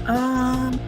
Um,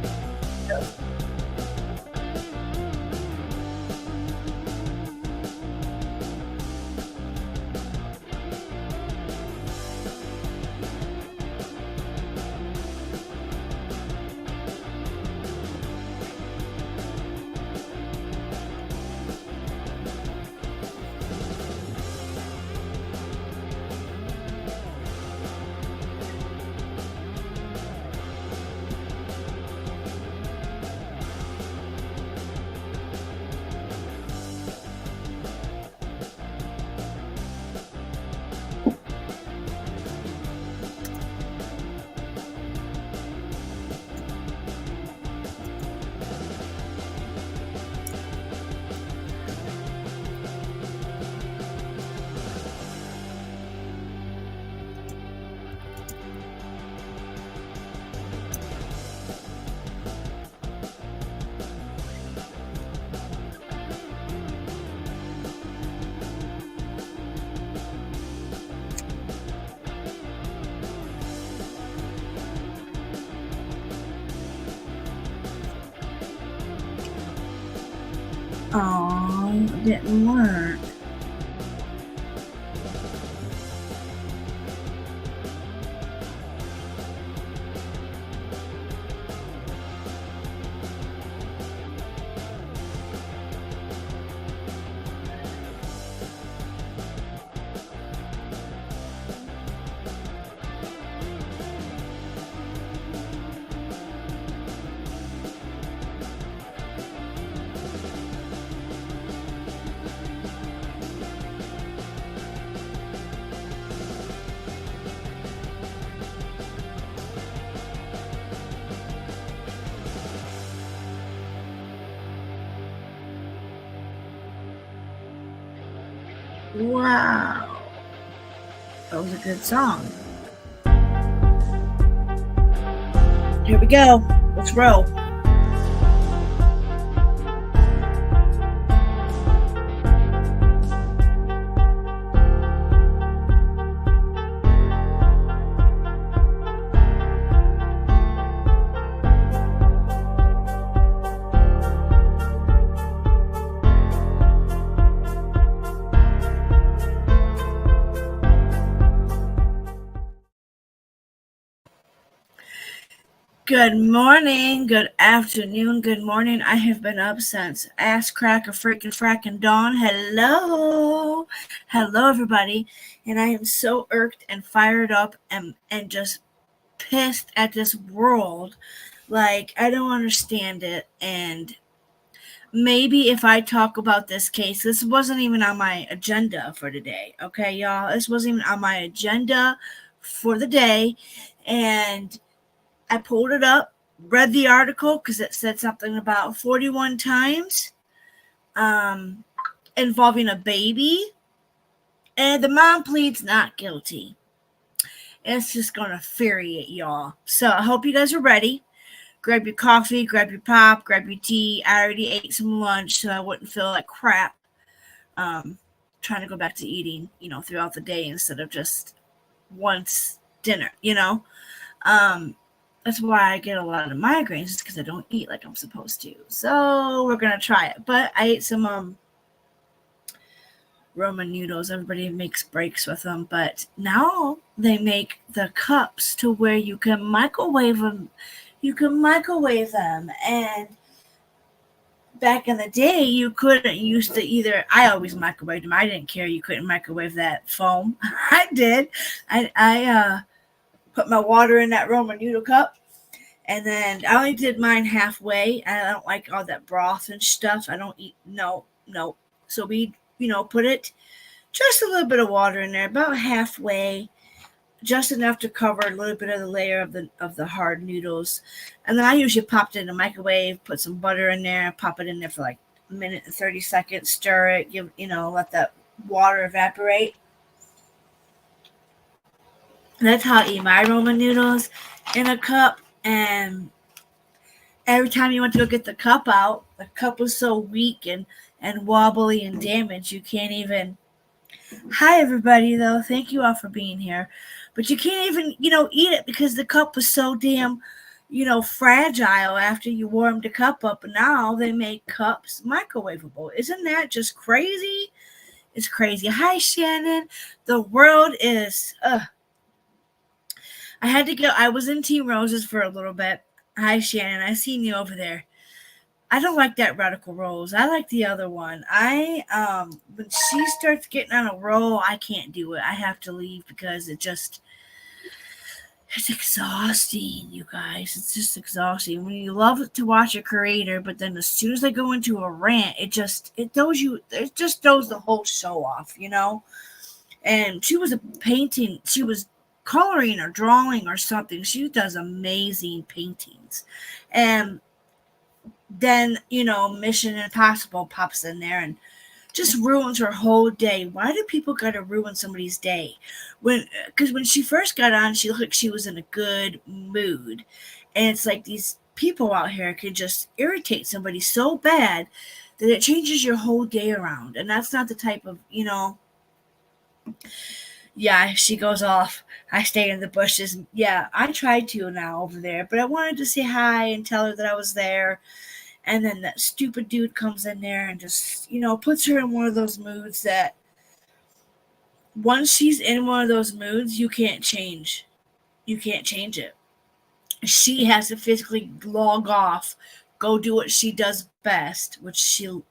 it didn't work. Wow. That was a good song. Here we go. Let's roll. Good morning, good afternoon, good morning. I have been up since ass crack of freaking fracking dawn. Hello. Hello, everybody. And I am so irked and fired up and just pissed at this world. Like, I don't understand it. And maybe if I talk about this case, this wasn't even on my agenda for today. Okay, y'all? This wasn't even on my agenda for the day. And I pulled it up, read the article because it said something about 41 times involving a baby, and the mom pleads not guilty. It's just going to infuriate y'all. So I hope you guys are ready. Grab your coffee, grab your pop, grab your tea. I already ate some lunch so I wouldn't feel like crap trying to go back to eating, throughout the day instead of just once dinner. That's why I get a lot of migraines, is because I don't eat like I'm supposed to. So we're gonna try it. But I ate some Roman noodles. Everybody makes breaks with them, but now they make the cups to where you can microwave them. You can microwave them, and back in the day, you couldn't. Used to either. I always microwaved them. I didn't care. You couldn't microwave that foam. I did. I put my water in that Roman noodle cup. And then I only did mine halfway. I don't like all that broth and stuff. I don't eat. No. So we, put it just a little bit of water in there, about halfway, just enough to cover a little bit of the layer of the hard noodles. And then I usually popped it in the microwave, put some butter in there, pop it in there for like a minute and 30 seconds, stir it, let that water evaporate. And that's how I eat my Roman noodles, in a cup. And every time you went to go get the cup out, the cup was so weak and wobbly and damaged, you can't even. Hi, everybody, though. Thank you all for being here. But you can't even, eat it because the cup was so damn, fragile after you warm the cup up. And now they make cups microwavable. Isn't that just crazy? It's crazy. Hi, Shannon. The world is. I had to go. I was in Team Roses for a little bit. Hi, Shannon. I seen you over there. I don't like that Radical Rose. I like the other one. When she starts getting on a roll, I can't do it. I have to leave because it's exhausting, you guys. It's just exhausting. When you love to watch a creator, but then as soon as they go into a rant, it just throws the whole show off. And she was coloring or drawing or something. She does amazing paintings. And then, Mission Impossible pops in there and just ruins her whole day. Why do people gotta ruin somebody's day? Because when she first got on, she looked like she was in a good mood. And it's like these people out here can just irritate somebody so bad that it changes your whole day around. And that's not the type of, yeah, she goes off. I stay in the bushes. Yeah, I tried to now over there, but I wanted to say hi and tell her that I was there. And then that stupid dude comes in there and just, puts her in one of those moods that once she's in one of those moods, you can't change. You can't change it. She has to physically log off, go do what she does best, which she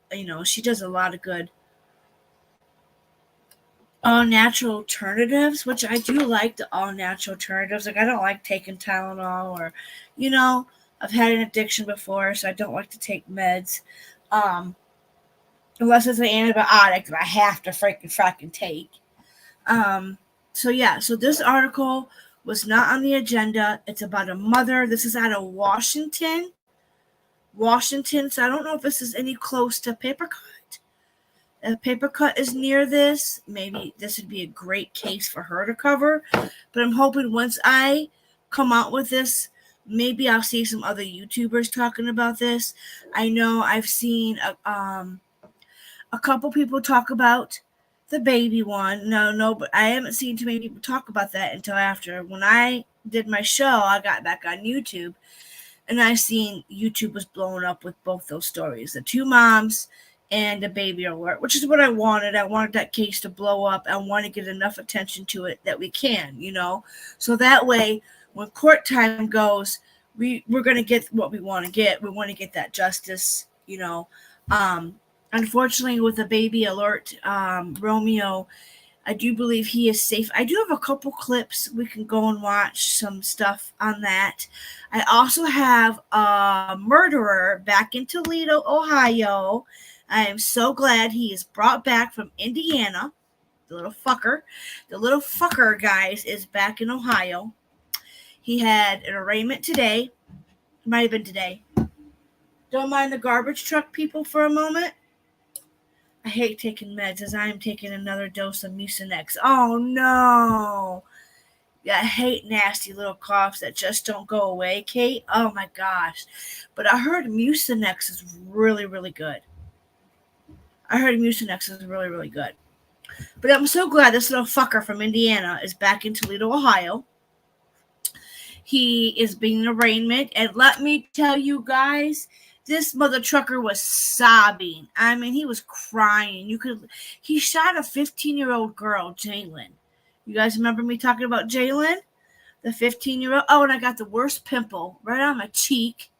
does a lot of good all natural alternatives, which I do like the all natural alternatives. Like I don't like taking Tylenol or, I've had an addiction before, so I don't like to take meds. Unless it's an antibiotic that I have to freaking take. So yeah, so this article was not on the agenda. It's about a mother. This is out of Washington. So I don't know if this is any close to Paper Cut. If Paper Cut is near this, maybe this would be a great case for her to cover. But I'm hoping once I come out with this, maybe I'll see some other YouTubers talking about this. I know I've seen a couple people talk about the baby one. No, but I haven't seen too many people talk about that until after. When I did my show, I got back on YouTube, and I seen YouTube was blowing up with both those stories, the two moms and the baby alert, which is what I wanted. I wanted that case to blow up. I want to get enough attention to it that we can, so that way when court time goes, we're going to get what we want to get. We want to get that justice, Unfortunately, with the baby alert, Romeo, I do believe he is safe. I do have a couple clips. We can go and watch some stuff on that. I also have a murderer back in Toledo, Ohio. I am so glad he is brought back from Indiana. The little fucker, guys, is back in Ohio. He had an arraignment today. It might have been today. Don't mind the garbage truck people for a moment. I hate taking meds as I am taking another dose of Mucinex. Oh no. Yeah, I hate nasty little coughs that just don't go away, Kate. Oh my gosh. But I heard Mucinex is really, really good. But I'm so glad this little fucker from Indiana is back in Toledo, Ohio. He is being arraignment, and let me tell you guys, this mother trucker was sobbing. I mean, he was crying. He shot a 15-year-old girl, Jalen. You guys remember me talking about Jalen? The 15-year-old? Oh, and I got the worst pimple right on my cheek.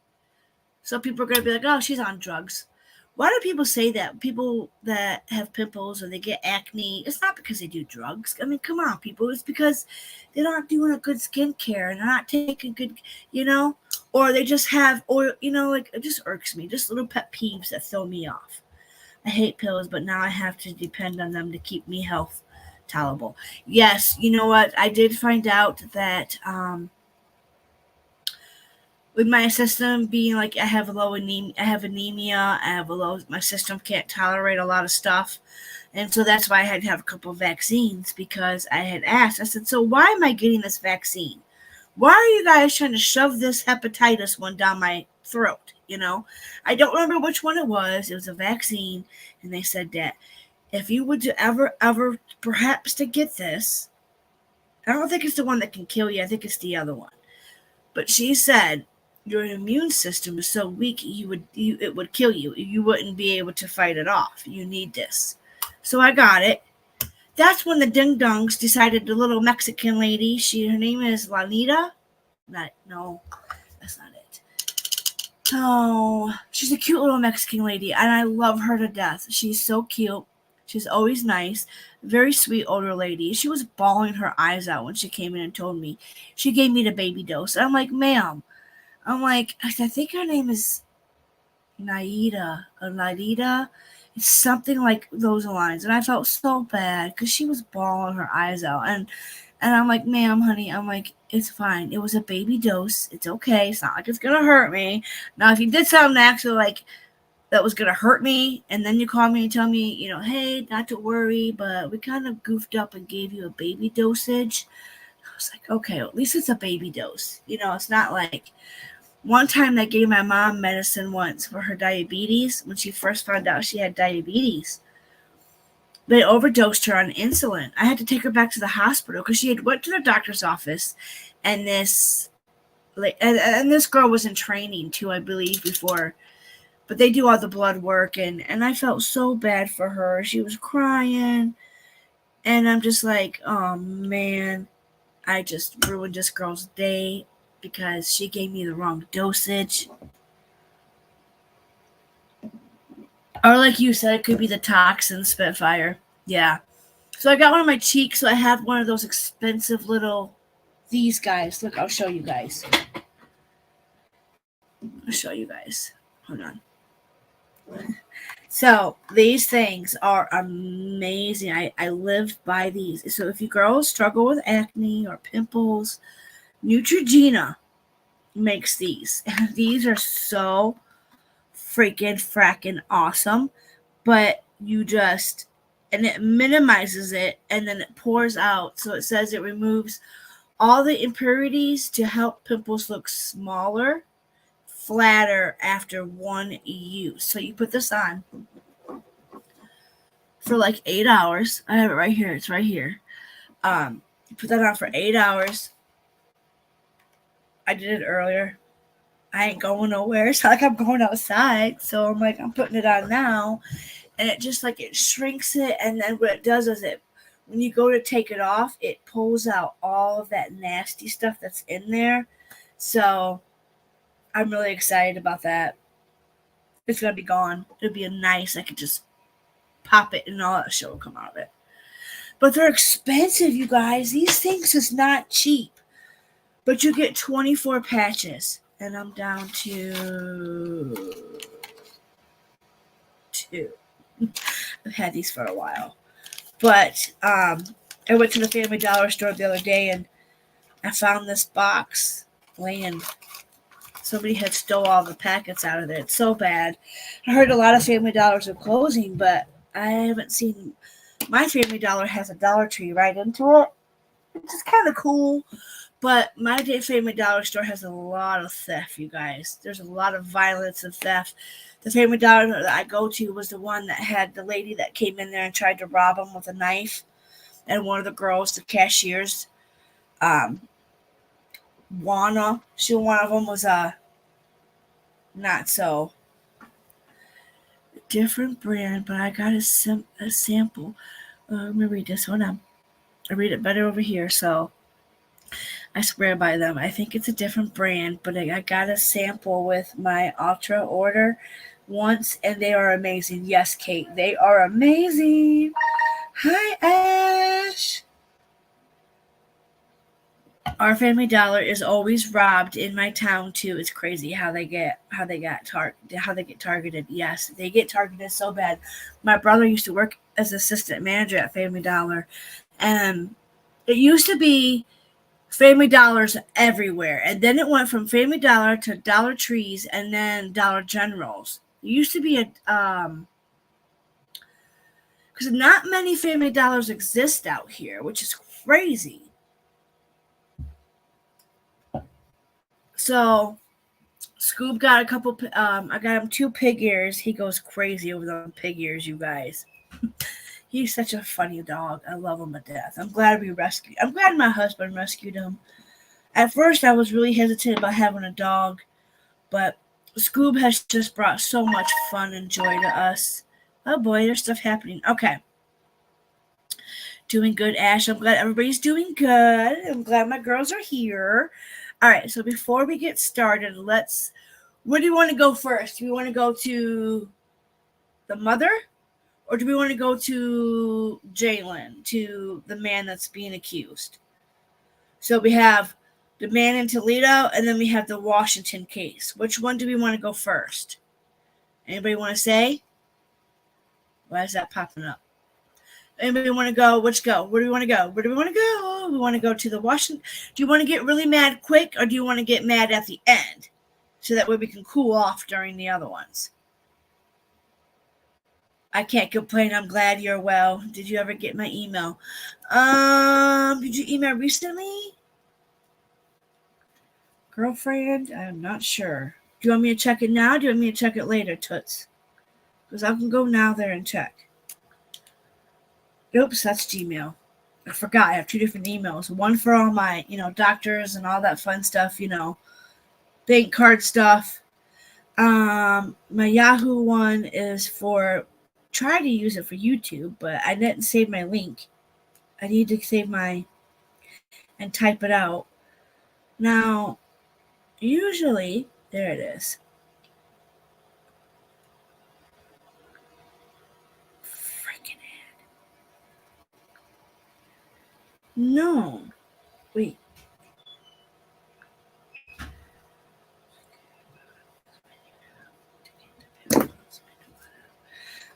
So people are going to be like, oh, she's on drugs. Why do people say that? People that have pimples or they get acne, it's not because they do drugs. I mean, come on, people. It's because they're not doing a good skincare and they're not taking good, or they just have, like it just irks me. Just little pet peeves that throw me off. I hate pills, but now I have to depend on them to keep me health tolerable. Yes, you know what? I did find out that with my system being like I have anemia, my system can't tolerate a lot of stuff. And so that's why I had to have a couple of vaccines, because I had asked, I said, so why am I getting this vaccine? Why are you guys trying to shove this hepatitis one down my throat? I don't remember which one it was. It was a vaccine. And they said that if you would ever perhaps to get this, I don't think it's the one that can kill you. I think it's the other one. But she said, your immune system is so weak, it would kill you. You wouldn't be able to fight it off. You need this. So I got it. That's when the ding dongs decided, the little Mexican lady, her name is Lanita. No, that's not it. Oh, she's a cute little Mexican lady, and I love her to death. She's so cute. She's always nice. Very sweet older lady. She was bawling her eyes out when she came in and told me. She gave me the baby dose. I'm like, ma'am. I think her name is Naida or Nadita. It's something like those lines. And I felt so bad because she was bawling her eyes out. And I'm like, ma'am, honey, it's fine. It was a baby dose. It's okay. It's not like it's going to hurt me. Now, if you did something actually like that was going to hurt me, and then you call me and tell me, hey, not to worry, but we kind of goofed up and gave you a baby dosage. I was like, okay, well, at least it's a baby dose. It's not like one time they gave my mom medicine once for her diabetes when she first found out she had diabetes. They overdosed her on insulin. I had to take her back to the hospital because she had went to the doctor's office, and this girl was in training too, I believe, before. But they do all the blood work, and I felt so bad for her. She was crying, and I'm just like, oh man, I just ruined this girl's day because she gave me the wrong dosage. Or like you said, it could be the toxin Spitfire. Yeah. So I got one on my cheek, so I have one of those expensive little, these guys. Look, I'll show you guys. Hold on. So these things are amazing. I live by these. So if you girls struggle with acne or pimples, Neutrogena makes these. And these are so fracking awesome. But and it minimizes it, and then it pours out. So it says it removes all the impurities to help pimples look smaller, flatter after one use. So you put this on for like 8 hours. I have it right here. It's right here. You put that on for 8 hours. I did it earlier. I ain't going nowhere. It's not like I'm going outside. So I'm like, I'm putting it on now. And it just like, it shrinks it. And then what it does is when you go to take it off, it pulls out all of that nasty stuff that's in there. So I'm really excited about that. It's going to be gone. It'll be I could just pop it and all that shit will come out of it. But they're expensive, you guys. These things is not cheap. But you get 24 patches. And I'm down to 2. I've had these for a while. But I went to the Family Dollar store the other day, and I found this box laying. Somebody had stole all the packets out of it. It's so bad. I heard a lot of Family Dollars are closing, but I haven't seen. My Family Dollar has a Dollar Tree right into it. It's just kind of cool. But my Family Dollar store has a lot of theft, you guys. There's a lot of violence and theft. The Family Dollar that I go to was the one that had the lady that came in there and tried to rob him with a knife. And one of the girls, the cashiers, one of them was not so different brand, but I got a sample. Let me read this one. I read it better over here, so I swear by them. I think it's a different brand, but I got a sample with my Ultra order once, and they are amazing. Yes, Kate, they are amazing. Hi, Ash. Our Family Dollar is always robbed in my town too. It's crazy how they get targeted. Yes, they get targeted so bad. My brother used to work as assistant manager at Family Dollar, and it used to be Family Dollars everywhere, and then it went from Family Dollar to Dollar Trees and then Dollar Generals. It used to be because not many Family Dollars exist out here, which is crazy. So Scoob got a couple. I got him 2 pig ears. He goes crazy over the pig ears, you guys. He's such a funny dog. I love him to death. I'm glad my husband rescued him. At first, I was really hesitant about having a dog But Scoob has just brought so much fun and joy to us. Oh boy, there's stuff happening. Okay. Doing good, Ash. I'm glad everybody's doing good. I'm glad my girls are here. All right, so before we get started, where do you want to go first? Do we want to go to the mother? Or do we want to go to Jalen, to the man that's being accused? So we have the man in Toledo, and then we have the Washington case. Which one do we want to go first? Anybody want to say? Why is that popping up? Anybody want to go? Let's go. Where do we want to go? Where do we want to go? We want to go to the Washington. Do you want to get really mad quick, or do you want to get mad at the end? So that way we can cool off during the other ones. I can't complain. I'm glad you're well. Did you ever get my email? Did you email recently? Girlfriend? I'm not sure. Do you want me to check it now? Or do you want me to check it later, Toots? Because I can go now there and check. Oops, that's Gmail. I forgot. I have two different emails. One for all my, doctors and all that fun stuff, bank card stuff. My Yahoo one is for, try to use it for YouTube, but I didn't save my link. I need to save and type it out. Now, usually, there it is. Freaking ad. No. Wait.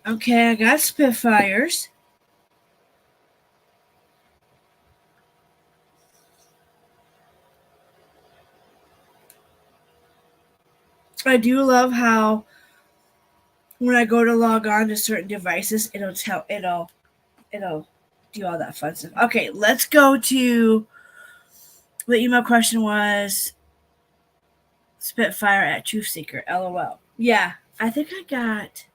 Okay, I got Spitfires. I do love how when I go to log on to certain devices, it'll do all that fun stuff. Okay, let's go to the email question was Spitfire at Truthseeker, LOL. Yeah, I think I got.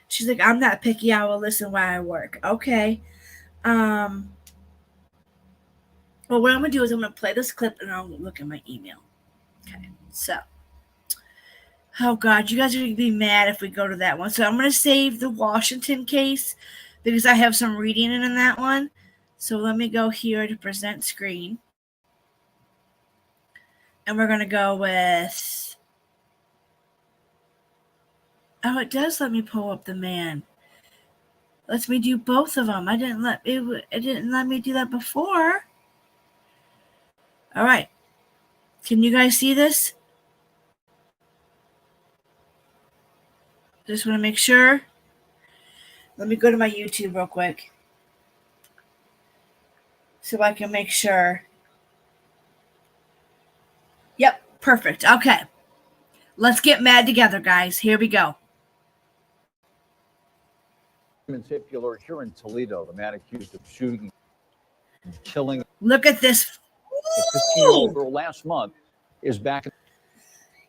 She's like, I'm not picky. I will listen while I work. Okay. Well, what I'm gonna do is I'm gonna play this clip and I'll look at my email. Okay. So. Oh God, you guys are gonna be mad if we go to that one. So I'm gonna save the Washington case because I have some reading in that one. So let me go here to present screen. And we're gonna go with. Oh, it does let me pull up the man. Lets me do both of them. It didn't let me do that before. All right. Can you guys see this? Just want to make sure. Let me go to my YouTube real quick so I can make sure. Yep, perfect. Okay. Let's get mad together, guys. Here we go. Particular here in Toledo, the man accused of shooting and killing. Look at this. A 15-year-old girl last month is back.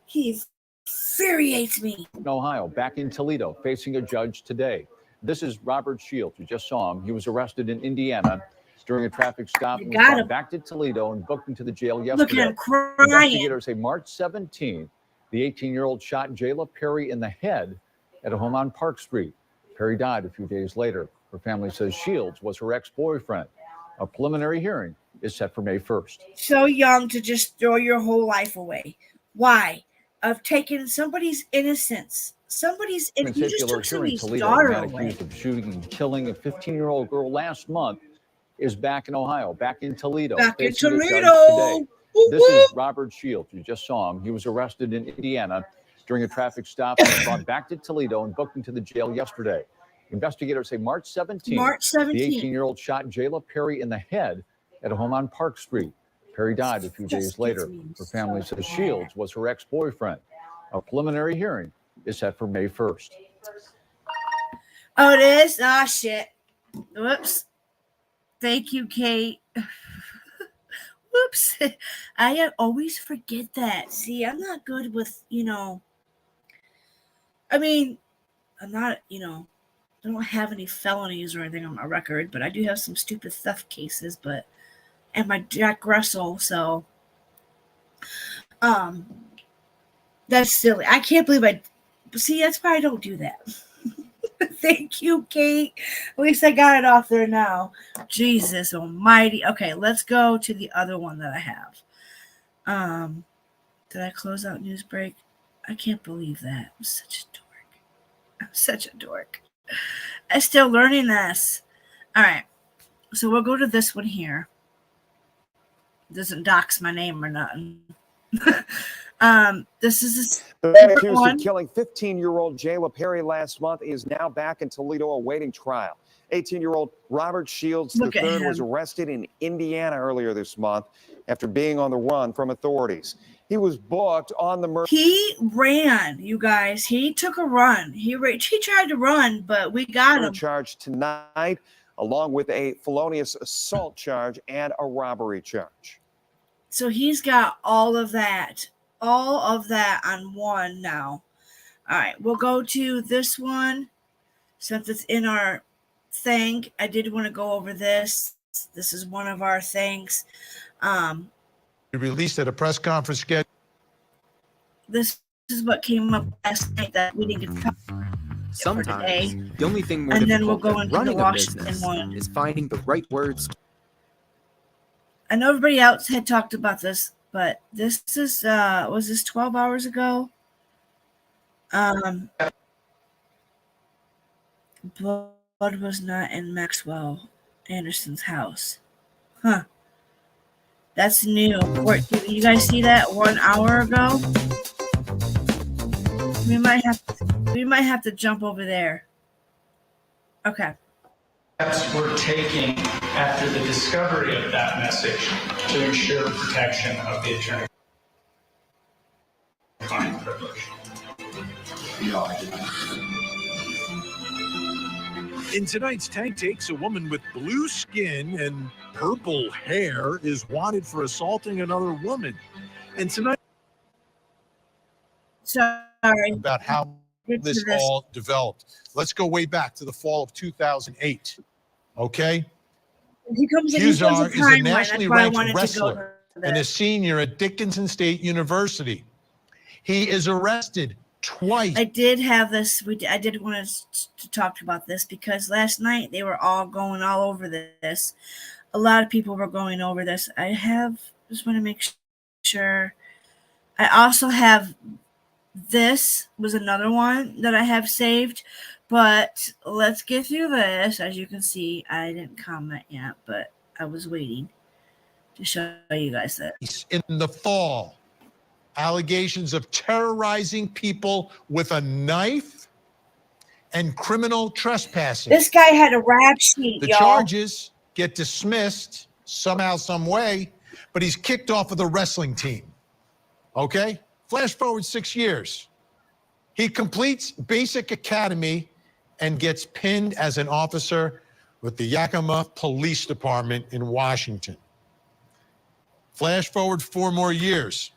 He infuriates me. In Ohio, back in Toledo, facing a judge today. This is Robert Shields. You just saw him. He was arrested in Indiana during a traffic stop and was brought back to Toledo and booked into the jail yesterday. Look at him crying. Investigators say March 17th, the 18-year-old shot Jayla Perry in the head at a home on Park Street. Perry died a few days later. Her family says Shields was her ex-boyfriend. A preliminary hearing is set for May 1st. So young to just throw your whole life away. Why? Of taking somebody's innocence. You just took somebody's daughter away. Accused of shooting and killing a 15-year-old girl last month is back in Ohio, back in Toledo. Back in Toledo. Today. This is Robert Shields. You just saw him. He was arrested in Indiana during a traffic stop and was brought back to Toledo and booked into the jail yesterday. Investigators say March 17th, the 18-year-old shot Jayla Perry in the head at a home on Park Street. Perry died a few days later. Her family says Shields was her ex-boyfriend. A preliminary hearing is set for May 1st. Oh, it is? Ah, shit. Whoops. Thank you, Kate. Whoops. I always forget that. See, I'm not good with, I mean, I'm not, I don't have any felonies or anything on my record, but I do have some stupid theft cases, and my Jack Russell, so, That's silly. I can't believe I. See, that's why I don't do that. Thank you, Kate. At least I got it off there now. Jesus almighty. Okay, let's go to the other one that I have. Did I close out news break? I can't believe that. I'm such a dork. I'm such a dork. I'm still learning this. All right. So we'll go to this one here. Doesn't dox my name or nothing. This is the man accused of killing 15-year-old Jayla Perry last month is now back in Toledo awaiting trial. 18-year-old Robert Shields III was arrested in Indiana earlier this month after being on the run from authorities. He was booked on the murder. He ran, you guys. He took a run. He tried to run, but we got him. Charged tonight, along with a felonious assault charge and a robbery charge. So he's got all of that on one now. All right, we'll go to this one since it's in our thing. I did want to go over this. This is one of our things. Released at a press conference schedule. This is what came up last night that we didn't get to talk about. Sometimes the only thing more and then we'll difficult go than into running the a Washington business one. is finding the right words. I know everybody else had talked about this, but this is was this 12 hours ago? Blood was not in Maxwell Anderson's house. Huh. That's new. Did you guys see that 1 hour ago? We might have to jump over there. Okay. Steps we're taking after the discovery of that message to ensure protection of the attorney-client privilege. In tonight's Tank Takes, a woman with blue skin and purple hair is wanted for assaulting another woman. And tonight, sorry about how this all developed. Let's go way back to the fall of 2008. Okay? Huzar is a nationally ranked wrestler and a senior at Dickinson State University. He is arrested twice. I did have this. I did want to talk about this because last night they were all going all over this. A lot of people were going over this. Just want to make sure. I also have this was another one that I have saved, but let's get through this. As you can see, I didn't comment yet, but I was waiting to show you guys that. In the fall, allegations of terrorizing people with a knife and criminal trespassing. This guy had a rap sheet, The y'all. charges get dismissed somehow, some way, but he's kicked off of the wrestling team. Okay? Flash forward 6 years. He completes basic academy and gets pinned as an officer with the Yakima Police Department in Washington. Flash forward 4 more years.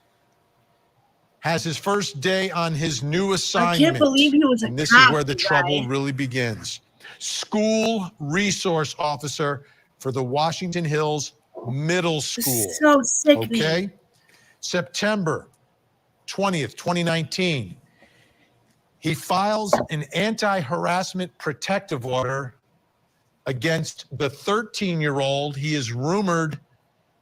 Has his first day on his new assignment. I can't believe he was a and this cop, is where the trouble really begins. School resource officer for the Washington Hills Middle School. So sickening. Okay? September 20th, 2019. He files an anti-harassment protective order against the 13-year-old he is rumored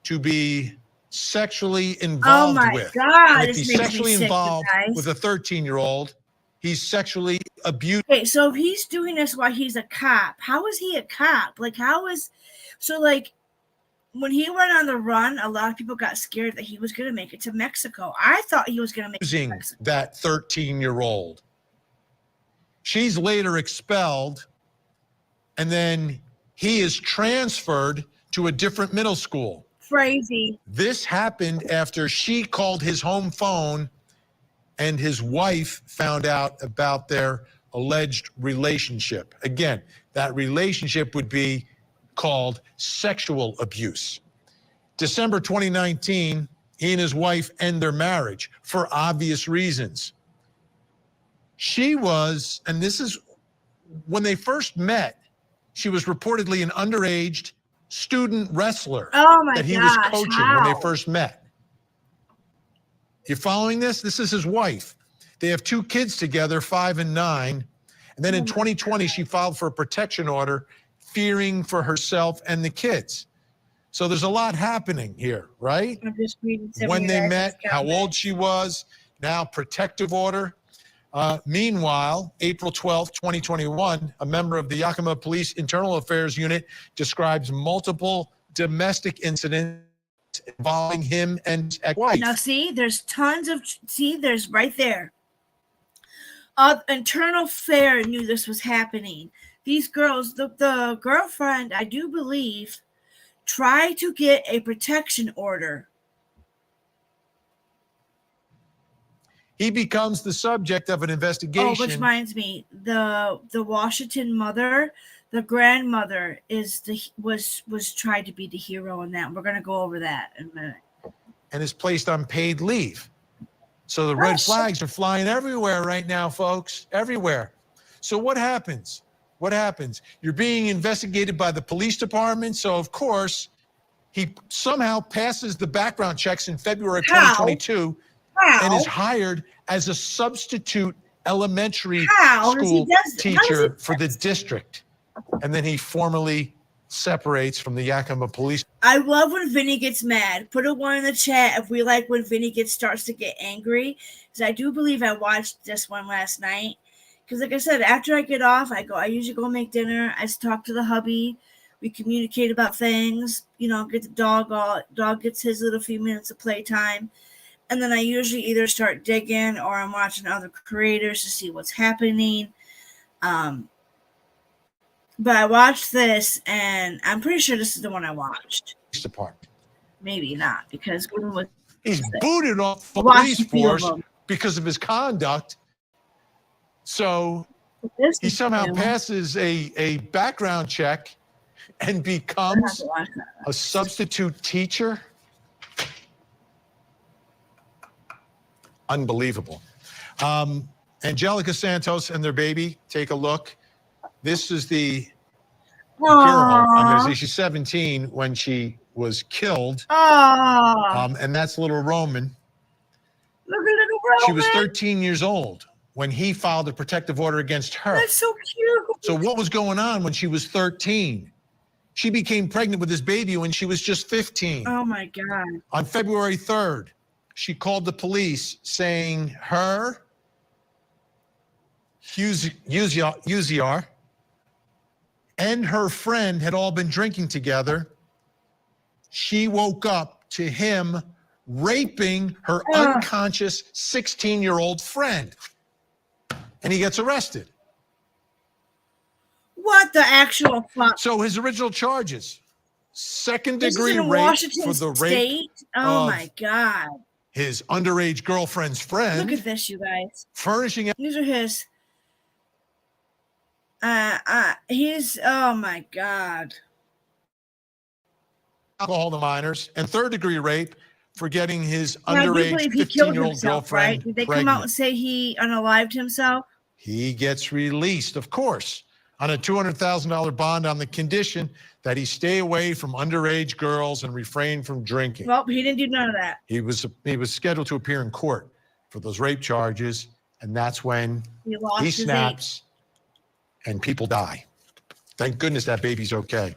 to be sexually involved with. Oh my God, and if he's sexually involved with a 13-year-old, he's sexually abused. Okay, so if he's doing this while he's a cop, how is he a cop? Like, when he went on the run, a lot of people got scared that he was going to make it to Mexico. I thought he was going to make it to Mexico. That 13-year-old. She's later expelled, and then he is transferred to a different middle school. Crazy. This happened after she called his home phone and his wife found out about their alleged relationship. Again, that relationship would be called sexual abuse. December 2019, he and his wife end their marriage for obvious reasons. She was, and this is when they first met, she was reportedly an underage student wrestler that he was coaching when they first met. You following this? This is his wife. They have 2 kids together, 5 and 9. And then in 2020, she filed for a protection order, fearing for herself and the kids. So there's a lot happening here, right? I'm just reading some When of they your met, guys' how old comments. she was, now protective order. Meanwhile, April 12th, 2021, a member of the Yakima Police Internal Affairs Unit describes multiple domestic incidents involving him and his ex-wife. Now, see, there's tons of, there's right there. Internal Fair knew this was happening. These girls, the girlfriend, I do believe, tried to get a protection order. He becomes the subject of an investigation. Oh, which reminds me, the Washington mother, the grandmother, was tried to be the hero in that. We're gonna go over that in a minute. And is placed on paid leave. So the red flags are flying everywhere right now, folks, everywhere. So what happens? What happens? You're being investigated by the police department. So of course, he somehow passes the background checks in February of 2022 and is hired as a substitute elementary school teacher for the district. And then he formally separates from the Yakima police. I love when Vinny gets mad. Put a 1 in the chat if we like when Vinny starts to get angry. Because I do believe I watched this one last night. Because like I said, after I get off, I usually go make dinner. I talk to the hubby. We communicate about things. You know, get the dog. Dog gets his little few minutes of playtime. And then I usually either start digging or I'm watching other creators to see what's happening. But I watched this, and I'm pretty sure this is the one I watched. Department. Maybe not, because he's booted off the police force because of his conduct. So he somehow passes a background check and becomes a substitute teacher. Unbelievable. Angelica Santos and their baby, take a look. This is the girl. I'm going to say she's 17 when she was killed. And that's little Roman. Look at little Roman. She was 13 years old when he filed a protective order against her. That's so cute. So what was going on when she was 13? She became pregnant with this baby when she was just 15. Oh, my God. On February 3rd, she called the police saying her, Uziar, and her friend had all been drinking together. She woke up to him raping her unconscious 16-year-old friend. And he gets arrested. What the actual fuck? So his original charges, second-degree rape for the rape oh my God. His underage girlfriend's friend. Look at this, you guys. Furnishing. These are his. He's, oh my God. Alcohol to minors, and third-degree rape for getting his underage 15-year-old girlfriend right? Did they pregnant. come out and say he unalived himself? He gets released, of course, on a $200,000 bond on the condition that he stay away from underage girls and refrain from drinking. Well, he didn't do none of that. He was scheduled to appear in court for those rape charges, and that's when he snaps and people die. Thank goodness that baby's okay.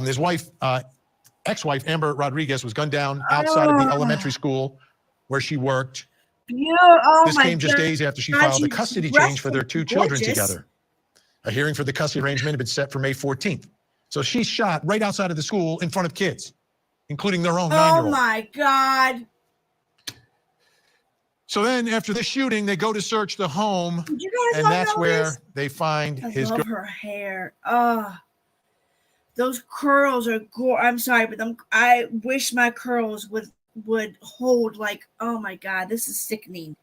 His wife, ex-wife, Amber Rodriguez, was gunned down outside of the elementary school where she worked. This came just days after she filed a custody change for their 2 children together. A hearing for the custody arrangement had been set for May 14th. So she's shot right outside of the school in front of kids, including their own 9-year-old. Oh my God. So then after the shooting, they go to search the home, and that's where they find his girl. Her hair. Those curls are I'm sorry, but I wish my curls would hold like, oh my God, this is sickening.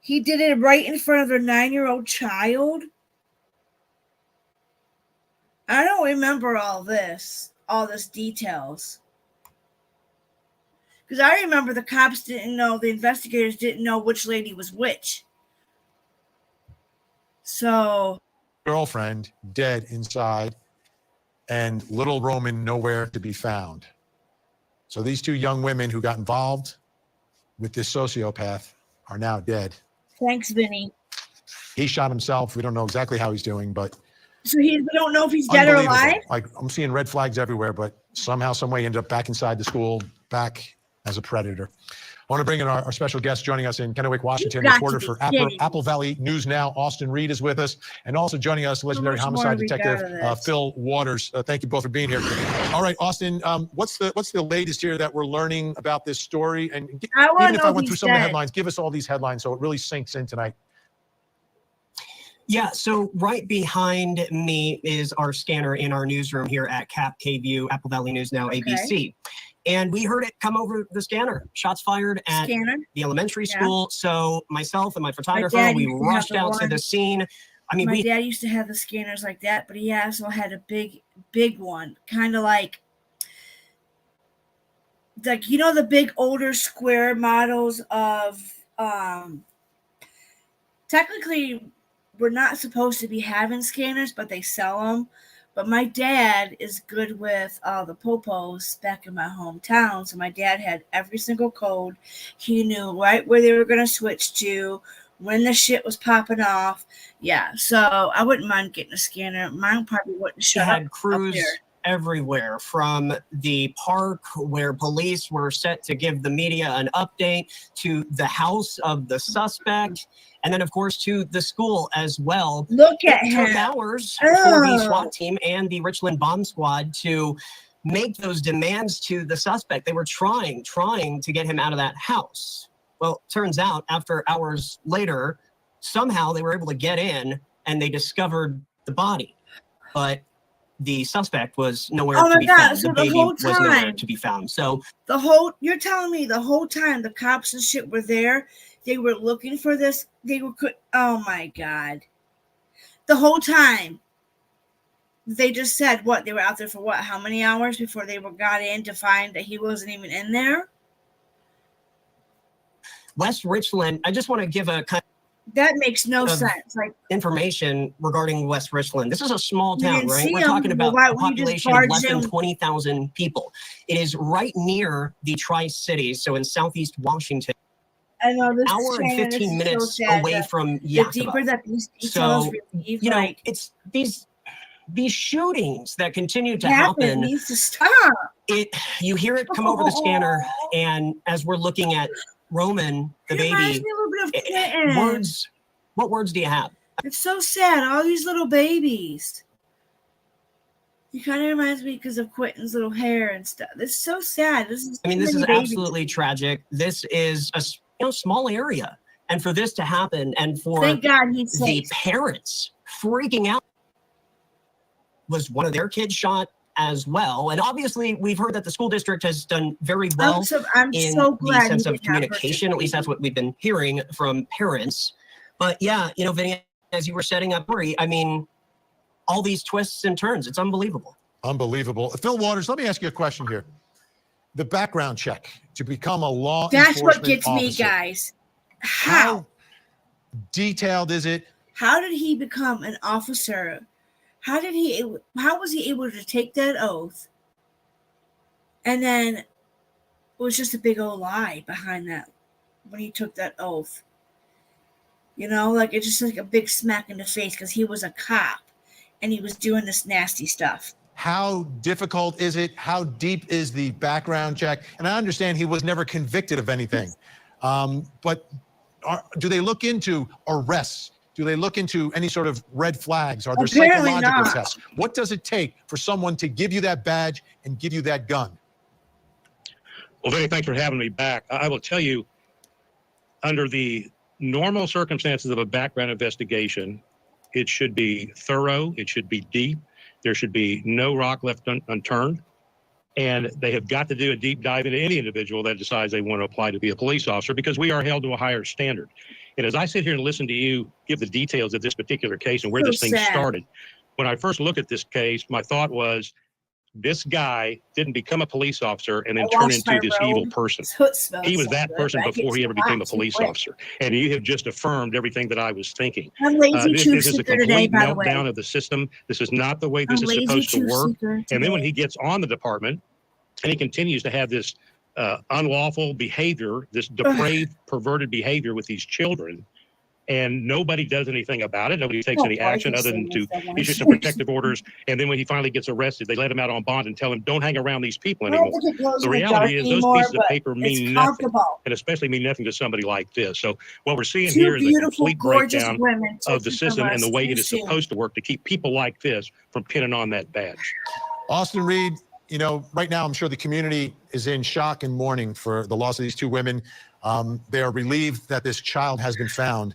He did it right in front of their 9-year-old child. I don't remember all this details. Because I remember the cops didn't know, the investigators didn't know which lady was which. So. Girlfriend dead inside, and little Roman nowhere to be found. So these 2 young women who got involved, with this sociopath are now dead. Thanks, Vinny. He shot himself. We don't know exactly how he's doing, but so we don't know if he's dead or alive. Like, I'm seeing red flags everywhere, but somehow, some way, ended up back inside the school, back as a predator. I want to bring in our special guest joining us in Kennewick, Washington, reporter for Apple Valley News Now. Austin Reed is with us, and also joining us, legendary homicide detective Phil Waters. Thank you both for being here. All right, Austin, what's the latest here that we're learning about this story? And even if I went through some of the headlines, give us all these headlines so it really sinks in tonight. Yeah, so right behind me is our scanner in our newsroom here at Cap KView, Apple Valley News Now, ABC. And we heard it come over the scanner. Shots fired at the elementary school. So myself and my photographer, we rushed out to the scene. I mean, my dad used to have the scanners like that, but he also had a big one, kind of like you know, the big older square models of technically we're not supposed to be having scanners, but they sell them. But my dad is good with the popos back in my hometown. So my dad had every single code. He knew right where they were going to switch to, when the shit was popping off. Yeah, so I wouldn't mind getting a scanner. Mine probably wouldn't shut up. Had crews everywhere, from the park where police were set to give the media an update, to the house of the suspect, and then, of course, to the school as well. Look at him. It took hours for the SWAT team and the Richland bomb squad to make those demands to the suspect. They were trying to get him out of that house. Well, turns out after hours later, somehow they were able to get in and they discovered the body. But the suspect was nowhere to be found. So the baby was nowhere to be found. So you're telling me the whole time the cops and shit were there, they were looking for this. Oh my God. The whole time. They just said what? They were out there for what? How many hours before they got in to find that he wasn't even in there? West Richland, I just want to give a kind that makes no sense. Like information regarding West Richland. This is a small town, right? We're talking about a population of less than 20,000 people. It is right near the Tri-Cities, so in southeast Washington. I know this hour and 15 minutes away from Yakima. The deeper that these details you know, it's these shootings that continue to happen. Needs to stop. You hear it come over the scanner, and as we're looking at Roman, the baby, what words do you have? It's so sad. All these little babies. He kind of reminds me because of Quentin's little hair and stuff. This is so sad. This is absolutely tragic. This is a small area, and for this to happen, and for thank God he's the parents freaking out, was one of their kids shot as well. And obviously, we've heard that the school district has done very well in the sense of communication. At least that's what we've been hearing from parents. But yeah, you know, Vinny, as you were setting up, I mean, all these twists and turns, it's unbelievable. Unbelievable. Phil Waters, let me ask you a question here. The background check to become a law enforcement officer. That's what gets me, guys. How detailed is it? How did he become an officer? How was he able to take that oath? And then it was just a big old lie behind that when he took that oath. You know, like it's just like a big smack in the face because he was a cop and he was doing this nasty stuff. How difficult is it? How deep is the background check? And I understand he was never convicted of anything. But do they look into arrests? Do they look into any sort of red flags? Are there psychological tests? What does it take for someone to give you that badge and give you that gun? Well, Vinny, thanks for having me back. I will tell you, under the normal circumstances of a background investigation, it should be thorough, it should be deep, there should be no rock left unturned, and they have got to do a deep dive into any individual that decides they want to apply to be a police officer, because we are held to a higher standard. And as I sit here and listen to you give the details of this particular case and where this thing started, when I first looked at this case, my thought was, this guy didn't become a police officer and then turn into this evil person. He was that person before he ever became a police officer. And you have just affirmed everything that I was thinking. This is a complete meltdown of the system. This is not the way this is supposed to work. And then when he gets on the department and he continues to have this unlawful behavior, this depraved, perverted behavior with these children. And nobody does anything about it. Nobody takes any action other than to issue some protective orders. And then when he finally gets arrested, they let him out on bond and tell him, don't hang around these people anymore. The reality is those pieces of paper mean nothing, and especially mean nothing to somebody like this. So what we're seeing here is a complete breakdown of the system and the way it is supposed to work to keep people like this from pinning on that badge. Austin Reed, you know, right now I'm sure the community is in shock and mourning for the loss of these two women. They are relieved that this child has been found.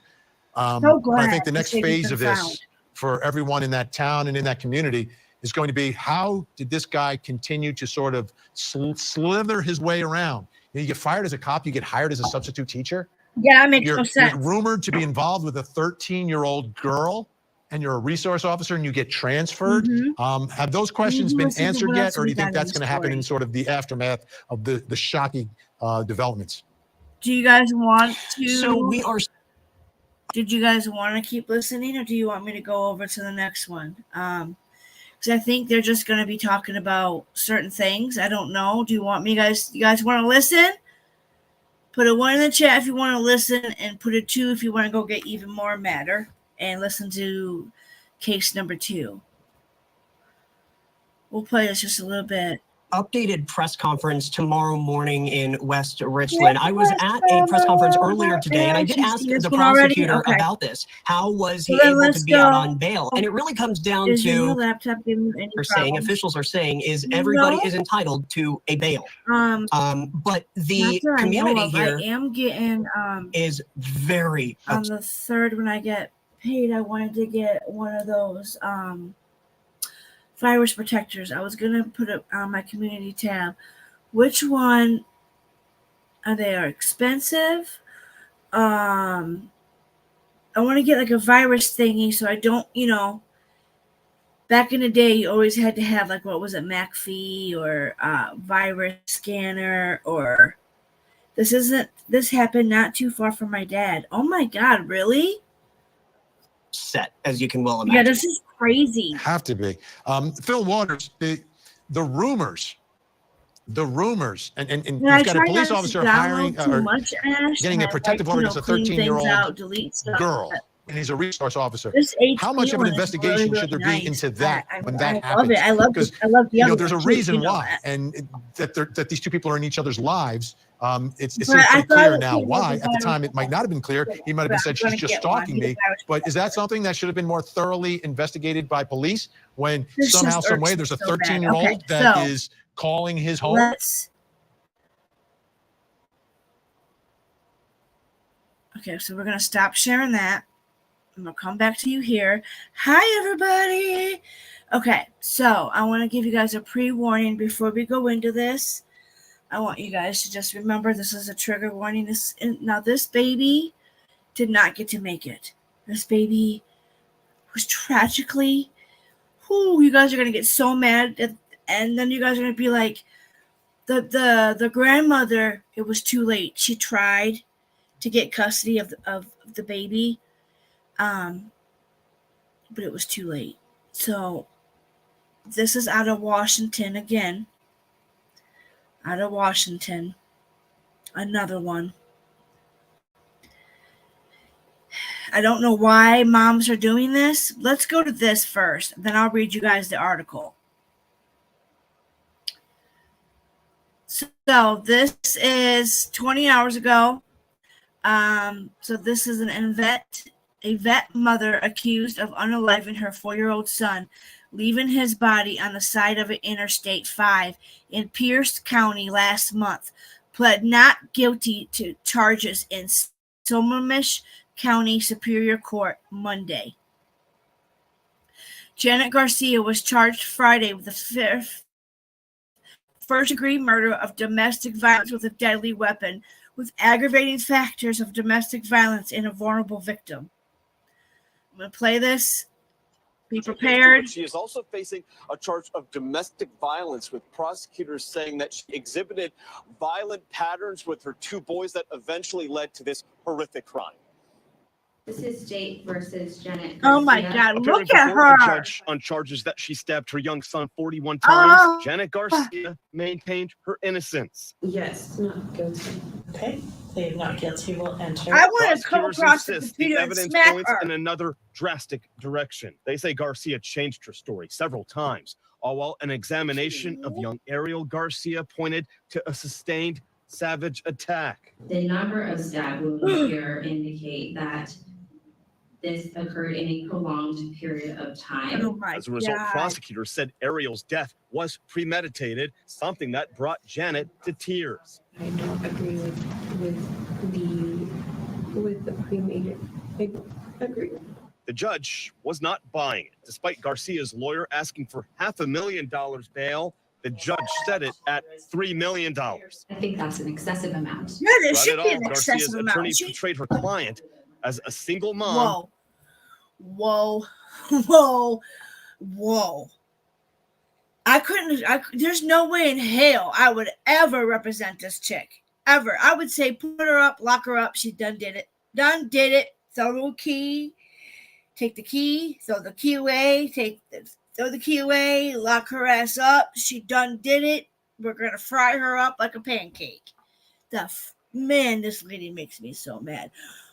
But I think the next phase of this for everyone in that town and in that community is going to be, how did this guy continue to sort of slither his way around? You get fired as a cop, you get hired as a substitute teacher. Yeah, that makes no sense. You're rumored to be involved with a 13-year-old girl, and you're a resource officer and you get transferred. Have those questions been answered yet, or do you think that's going to happen in sort of the aftermath of the shocking developments? Do you guys want to? So we are. Did you guys want to keep listening, or do you want me to go over to the next one? Because I think they're just going to be talking about certain things. I don't know. Do you want me, guys? You guys want to listen? Put a 1 in the chat if you want to listen, and put a 2 if you want to go get even more matter and listen to case number 2. We'll play this just a little bit. Updated press conference tomorrow morning in West Richland. I was at a press conference earlier today, and I did ask the prosecutor about this. How was he able to be out on bail? And it really comes down to, officials are saying, is everybody is entitled to a bail. But the community here is very on the 3rd when I get paid. I wanted to get one of those virus protectors. I was gonna put it on my community tab. Which one are they? Are expensive? I want to get like a virus thingy so I don't, you know. Back in the day, you always had to have like, what was it, McAfee or virus scanner, or this happened not too far from my dad. Oh my God, really? Set, as you can well imagine. Yeah, this is crazy. Have to be. Phil Waters, the rumors, and you've got a police officer hiring or getting a protective order against a 13-year-old girl, and he's a resource officer. How much of an investigation should there be into that when that happens? I love it. I love the there's a reason why, and that these two people are in each other's lives. It seems pretty clear now why. At the time, it might not have been clear. He might have been said, she's just stalking me. But is that something that should have been more thoroughly investigated by police when somehow, some way, there's a 13-year-old that is calling his home? Okay, so we're going to stop sharing that. I'm going to come back to you here. Hi, everybody. Okay, so I want to give you guys a pre-warning before we go into this. I want you guys to just remember this is a trigger warning. This baby did not get to make it. This baby was tragically, you guys are going to get so mad. And then you guys are going to be like, the grandmother, it was too late. She tried to get custody of the baby, but it was too late. So this is out of Washington again. Out of Washington. Another one. I don't know why moms are doing this. Let's go to this first. Then I'll read you guys the article. So this is 20 hours ago. So this is a vet mother accused of unaliving her 4-year-old son, leaving his body on the side of an Interstate 5 in Pierce County last month, pled not guilty to charges in Snohomish County Superior Court Monday. Janet Garcia was charged Friday with the first-degree murder of domestic violence with a deadly weapon, with aggravating factors of domestic violence in a vulnerable victim. I'm going to play this. Be prepared. She is also facing a charge of domestic violence, with prosecutors saying that she exhibited violent patterns with her 2 boys that eventually led to this horrific crime. This is Jake versus Janet. Oh my God! Appearing Look at before her. a judge on charges that she stabbed her young son 41 times, Janet Garcia maintained her innocence. Yes, not guilty. Okay, plead not guilty will enter. I want to come Prosecutors across the insist computer the and evidence smack points her. in another drastic direction. They say Garcia changed her story several times, all while an examination of young Ariel Garcia pointed to a sustained savage attack. The number of stab wounds here indicate that this occurred in a prolonged period of time. Oh my As a result, God. prosecutors said Ariel's death was premeditated, something that brought Janet to tears. I don't agree with the premeditated. I agree. The judge was not buying it. Despite Garcia's lawyer asking for $500,000 bail, the judge set it at $3 million. I think that's an excessive amount. Yeah, there Throughout should it be all, an Garcia's excessive attorney amount. portrayed her client as a single mom. Whoa. There's no way in hell I would ever represent this chick. Ever. I would say put her up, lock her up. She done did it. Throw the key. Take the key. Throw the key away. Throw the key away. Lock her ass up. She done did it. We're going to fry her up like a pancake. Man, this lady makes me so mad.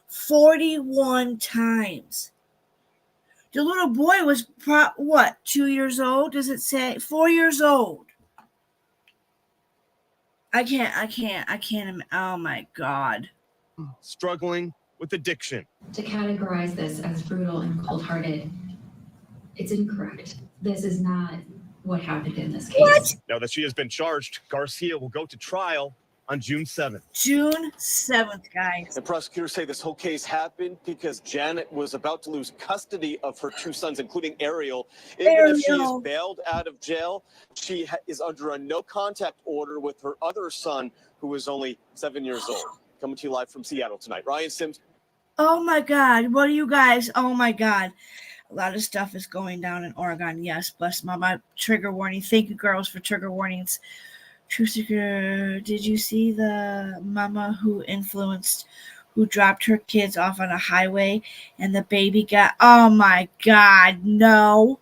41 times. The little boy was, 2 years old? Does it say? 4 years old. I can't. Oh my God. Struggling with addiction. To categorize this as brutal and cold-hearted, it's incorrect. This is not what happened in this case. What? Now that she has been charged, Garcia will go to trial on June 7th. June 7th, guys. And prosecutors say this whole case happened because Janet was about to lose custody of her two sons, including Ariel. Even if she is bailed out of jail, she is under a no-contact order with her other son, who is only 7 years old. Coming to you live from Seattle tonight. Ryan Sims. Oh my God. What are you guys? Oh my God. A lot of stuff is going down in Oregon. Yes, bless mama. Trigger warning. Thank you, girls, for trigger warnings. True Seeker, did you see the mama who dropped her kids off on a highway and the baby got, oh my God, no.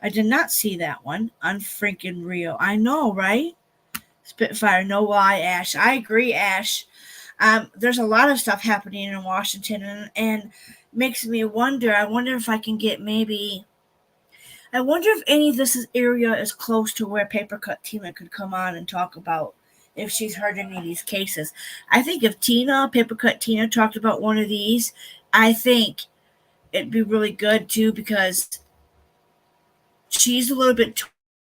I did not see that one. Unfreaking real. I know, right? Spitfire, no lie, Ash. I agree, Ash. There's a lot of stuff happening in Washington and makes me wonder. I wonder if I can get I wonder if any of this area is close to where Papercut Tina could come on and talk about if she's heard any of these cases. I think if Papercut Tina talked about one of these, I think it'd be really good too, because she's a little bit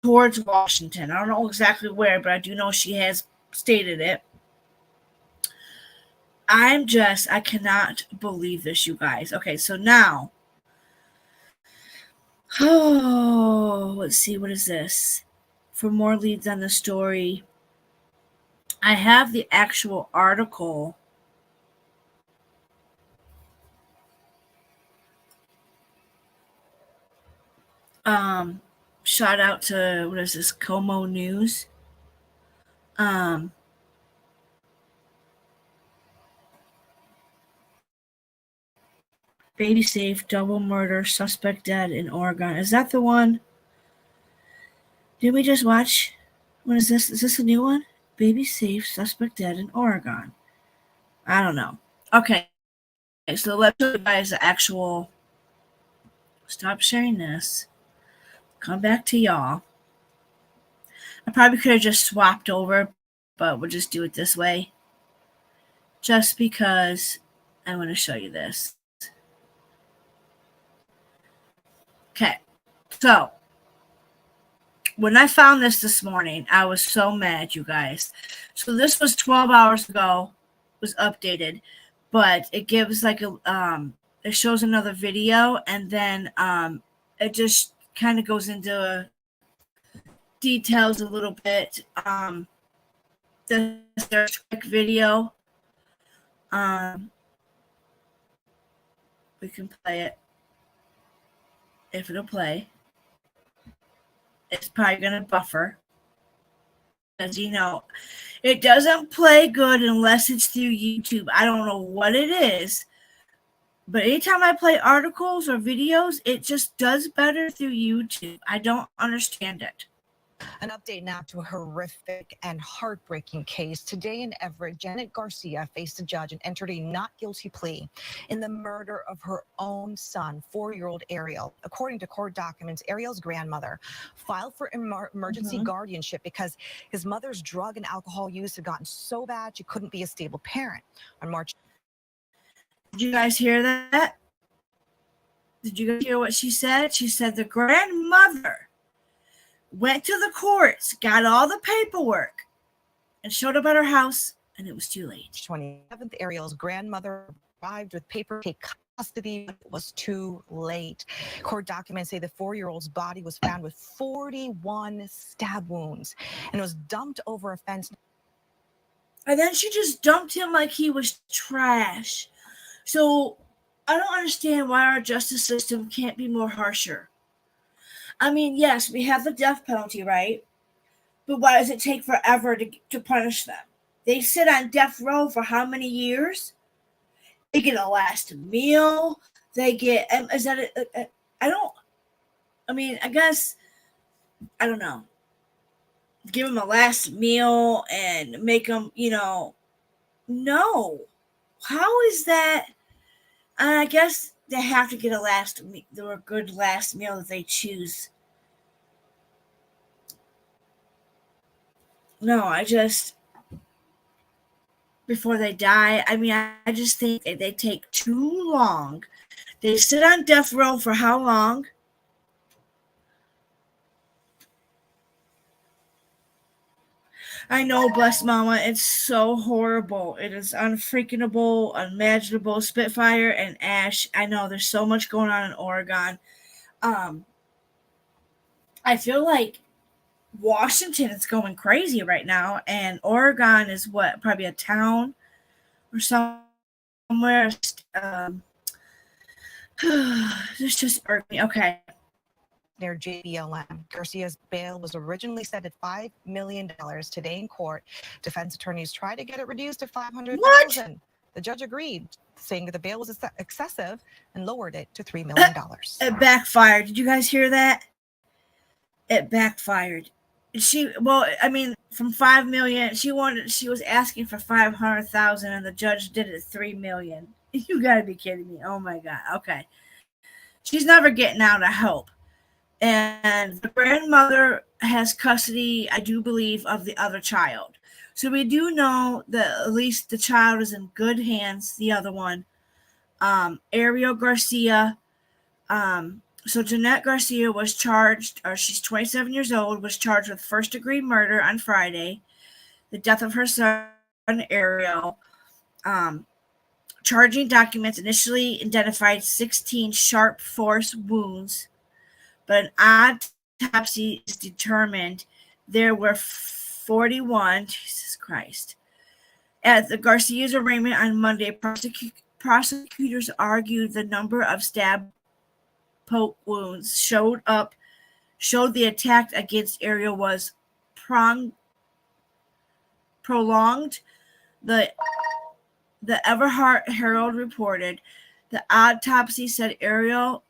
towards Washington. I don't know exactly where, but I do know she has stated it. I cannot believe this, you guys. Okay, so now, let's see, what is this? For more leads on the story, I have the actual article. Shout out to, what is this, Como News. Baby safe, double murder, suspect dead in Oregon. Is that the one? Did we just watch? What is this? Is this a new one? Baby safe, suspect dead in Oregon. I don't know. Okay. So let's show you guys the actual. Stop sharing this. Come back to y'all. I probably could have just swapped over, but we'll just do it this way. Just because I want to show you this. Okay, so when I found this morning, I was so mad, you guys. So this was 12 hours ago, was updated, but it gives like it shows another video, and then it just kind of goes into details a little bit. There's a quick video. We can play it. If it'll play, it's probably going to buffer. As you know, it doesn't play good unless it's through YouTube. I don't know what it is, But anytime I play articles or videos, it just does better through YouTube. I don't understand it. An update now to a horrific and heartbreaking case. Today in Everett, Janet Garcia faced a judge and entered a not guilty plea in the murder of her own son, 4-year-old Ariel. According to court documents, Ariel's grandmother filed for emergency guardianship because his mother's drug and alcohol use had gotten so bad she couldn't be a stable parent. On March. Did you guys hear that? Did you guys hear what she said? She said the grandmother went to the courts, got all the paperwork, and showed up at her house, and it was too late. 27th, Ariel's grandmother arrived with paper to take custody, but it was too late. Court documents say the 4-year-old's body was found with 41 stab wounds and was dumped over a fence. And then she just dumped him like he was trash. So I don't understand why our justice system can't be more harsher. I mean, yes, we have the death penalty, right? But why does it take forever to punish them? They sit on death row for how many years? They get a last meal. They get, is that, I don't know. Give them a last meal and make them, no. How is that? And I guess they have to get a good last meal that they choose. No, before they die, I just think they take too long. They sit on death row for how long? I know, bless mama, it's so horrible. It is unfreakingable, unimaginable. Spitfire and Ash. I know there's so much going on in Oregon. I feel like Washington is going crazy right now, and Oregon is probably a town or somewhere. This just irked me. Okay. Near JBLM. Garcia's bail was originally set at $5 million. Today in court, defense attorneys tried to get it reduced to $500,000. The judge agreed, saying that the bail was excessive and lowered it to $3 million. It backfired. Did you guys hear that? It backfired. From 5 million, she was asking for 500,000, and the judge did it at 3 million. You gotta be kidding me. Oh my God. Okay. She's never getting out, I hope. And the grandmother has custody, I do believe, of the other child. So we do know that at least the child is in good hands, the other one. Ariel Garcia. So Jeanette Garcia was charged, or she's 27 years old, was charged with first-degree murder on Friday, the death of her son, Ariel. Charging documents initially identified 16 sharp force wounds, but an autopsy is determined there were 41. Jesus Christ. At the Garcia's arraignment on Monday, prosecutors argued the number of stab poke wounds showed the attack against Ariel was prolonged. The Everhart Herald reported the autopsy said Ariel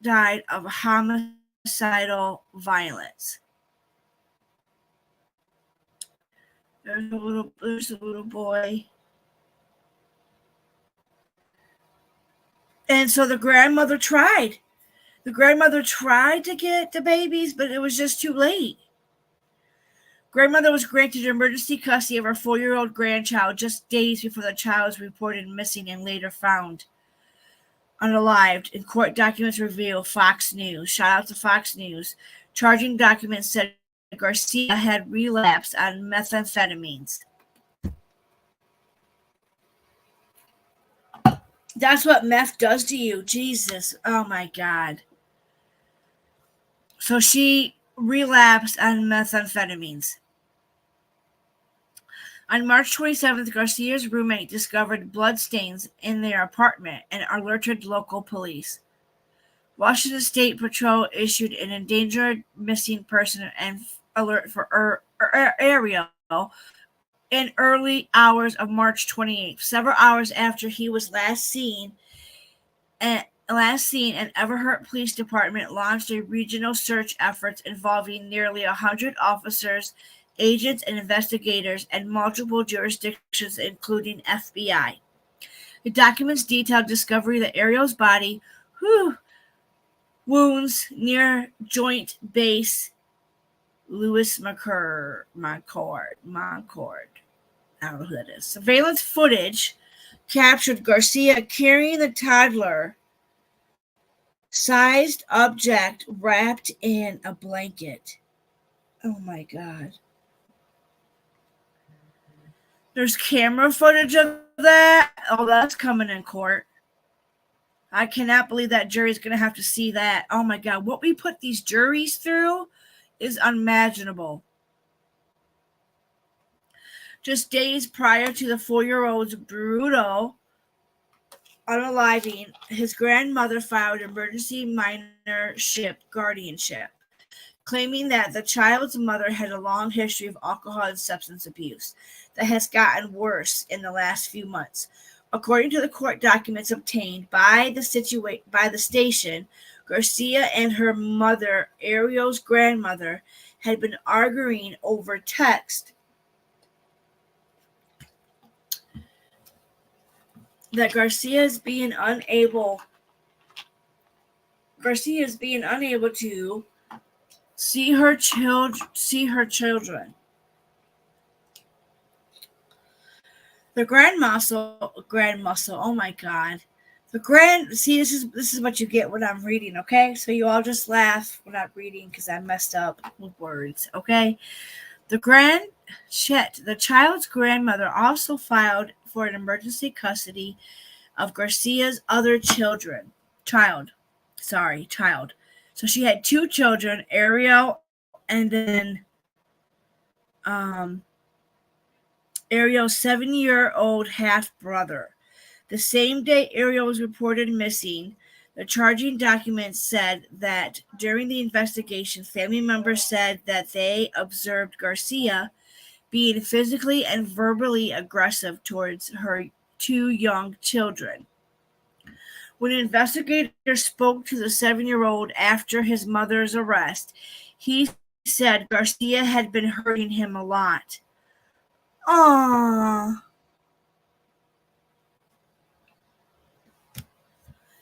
died of homicidal violence. There's a little boy. And so the grandmother tried. The grandmother tried to get the babies, but it was just too late. Grandmother was granted emergency custody of her 4-year-old grandchild just days before the child was reported missing and later found unalived. In court documents reveal Fox News. Shout out to Fox News. Charging documents said Garcia had relapsed on methamphetamines. That's what meth does to you. Jesus. Oh my God. So she relapsed on methamphetamines. On March 27th, Garcia's roommate discovered bloodstains in their apartment and alerted local police. Washington State Patrol issued an endangered missing person and alert for Ariel in early hours of March 28th. Several hours after he was last seen, last seen, an Everhart Police Department launched a regional search efforts involving nearly 100 officers, agents, and investigators in multiple jurisdictions, including FBI. The documents detailed discovery of Ariel's body, wounds near Joint Base Lewis McCord. I don't know who that is. Surveillance footage captured Garcia carrying the toddler sized object wrapped in a blanket. Oh my God. There's camera footage of that. Oh, that's coming in court. I cannot believe that jury's going to have to see that. Oh my God. What we put these juries through is unimaginable. Just days prior to the 4-year-old's brutal unaliving, his grandmother filed emergency minorship guardianship, claiming that the child's mother had a long history of alcohol and substance abuse that has gotten worse in the last few months. According to the court documents obtained by the station, Garcia and her mother, Ariel's grandmother, had been arguing over text that Garcia is being unable to see her children. The grand muscle. Oh my God. This is what you get when I'm reading, okay? So you all just laugh when I'm reading because I messed up with words, okay? The child's grandmother also filed for an emergency custody of Garcia's other child. So she had 2 children, Ariel and then Ariel's 7-year-old half-brother. The same day Ariel was reported missing, the charging documents said that during the investigation, family members said that they observed Garcia being physically and verbally aggressive towards her 2 young children. When investigators spoke to the 7-year-old after his mother's arrest, he said Garcia had been hurting him a lot. Aww.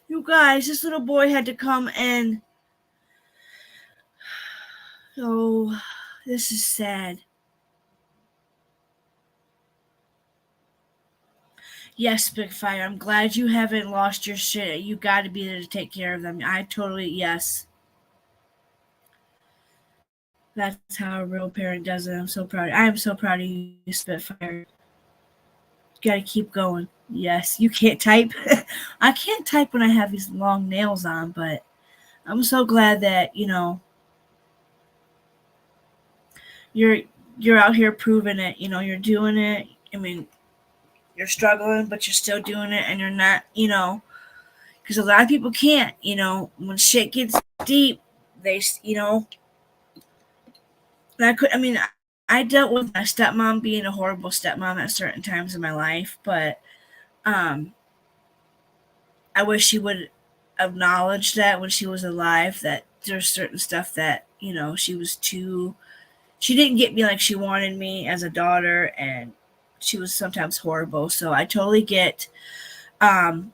You guys, this little boy had to come and... Oh, this is sad. Yes, Spitfire, I'm glad you haven't lost your shit. You got to be there to take care of them. Yes. That's how a real parent does it. I'm so proud. I am so proud of you, Spitfire. You got to keep going. Yes, you can't type. I can't type when I have these long nails on, but I'm so glad that, you're out here proving it. You're doing it. I mean, you're struggling, but you're still doing it, and you're not, because a lot of people can't, when shit gets deep, they, I dealt with my stepmom being a horrible stepmom at certain times in my life, but I wish she would acknowledge that when she was alive, that there's certain stuff that, she didn't get me like she wanted me as a daughter, and she was sometimes horrible. So I totally get, having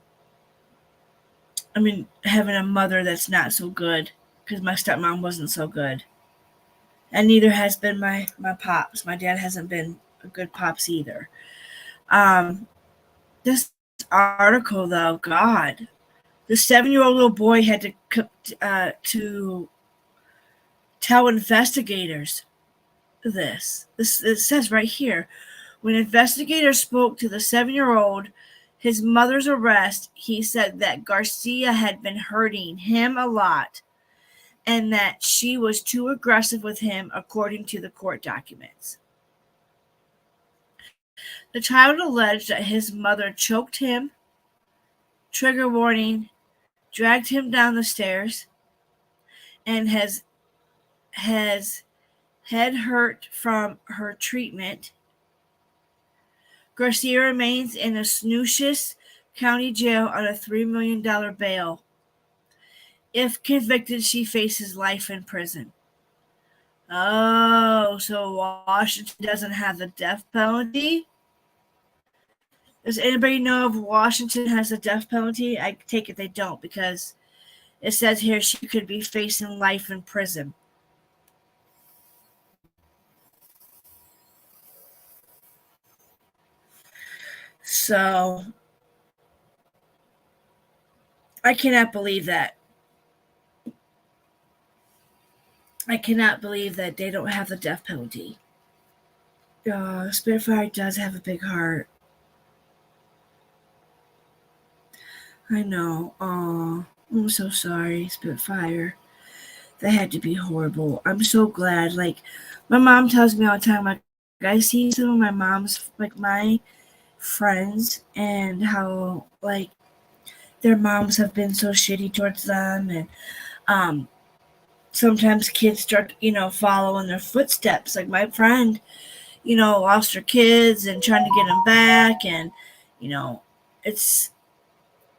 a mother that's not so good, because my stepmom wasn't so good. And neither has been my pops. My dad hasn't been a good pops either. This article, though, God, the 7-year-old little boy had to tell investigators this. It says right here, when investigators spoke to the 7-year-old, his mother's arrest, he said that Garcia had been hurting him a lot and that she was too aggressive with him, according to the court documents. The child alleged that his mother choked him, trigger warning, dragged him down the stairs, and has head hurt from her treatment. Garcia remains in a snootious County Jail on a $3 million bail. If convicted, she faces life in prison. Oh, so Washington doesn't have the death penalty? Does anybody know if Washington has a death penalty? I take it they don't, because it says here she could be facing life in prison. So, I cannot believe that. I cannot believe that they don't have the death penalty. Spitfire does have a big heart. I know. I'm so sorry, Spitfire. That had to be horrible. I'm so glad. Like, my mom tells me all the time, like, I see some of my mom's, like, my friends and how, like, their moms have been so shitty towards them. And, sometimes kids start, following their footsteps. Like, my friend, lost her kids and trying to get them back. And,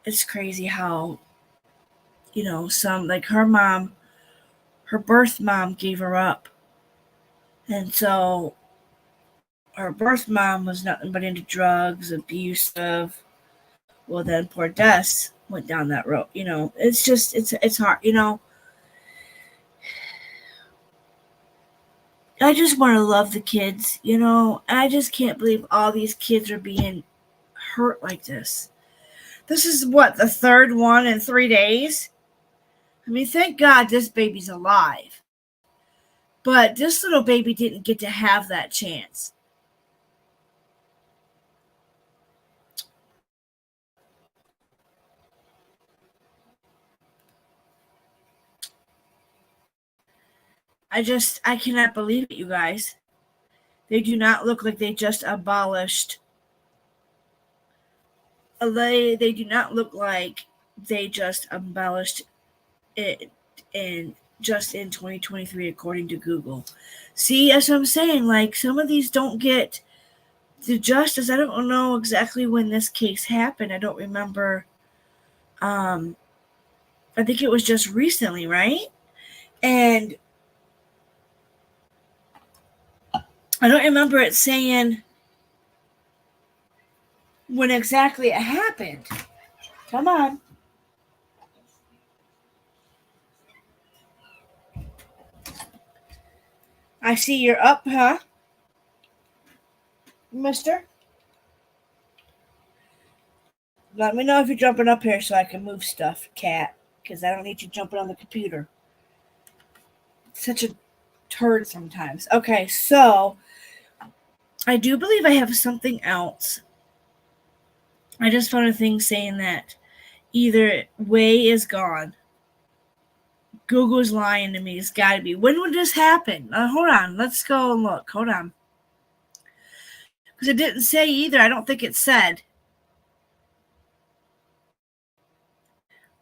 it's crazy how, some, like, her mom, her birth mom gave her up. And so her birth mom was nothing but into drugs, abusive. Well, then poor Des went down that road. It's just, it's hard. I just want to love the kids, I just can't believe all these kids are being hurt like this. This is what, the third one in 3 days? I mean, thank God this baby's alive. But this little baby didn't get to have that chance. I cannot believe it, you guys. They do not look like they just abolished. They do not look like they just abolished it in 2023, according to Google. See, as I'm saying, like, some of these don't get the justice. I don't know exactly when this case happened. I don't remember. I think it was just recently, right? And I don't remember it saying when exactly it happened. Come on. I see you're up, huh? Mister? Let me know if you're jumping up here so I can move stuff, cat. Because I don't need you jumping on the computer. Such a turd sometimes. Okay, so I do believe I have something else. I just found a thing saying that either Way is gone. Google's lying to me. It's got to be. When would this happen? Hold on. Let's go and look. Hold on. Because it didn't say either. I don't think it said.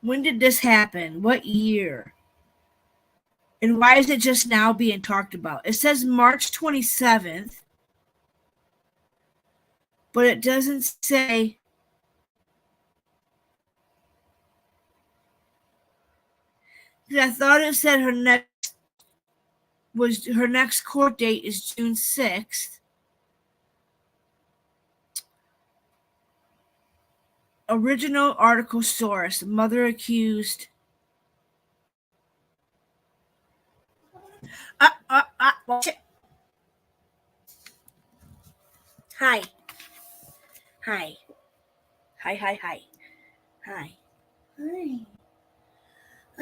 When did this happen? What year? And why is it just now being talked about? It says March 27th. But it doesn't say. I thought it said her next court date is June 6th. Original article source: mother accused. Watch it. Hi. Hi. Hi, hi, hi. Hi. Hi.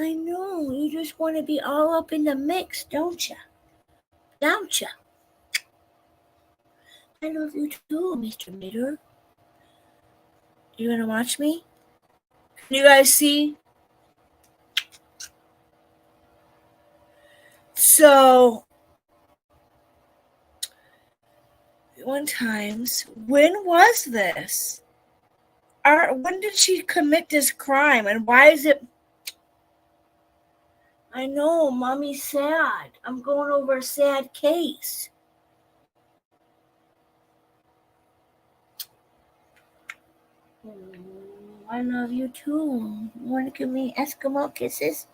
I know, you just want to be all up in the mix, don't you? Don't you? I love you too, Mr. Knitter. You gonna watch me? Can you guys see? So, when was this? When did she commit this crime, and why is it? I know, Mommy's sad. I'm going over a sad case. I love you too. You want to give me Eskimo kisses?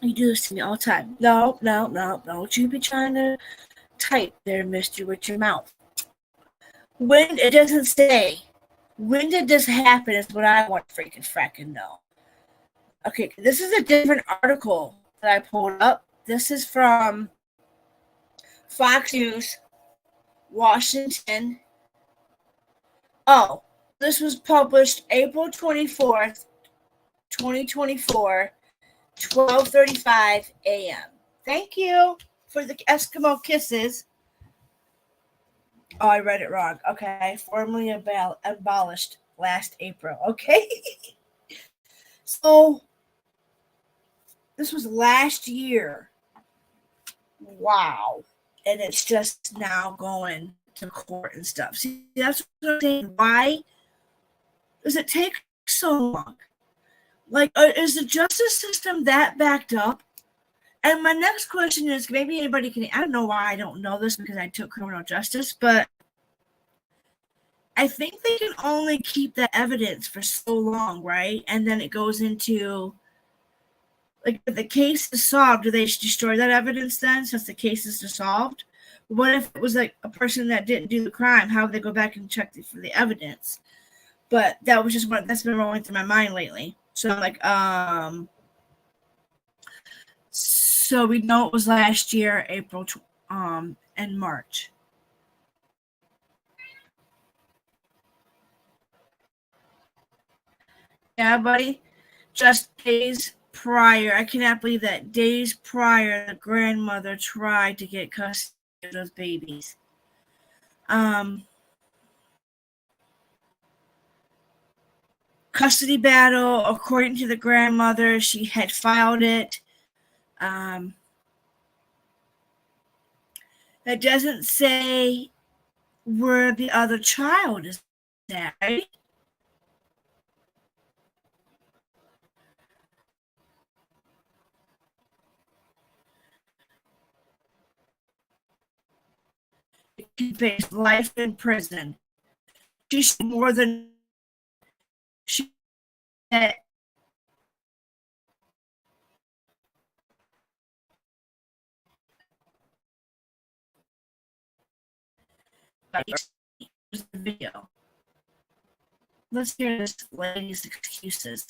You do this to me all the time. No. Don't you be trying to type there, mister, with your mouth. When it doesn't say. When did this happen is what I want to fracking know. Okay, this is a different article that I pulled up. This is from Fox News, Washington. Oh, this was published April 24th, 2024, 12:35 a.m. Thank you for the Eskimo kisses. Oh, I read it wrong. Okay, formally abolished last April. Okay. So, this was last year. Wow. And it's just now going to court and stuff. See, that's what I'm saying. Why does it take so long? Like, is the justice system that backed up? And my next question is, maybe anybody can, I don't know why I don't know this because I took criminal justice, but I think they can only keep the evidence for so long, right? And then it goes into, like, if the case is solved, do they destroy that evidence then since the case is dissolved? What if it was like a person that didn't do the crime? How would they go back and check for the evidence? But that was just what that's been rolling through my mind lately. So I'm like, so we know it was last year, April, and March. Yeah, buddy. Just days prior, I cannot believe that days prior, the grandmother tried to get custody of those babies. Custody battle, according to the grandmother, she had filed it. It doesn't say where the other child is at, right? She faced life in prison. She's more than she had. The video. Let's hear this lady's excuses.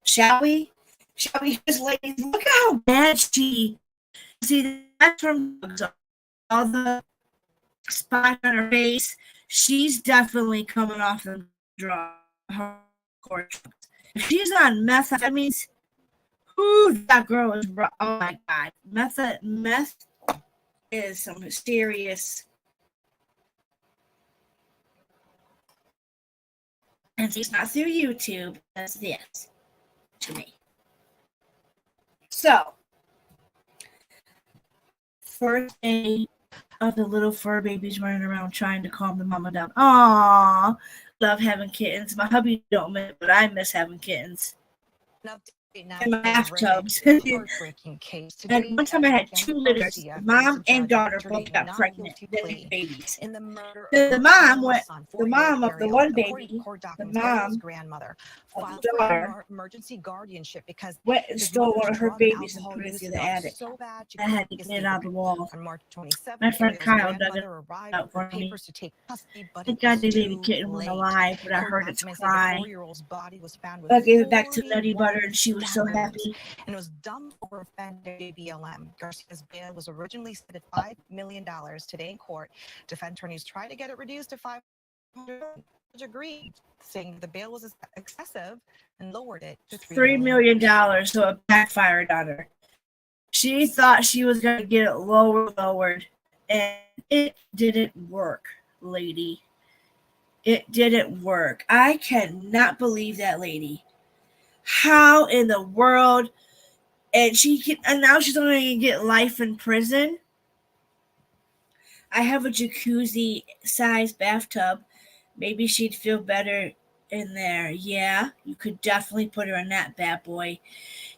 Shall we? Shall we? This lady, look how bad she. See, that's from all the spots on her face. She's definitely coming off the drug. If she's on meth, that means, who that girl is. Oh my God, meth is some serious. And it's not through YouTube. That's this to me. So, first day of the little fur babies running around trying to calm the mama down. Aww, love having kittens. My hubby don't miss, but I miss having kittens. In my bathtubs. And one time I had 2 litters. Mom and daughter both got pregnant. Babies. In the murder the mom of the one baby, the mom grandmother of the daughter, emergency guardianship because went and stole one of her babies and put it through the attic. So bad I had to get it out of the wall. On March 27th, my friend Kyle dug it out for me. Thank God the baby kitten was alive, but I heard its cry. I gave it back to Nutty Butter and she was so happy. And was dumped over offender BLM. Garcia's bail was originally set at $5 million. Today in court, defense attorneys tried to get it reduced to $500 million. Agreed, saying the bail was excessive and lowered it to $3 million. So it backfired on her. She thought she was going to get it lowered, and it didn't work, lady. It didn't work. I cannot believe that lady. How in the world? And now she's only going to get life in prison. I have a jacuzzi-sized bathtub. Maybe she'd feel better in there. Yeah, you could definitely put her in that bad boy.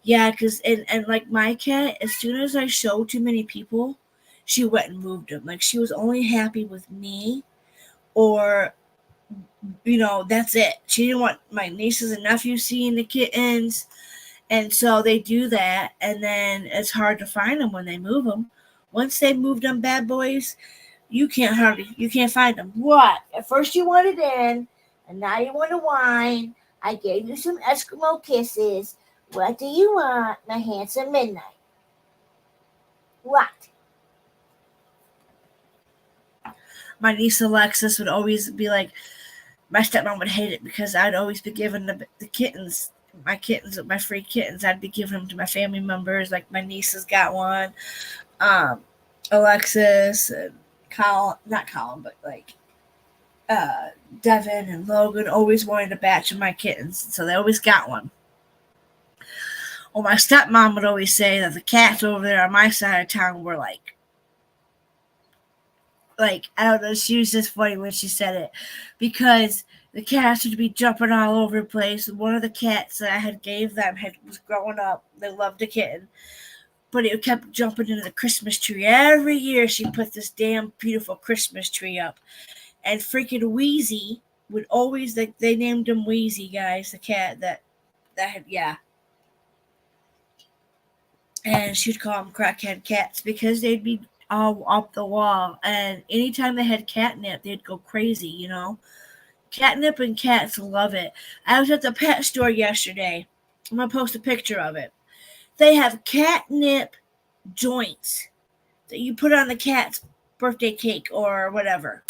Yeah, because and like my cat, as soon as I showed too many people, she went and moved them. Like she was only happy with me or that's it. She didn't want my nieces and nephews seeing the kittens. And so they do that. And then it's hard to find them when they move them. Once they move them bad boys, you can't find them. What? At first you wanted in, and now you want to whine. I gave you some Eskimo kisses. What do you want, my handsome midnight? What? My niece Alexis would always be like, my stepmom would hate it because I'd always be giving the kittens, my free kittens, I'd be giving them to my family members. Like my niece has got one. Alexis and not Colin, but like Devin and Logan always wanted a batch of my kittens, so they always got one. Well, my stepmom would always say that the cats over there on my side of town were like I don't know, she was just funny when she said it, because the cats would be jumping all over the place. One of the cats that I had gave them was growing up. They loved a kitten, but it kept jumping into the Christmas tree. Every year she put this damn beautiful Christmas tree up. And freaking Wheezy would always, they named him Wheezy, guys, the cat that had, yeah. And she'd call them crackhead cats because they'd be all up the wall. And anytime they had catnip, they'd go crazy, Catnip and cats love it. I was at the pet store yesterday. I'm going to post a picture of it. They have catnip joints that you put on the cat's birthday cake or whatever.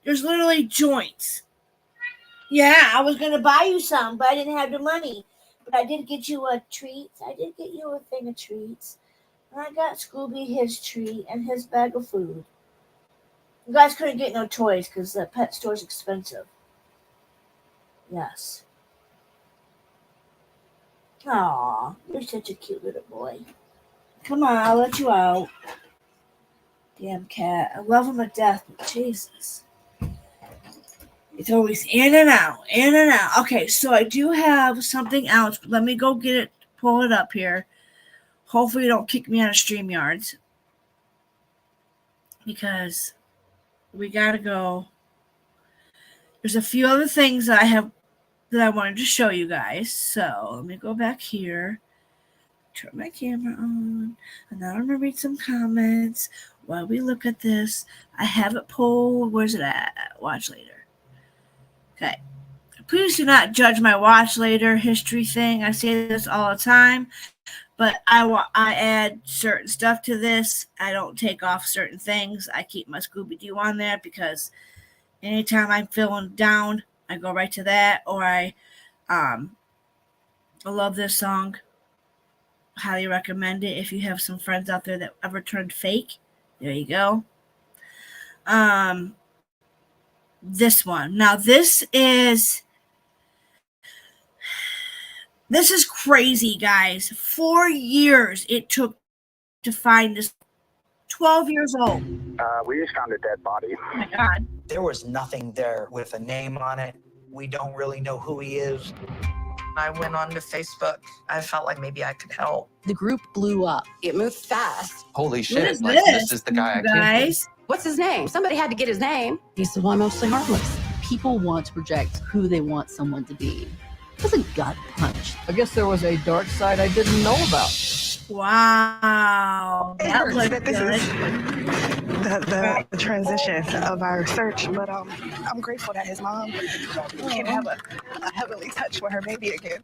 There's literally joints. Yeah, I was going to buy you some, but I didn't have the money. But I did get you a treat. I did get you a thing of treats. And I got Scooby his treat and his bag of food. You guys couldn't get no toys because the pet store's expensive. Yes. Aw, you're such a cute little boy. Come on, I'll let you out. Damn cat. I love him to death, but Jesus. It's always in and out, in and out. Okay, so I do have something else. Let me go get it, pull it up here. Hopefully you don't kick me out of StreamYards. Because we gotta go. There's a few other things that I wanted to show you guys. So let me go back here. Turn my camera on. And now I'm gonna read some comments while we look at this. I have it pulled. Where's it at? Watch later. Okay. Please do not judge my watch later history thing. I say this all the time, but I add certain stuff to this. I don't take off certain things. I keep my Scooby-Doo on there because anytime I'm feeling down, I go right to that. Or I love this song. Highly recommend it if you have some friends out there that ever turned fake. There you go. This one. Now this is crazy, guys. 4 years it took to find this 12 years old. We just found a dead body. Oh my God. There was nothing there with a name on it. We don't really know who he is. I went onto Facebook. I felt like maybe I could help. The group blew up. It moved fast. Holy shit. What is like, this is the guy guys? What's his name? Somebody had to get his name. This is why mostly harmless. People want to project who they want someone to be. It was a gut punch. I guess there was a dark side I didn't know about. Wow. That looks good. This is the transition of our search, but I'm grateful that his mom can have a heavenly touch with her baby again.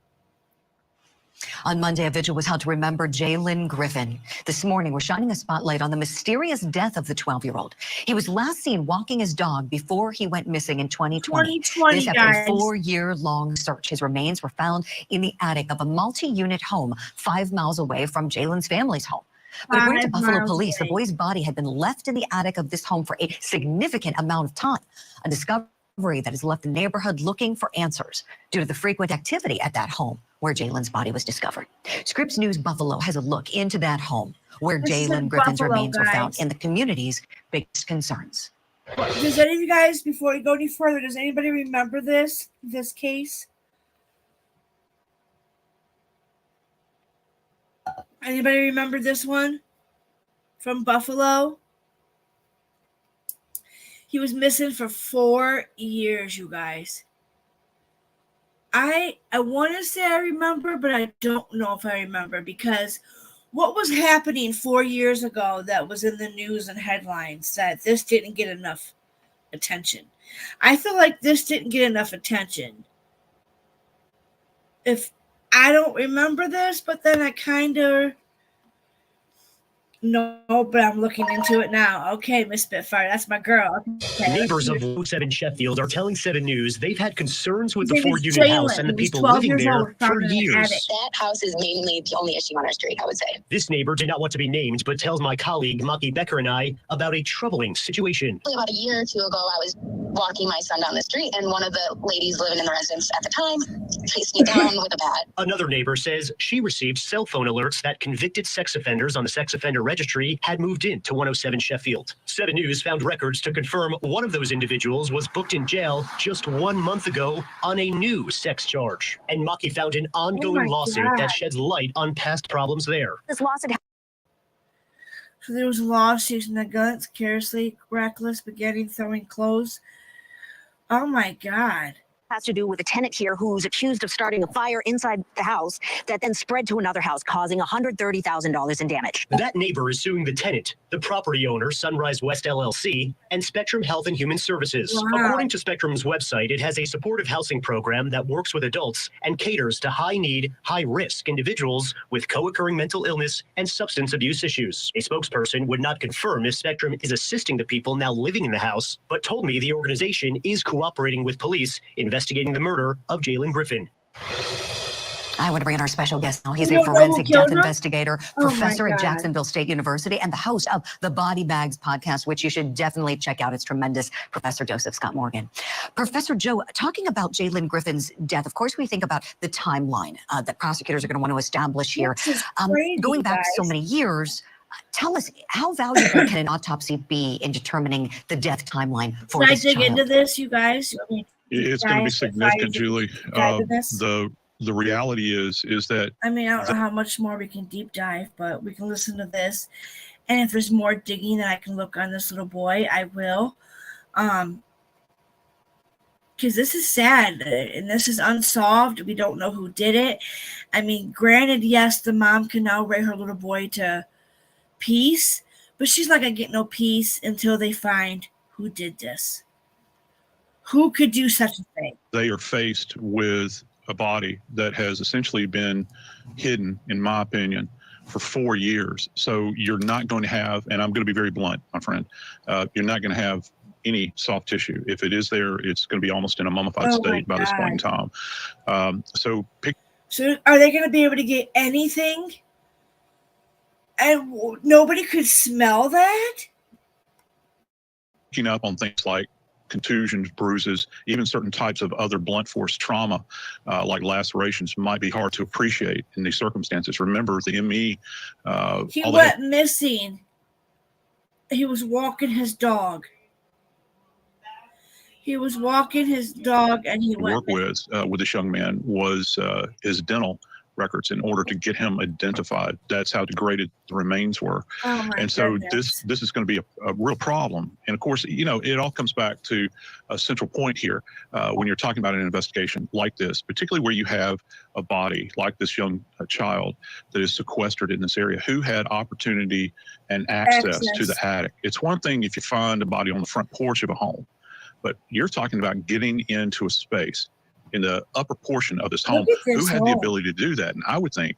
On Monday, a vigil was held to remember Jalen Griffin. This morning, we're shining a spotlight on the mysterious death of the 12-year-old. He was last seen walking his dog before he went missing in 2020. This after a 4-year-long search. His remains were found in the attic of a multi-unit home 5 miles away from Jalen's family's home. But according to Buffalo police, the boy's body had been left in the attic of this home for a significant amount of time. A discovery that has left the neighborhood looking for answers due to the frequent activity at that home where Jalen's body was discovered. Scripps News Buffalo has a look into that home where Jalen Griffin's remains were found and the community's biggest concerns. Does any of you guys, before we go any further, does anybody remember this case? Anybody remember this one from Buffalo? He was missing for 4 years, you guys. I want to say I remember, but I don't know if I remember, because what was happening 4 years ago that was in the news and headlines that this didn't get enough attention? I feel like this didn't get enough attention. If I don't remember this, but then I kind of no, but I'm looking into it now. Okay, Miss Spitfire, that's my girl. Okay. Neighbors of 107 Sheffield are telling 7 News they've had concerns with the His name is 4-unit house Jalen. and the He was people 12 living years there old, found for in an years. attic. That house is mainly the only issue on our street, I would say. This neighbor did not want to be named, but tells my colleague Maki Becker and I about a troubling situation. About a year or two ago, I was walking my son down the street, and one of the ladies living in the residence at the time chased me down with a bat. Another neighbor says she received cell phone alerts that convicted sex offenders on the sex offender registry had moved in to 107 Sheffield. 7 News found records to confirm one of those individuals was booked in jail just 1 month ago on a new sex charge. And Maki found an ongoing lawsuit that sheds light on past problems there. This lawsuit. So there was a lawsuit in the guns, carelessly, reckless, beginning throwing clothes. Oh my God. Has to do with a tenant here who's accused of starting a fire inside the house that then spread to another house, causing $130,000 in damage. That neighbor is suing the tenant, the property owner, Sunrise West LLC, and Spectrum Health and Human Services. Wow. According to Spectrum's website, it has a supportive housing program that works with adults and caters to high-need, high-risk individuals with co-occurring mental illness and substance abuse issues. A spokesperson would not confirm if Spectrum is assisting the people now living in the house, but told me the organization is cooperating with police investigating the murder of Jalen Griffin. I want to bring in our special guest now. He's a forensic death investigator, professor at Jacksonville State University, and the host of the Body Bags podcast, which you should definitely check out. It's tremendous. Professor Joseph Scott Morgan. Professor Joe, talking about Jalen Griffin's death, of course, we think about the timeline that prosecutors are going to want to establish here. Going back so many years, tell us, how valuable can an autopsy be in determining the death timeline for Can I this dig child? into this, you guys? I mean, It's going to be significant, Julie. The reality is that I mean, I don't know how much more we can deep dive, but we can listen to this. And if there's more digging that I can look on this little boy, I will. Because this is sad and this is unsolved. We don't know who did it. I mean, granted, yes, the mom can now raise her little boy to peace, but she's not going to get no peace until they find who did this. Who could do such a thing? they are faced with a body that has essentially been hidden, in my opinion, for 4 years. So you're not going to have, and I'm going to be very blunt, my friend, you're not going to have any soft tissue. If it is there, it's going to be almost in a mummified state by this point in time. So are they going to be able to get anything? And nobody could smell that? picking up on things like contusions, bruises, even certain types of other blunt force trauma, like lacerations, might be hard to appreciate in these circumstances. Remember, the ME. He went missing. He was walking his dog. He was walking his dog, and he went. Work with this young man was his dental records in order to get him identified. That's how degraded the remains were. Oh my and so goodness. this is going to be a real problem. And of course, you know, it all comes back to a central point here when you're talking about an investigation like this, particularly where you have a body like this young child that is sequestered in this area. Who had opportunity and access to the attic? It's one thing if you find a body on the front porch of a home, but you're talking about getting into a space in the upper portion of this home. Who had the ability to do that? And I would think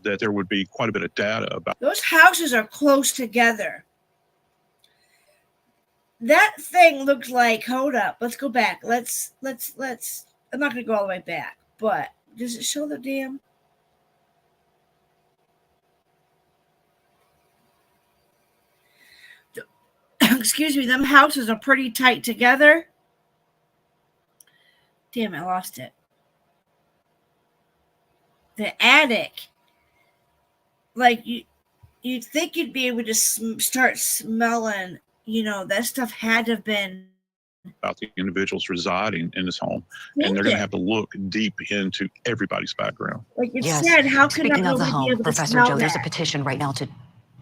that there would be quite a bit of data about those houses are close together. That thing looked like, hold up, let's go back. Let's I'm not gonna go all the way back, but does it show the damn? Excuse me, them houses are pretty tight together. Damn, I lost it. The attic. Like, you'd think you'd be able to start smelling, you know, that stuff had to have been. About the individuals residing in this home. And they're going to have to look deep into everybody's background. Like you said, how could Speaking of the nobody be home, able to Professor smell Joe, there's a that? petition right now to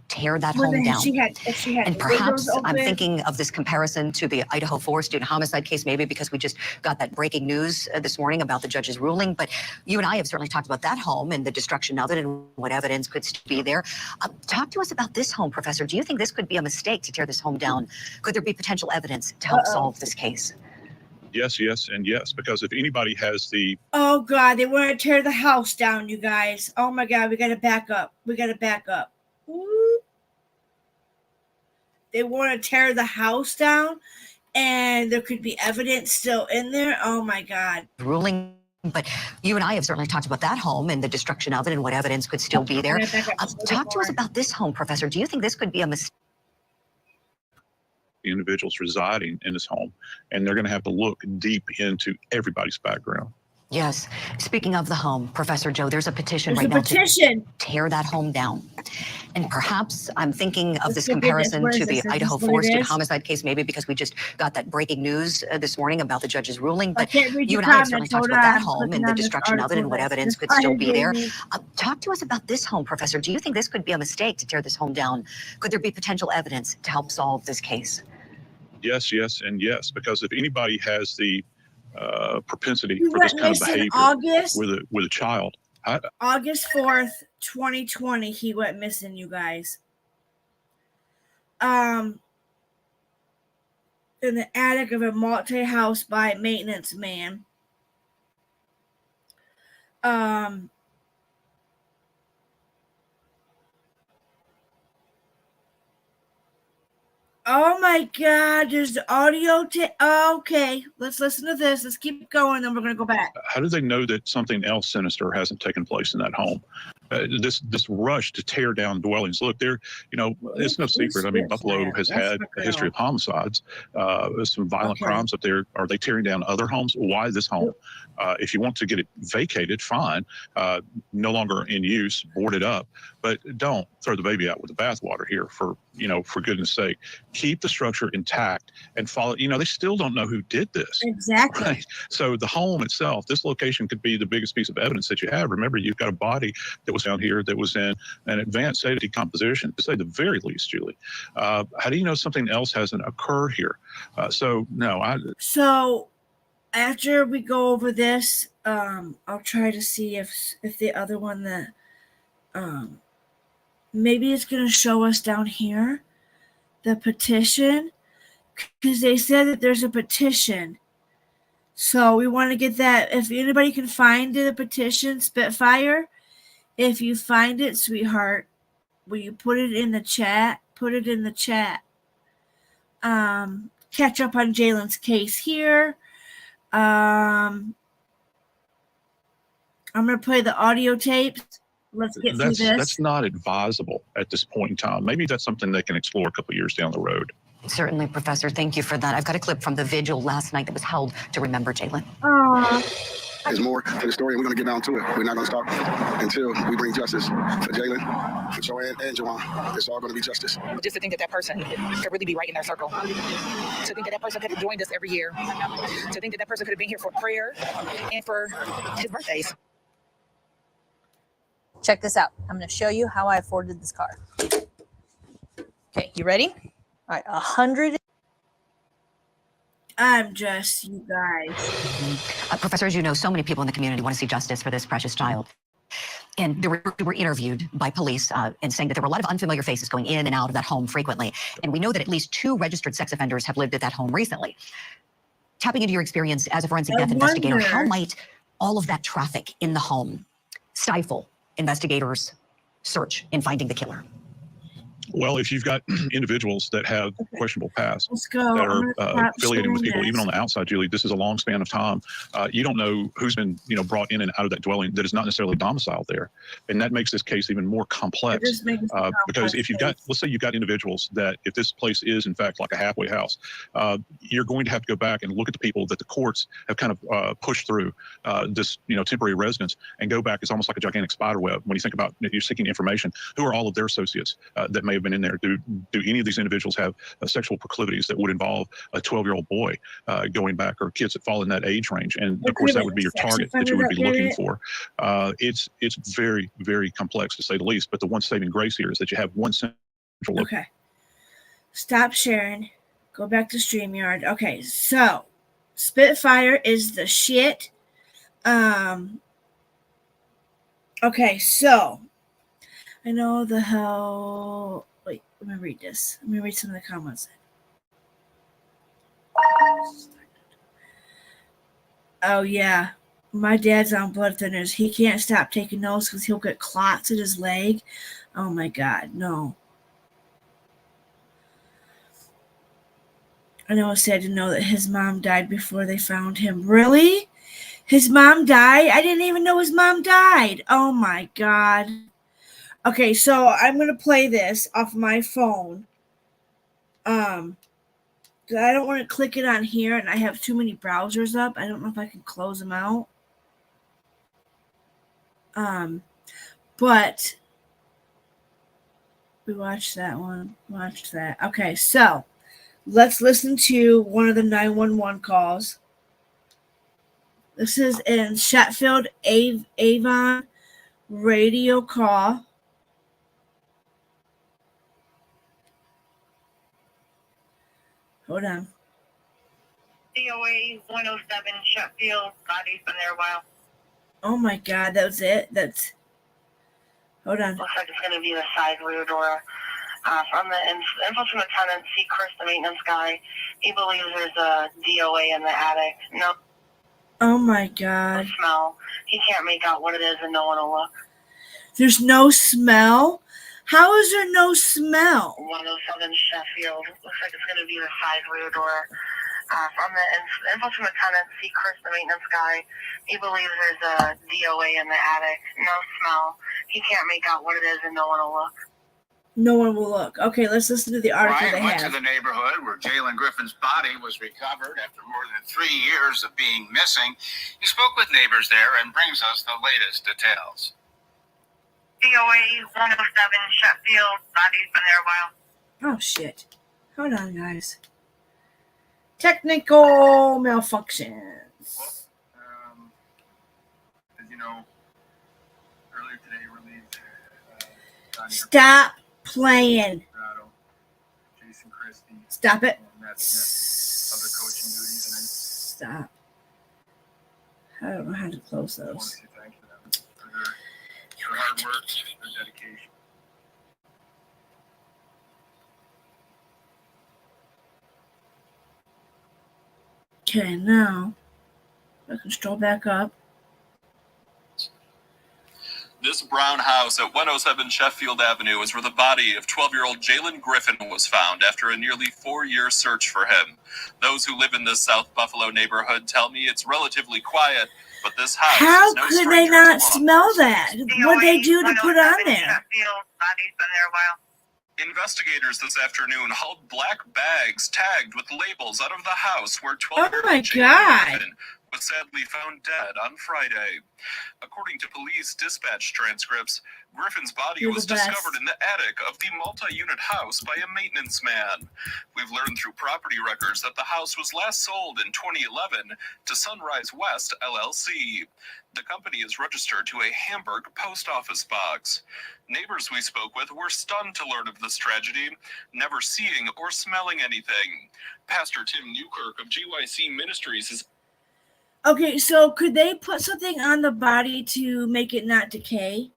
tear that home down. If she had And the perhaps windows I'm open. thinking of this comparison to the Idaho 4 student homicide case, maybe because we just got that breaking news this morning about the judge's ruling. But you and I have certainly talked about that home and the destruction of it and what evidence could still be there. Talk to us about this home, Professor. Do you think this could be a mistake to tear this home down? Could there be potential evidence to help solve this case? Yes, yes, and yes, because if anybody has the Oh God, they want to tear the house down, you guys. Oh my God, we got to back up. We got to back up. Ooh. They want to tear the house down, and there could be evidence still in there. Oh my God. Ruling. But you and I have certainly talked about that home and the destruction of it and what evidence could still be there. Talk to us about this home, Professor. Do you think this could be a mistake? individuals residing in this home, and they're going to have to look deep into everybody's background. Yes. Speaking of the home, Professor Joe, there's a petition right now to tear that home down. And perhaps I'm thinking of this comparison to the Idaho 4 student homicide case, maybe because we just got that breaking news this morning about the judge's ruling. But you and I have certainly talked about that home and the destruction of it and what evidence could still be there. Talk to us about this home, Professor. Do you think this could be a mistake to tear this home down? Could there be potential evidence to help solve this case? Yes, yes, and yes, because if anybody has the propensity for this kind of behavior with a child. August 4th, 2020, he went missing, you guys. In the attic of a multi-house by a maintenance man. Oh my God, there's the audio. Okay, let's listen to this. Let's keep going, then we're going to go back. How do they know that something else sinister hasn't taken place in that home? This rush to tear down dwellings. Look, there, it's no secret. I mean, Buffalo has had a history of homicides, some violent crimes up there. Are they tearing down other homes? Why this home? If you want to get it vacated, fine. No longer in use, board it up, but don't throw the baby out with the bathwater here. For goodness sake, keep the structure intact and follow. They still don't know who did this. Exactly. Right? So the home itself, this location could be the biggest piece of evidence that you have. Remember, you've got a body that was down here that was in an advanced state of decomposition, to say the very least, Julie. How do you know something else hasn't occurred here? So after we go over this, I'll try to see if the other one that maybe it's going to show us down here, the petition, because they said that there's a petition. So we want to get that. If anybody can find the petition, Spitfire, if you find it, sweetheart, will you put it in the chat? Put it in the chat. Catch up on Jalen's case here. I'm going to play the audio tapes. Let's get through this. That's not advisable at this point in time. Maybe that's something they can explore a couple of years down the road. Certainly, Professor. Thank you for that. I've got a clip from the vigil last night that was held to remember Jalen. There's more to the story, and we're going to get down to it. We're not going to stop until we bring justice for Jalen, for Joanne, and Juwan. It's all going to be justice. Just to think that that person could really be right in their circle. To think that that person could have joined us every year. To think that that person could have been here for prayer and for his birthdays. Check this out. I'm going to show you how I afforded this car. Okay, you ready? All right, 100. I'm just, you guys. Professor, as you know, so many people in the community want to see justice for this precious child. And they were interviewed by police and saying that there were a lot of unfamiliar faces going in and out of that home frequently. And we know that at least 2 registered sex offenders have lived at that home recently. Tapping into your experience as a forensic death investigator, how might all of that traffic in the home stifle investigators' search in finding the killer? Well, if you've got individuals that have questionable past that are affiliating with people, even on the outside, Julie, this is a long span of time. You don't know who's been, brought in and out of that dwelling that is not necessarily domiciled there, and that makes this case even more complex. Because if you've got, let's say you've got individuals that, if this place is in fact like a halfway house, you're going to have to go back and look at the people that the courts have kind of pushed through this, temporary residence, and go back. It's almost like a gigantic spider web when you think about you're seeking information. Who are all of their associates that may have been in there? Do any of these individuals have sexual proclivities that would involve a 12-year-old boy going back, or kids that fall in that age range? And of course, that would be your target that you would be looking for. It's very, very complex, to say the least. But the one saving grace here is that you have one Okay. Stop sharing. Go back to StreamYard. Okay, so Spitfire is the shit. Okay, so I know the hell. Wait, let me read this. Let me read some of the comments. Oh, yeah. My dad's on blood thinners. He can't stop taking those because he'll get clots in his leg. Oh, my God. No. I know it's sad to know that his mom died before they found him. Really? His mom died? I didn't even know his mom died. Oh, my God. Okay, so I'm going to play this off my phone. I don't want to click it on here, and I have too many browsers up. I don't know if I can close them out. But we watched that one. Watched that. Okay, so let's listen to one of the 911 calls. This is in Sheffield, Avon radio call. Hold on. DOA 107 Sheffield. Body's been there a while. Oh my God, that was it? That's. Hold on. Looks like it's going to be the side rear door. From the info from the tenant, see Chris, the maintenance guy. He believes there's a DOA in the attic. No. Oh my God. No smell. He can't make out what it is, and no one will look. There's no smell? How is there no smell? 107 Sheffield. Looks like it's going to be the side rear door. From the info from the tenant, see Chris, the maintenance guy. He believes there's a DOA in the attic. No smell. He can't make out what it is, and no one will look. No one will look. Okay, let's listen to the article they Ryan went have. to the neighborhood where Jalen Griffin's body was recovered after more than 3 years of being missing. He spoke with neighbors there and brings us the latest details. DOA 107 Sheffield. Body's been there a while. Oh, shit. Hold on, guys. Technical malfunctions. As you know, earlier today released Stop playing. Jason Christie. Stop it. Other coaching duties. Stop. I don't know how to close those. I want to say thank you to them for their hard work, their dedication. Okay, now I can stroll back up. This brown house at 107 Sheffield Avenue is where the body of 12-year-old Jalen Griffin was found after a nearly 4-year search for him. Those who live in this South Buffalo neighborhood tell me it's relatively quiet, but this house How is no could they stranger not to law smell that? What did they do to put on there? Body's been there a while. Investigators this afternoon hauled black bags tagged with labels out of the house where Oh 12-year-old my Jalen God. Griffin was sadly found dead on Friday. According to police dispatch transcripts, Griffin's body You're was the best. discovered in the attic of the multi-unit house by a maintenance man. We've learned through property records that the house was last sold in 2011 to Sunrise West LLC. The company is registered to a Hamburg post office box. Neighbors we spoke with were stunned to learn of this tragedy, never seeing or smelling anything. Pastor Tim Newkirk of GYC Ministries is Okay, so could they put something on the body to make it not decay?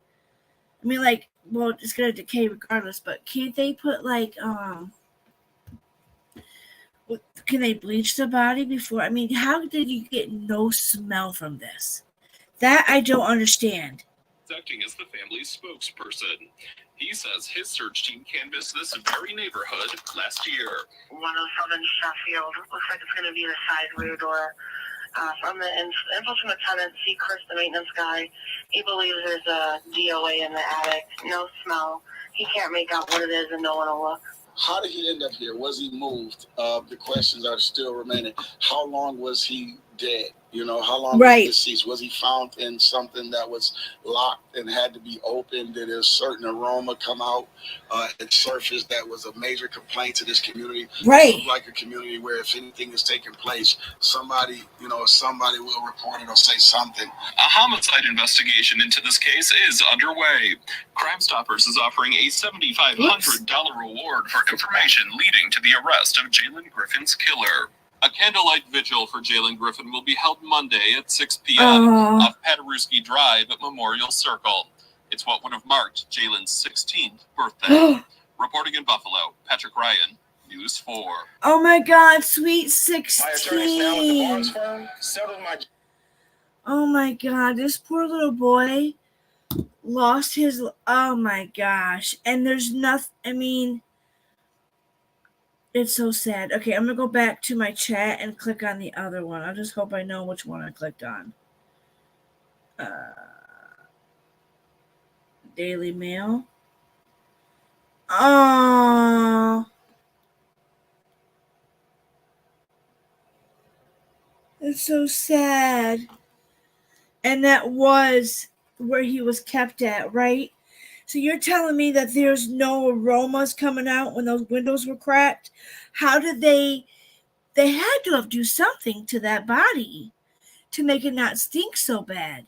I mean, like, well, it's gonna decay regardless, but can't they put like can they bleach the body before? I mean, how did you get no smell from this? That I don't understand. acting as the family's spokesperson. He says his search team canvassed this very neighborhood last year. 107 Sheffield. Looks like it's going to be the side rear door. From the info from the tenant, see Chris, the maintenance guy. He believes there's a DOA in the attic. No smell. He can't make out what it is, and no one will look. How did he end up here? Was he moved? The questions are still remaining. How long was he dead? You know, how long was he deceased? Was he found in something that was locked and had to be opened? Did a certain aroma come out and surface that was a major complaint to this community? Right. This is like a community where if anything is taking place, somebody will report it or say something. A homicide investigation into this case is underway. Crime Stoppers is offering a $7,500 reward for information leading to the arrest of Jalen Griffin's killer. A candlelight vigil for Jalen Griffin will be held Monday at 6 p.m. off Paderewski Drive at Memorial Circle. It's what would have marked Jalen's 16th birthday. Reporting in Buffalo, Patrick Ryan, News 4. Oh my God, sweet 16. My attorney's now at the Barnes firm. Settled my. Oh my God, this poor little boy lost his. Oh my gosh. And there's nothing, I mean, it's so sad. Okay, I'm going to go back to my chat and click on the other one. I just hope I know which one I clicked on. Daily Mail. Oh. It's so sad. And that was where he was kept at, right? So you're telling me that there's no aromas coming out when those windows were cracked? How did they had to have do something to that body to make it not stink so bad.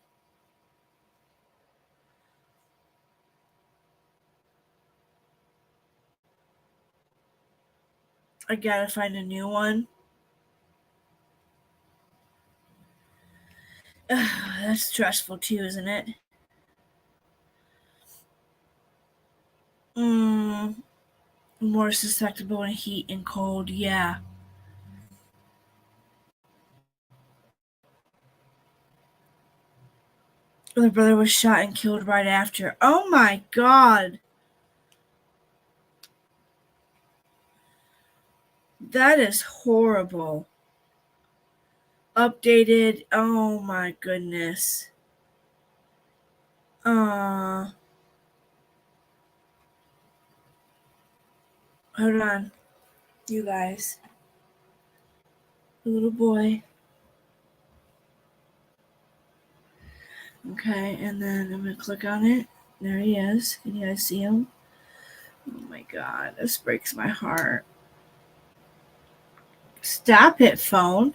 I gotta find a new one. That's stressful too, isn't it? More susceptible in heat and cold, yeah. The brother was shot and killed right after. Oh my God. That is horrible. Updated. Oh my goodness. Hold on. You guys. The little boy. Okay, and then I'm going to click on it. There he is. Can you guys see him? Oh my God, this breaks my heart. Stop it, phone.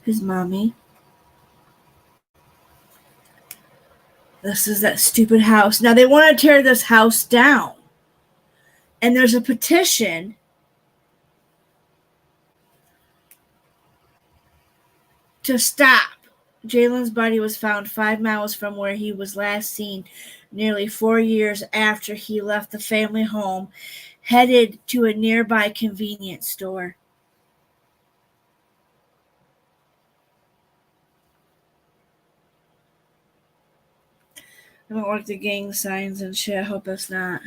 His mommy. This is that stupid house. Now they want to tear this house down. And there's a petition to stop. Jalen's body was found 5 miles from where he was last seen, nearly 4 years after he left the family home, headed to a nearby convenience store. I don't like the gang signs and shit. I hope that's not.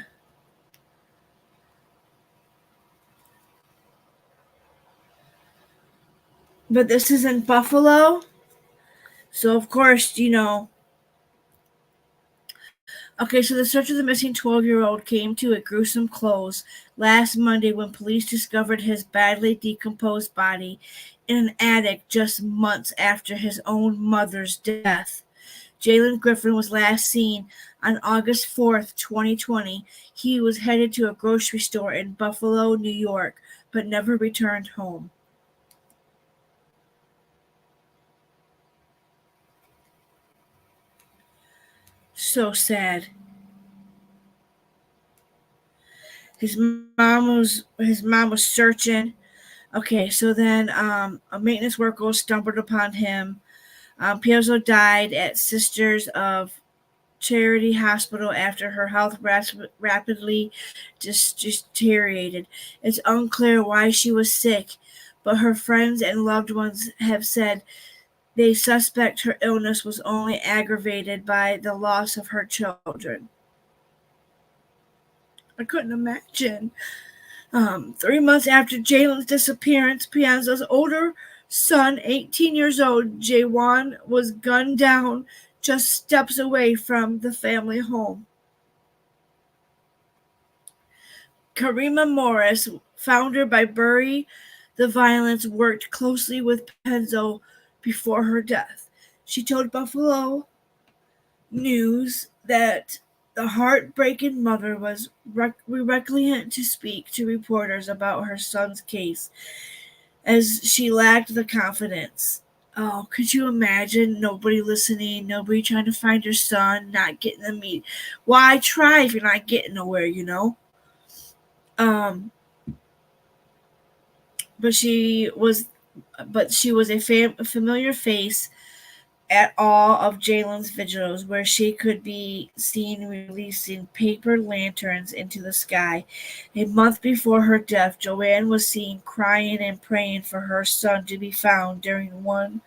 But this is in Buffalo. So, of course, you know. Okay, so the search of the missing 12-year-old came to a gruesome close last Monday when police discovered his badly decomposed body in an attic just months after his own mother's death. Jalen Griffin was last seen on August 4th, 2020. He was headed to a grocery store in Buffalo, New York, but never returned home. So sad. His mom was searching. Okay, so then a maintenance worker stumbled upon him. Piazzo died at Sisters of Charity Hospital after her health rapidly deteriorated. It's unclear why she was sick, but her friends and loved ones have said they suspect her illness was only aggravated by the loss of her children. I couldn't imagine. 3 months after Jalen's disappearance, Piazza's older son, 18 years old, Jaywan, was gunned down just steps away from the family home. Karima Morris, founder by Verry, the violence worked closely with Penzo before her death. She told Buffalo News that the heartbreaking mother was reluctant to speak to reporters about her son's case as she lacked the confidence. Oh, could you imagine nobody listening, nobody trying to find her son, not getting the meat? Why try if you're not getting nowhere, you know? But she was a familiar face at all of Jalen's vigils, where she could be seen releasing paper lanterns into the sky. A month before her death, Joanne was seen crying and praying for her son to be found during one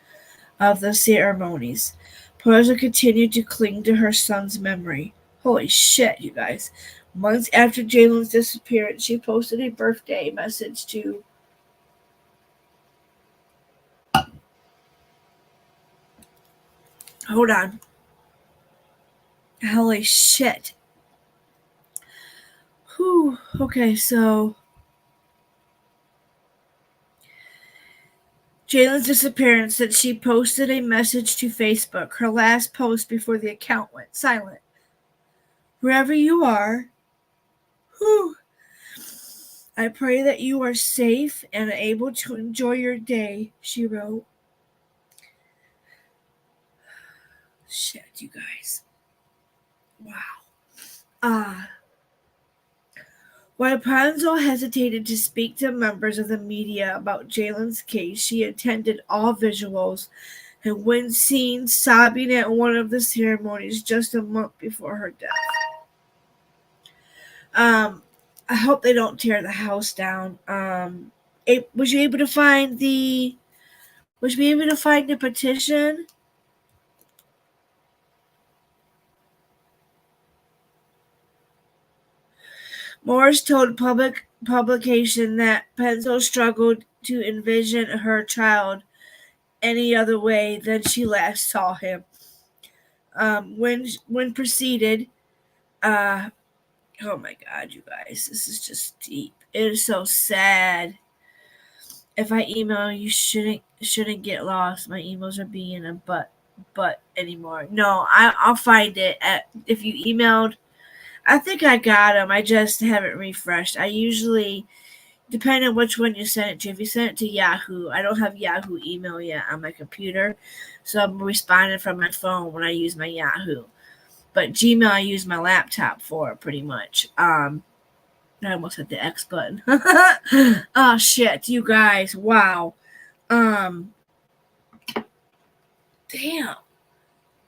of the ceremonies. Perza continued to cling to her son's memory. Holy shit, you guys. Months after Jalen's disappearance, she posted a birthday message to Hold on. Holy shit. Whew. Okay, so Jalen's disappearance, that she posted a message to Facebook, her last post before the account went silent. Wherever you are, whew, I pray that you are safe and able to enjoy your day, she wrote. Shit, you guys. Wow. While Panzo hesitated to speak to members of the media about Jalen's case, she attended all visuals and when seen sobbing at one of the ceremonies just a month before her death. I hope they don't tear the house down. Was you able to find the petition? Morris told publication that Penzo struggled to envision her child any other way than she last saw him. When proceeded, oh my God, you guys, this is just deep. It is so sad. If I email, you shouldn't get lost. My emails are being a but anymore. No, I'll find it. If you emailed, I think I got them. I just haven't refreshed. I usually, depending on which one you send it to. If you send it to Yahoo, I don't have Yahoo email yet on my computer, so I'm responding from my phone when I use my Yahoo. But Gmail, I use my laptop for pretty much. I almost hit the X button. Oh shit, you guys! Wow. Damn.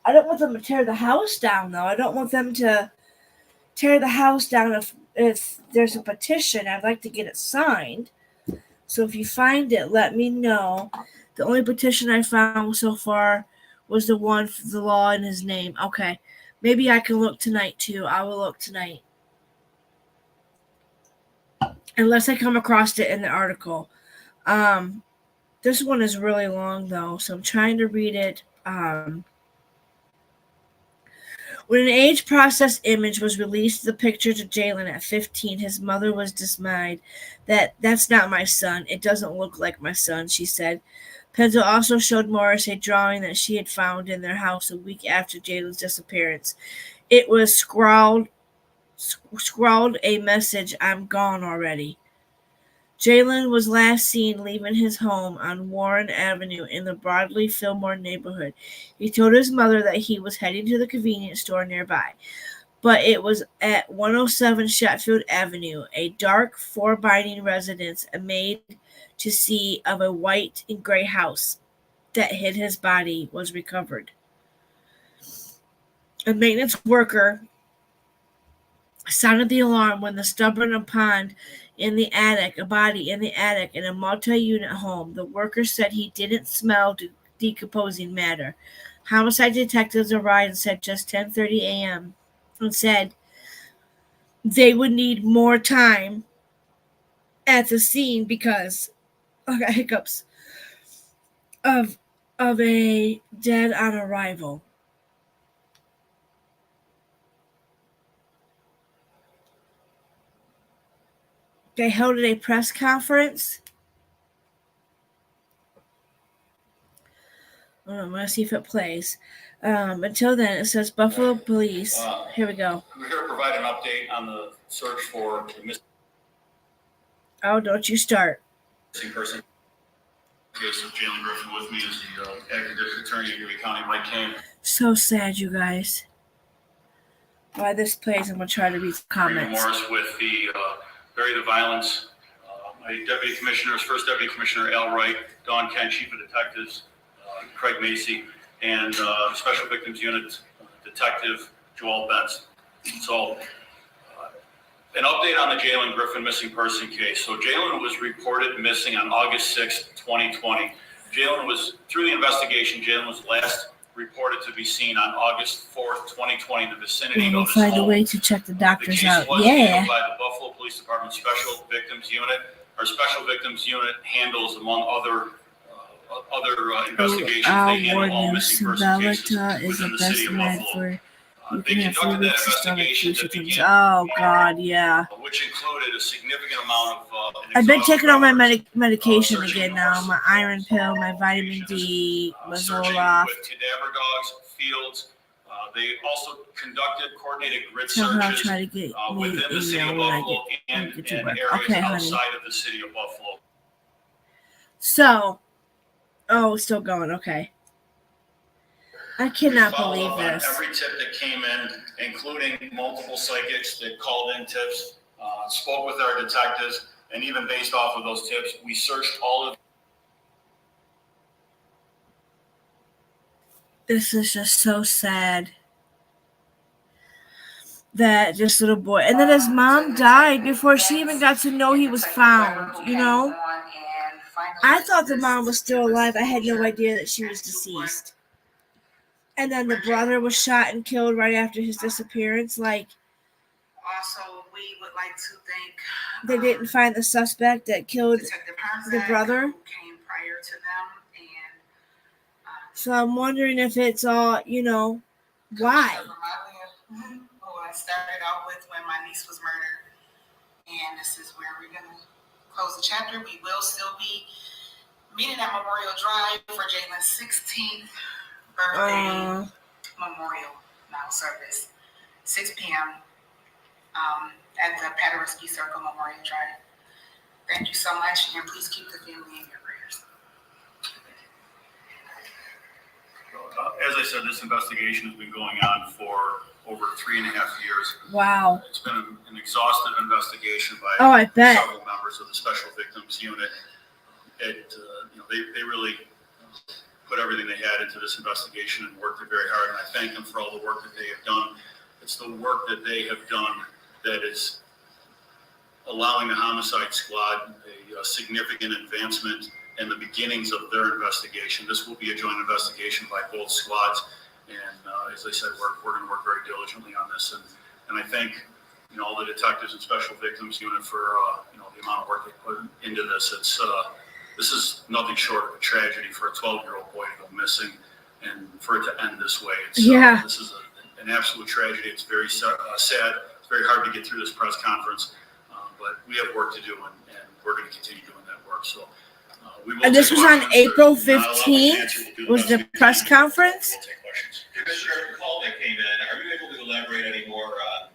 I don't want them to tear the house down, though. I don't want them to tear the house down if there's a petition. I'd like to get it signed. So if you find it, let me know. The only petition I found so far was the one for the law in his name. Okay. Maybe I can look tonight, too. I will look tonight. Unless I come across it in the article. This one is really long, though, so I'm trying to read it. When an age-processed image was released of the picture to Jalen at 15, his mother was dismayed. That's not my son. It doesn't look like my son, she said. Penzo also showed Morris a drawing that she had found in their house a week after Jalen's disappearance. It was scrawled a message, "I'm gone already." Jalen was last seen leaving his home on Warren Avenue in the Broadway Fillmore neighborhood. He told his mother that he was heading to the convenience store nearby, but it was at 107 Sheffield Avenue, a dark, four-bedroom residence made to see of a white and gray house that hid his body was recovered. A maintenance worker sounded the alarm when the stubborn upon a body in the attic in a multi-unit home. The worker said he didn't smell decomposing matter. Homicide detectives arrived and said just 10:30 a.m. and said they would need more time at the scene because I got hiccups of a dead on arrival. They held a press conference I'm going to see if it plays. Until then, it says Buffalo Police. Here we go. We're here to provide an update on the search for the missing don't you start. person. Case of Jalen Griffin. With me is the acting district attorney of Erie County, Mike Kane. So sad, you guys. While this plays, I'm going to try to read the comments. Morris with the Bury the Violence. My deputy commissioners, first deputy commissioner Al Wright, Don Kent, chief of detectives, Craig Macy, and special victims unit detective Joel Benz. So an update on the Jalen Griffin missing person case. So Jalen was reported missing on August 6th, 2020. Through the investigation, Jalen was last reported to be seen on August 4th, 2020 in the vicinity We'll of his find home. a way to check the doctors The case out. was Yeah. handled by the Buffalo Police Department Special Victims Unit. Our Special Victims Unit handles, among other investigations, they handle all missing person cases within the city of Buffalo. They conducted that investigation that began, God, yeah. which included a significant amount of I've been taking all my medication again now. My iron pill, my vitamin D, searching Mazola. with cadaver dogs, fields. They also conducted coordinated grid Tell her I'll searches try to get within the city of when I Buffalo and get to areas work. Okay, honey. outside of the city of Buffalo. So, it's still going. Okay. I cannot believe this. Every tip that came in, including multiple psychics that called in tips, spoke with our detectives, and even based off of those tips, we searched all of. This is just so sad that this little boy, and then his mom died before she even got to know he was found, you know? I thought the mom was still alive. I had no idea that she was deceased. And then the brother was shot and killed right after his disappearance. Like, Also, we would like to thank they didn't find the suspect that killed the brother. who came prior to them, and So I'm wondering if it's all, why? who I started out with when my niece was murdered. And this is where we're gonna close the chapter. We will still be meeting at Memorial Drive for Jalen's 16th birthday memorial service, 6 p.m. At the Paderewski Circle Memorial Drive. Thank you so much, and please keep the family in your prayers. As I said, this investigation has been going on for over 3.5 years. Wow. It's been an exhaustive investigation by I bet. several members of the Special Victims Unit. They really put everything they had into this investigation and worked it very hard, and I thank them for all the work that they have done. It's the work that they have done that is allowing the homicide squad a significant advancement in the beginnings of their investigation. This will be a joint investigation by both squads, and as I said, we're going to work very diligently on this, and I thank all the detectives and Special Victims Unit for the amount of work they put into this. This is nothing short of a tragedy for a 12-year-old boy to go missing, and for it to end this way. This is an absolute tragedy. It's very sad. It's very hard to get through this press conference, but we have work to do, and we're going to continue doing that work. So, and this was on April 15th, was the press conference? Commissioner, the call that came in, are you able to elaborate any more on,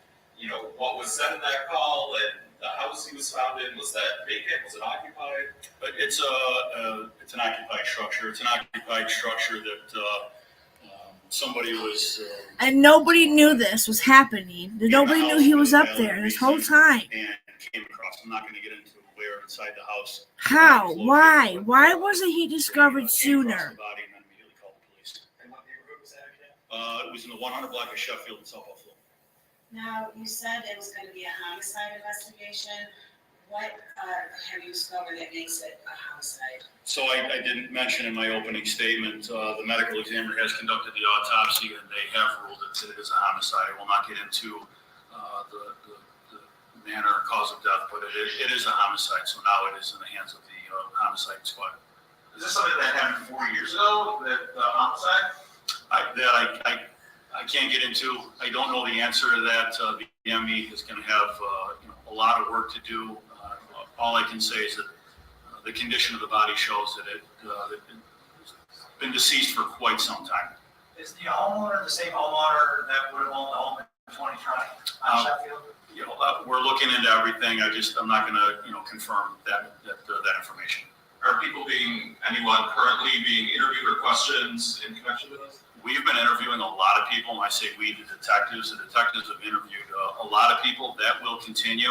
what was said in that call and the house he was found in? Was that vacant? Was it occupied? But it's an occupied structure. It's an occupied structure that somebody was. And nobody knew this was happening. Nobody knew he was up there this whole time. And came across. I'm not going to get into where inside the house. How? Why? Why wasn't he discovered sooner? It was in the 100 block of Sheffield in South Buffalo. Now, you said it was going to be a homicide investigation. What have you discovered that makes it a homicide? So I didn't mention in my opening statement, the medical examiner has conducted the autopsy and they have ruled that it is a homicide. I will not get into the manner and cause of death, but it is a homicide. So now it is in the hands of the homicide squad. Is this something that happened 4 years ago, that homicide? I can't get into. I don't know the answer to that. The ME is going to have a lot of work to do. All I can say is that the condition of the body shows that it's been deceased for quite some time. Is the homeowner the same homeowner that would have owned the home in 2020 on Sheffield? We're looking into everything. I'm not going to, confirm that information. Are anyone currently being interviewed or questions in connection with this? We've been interviewing a lot of people. When I say we, the detectives have interviewed a lot of people. That will continue.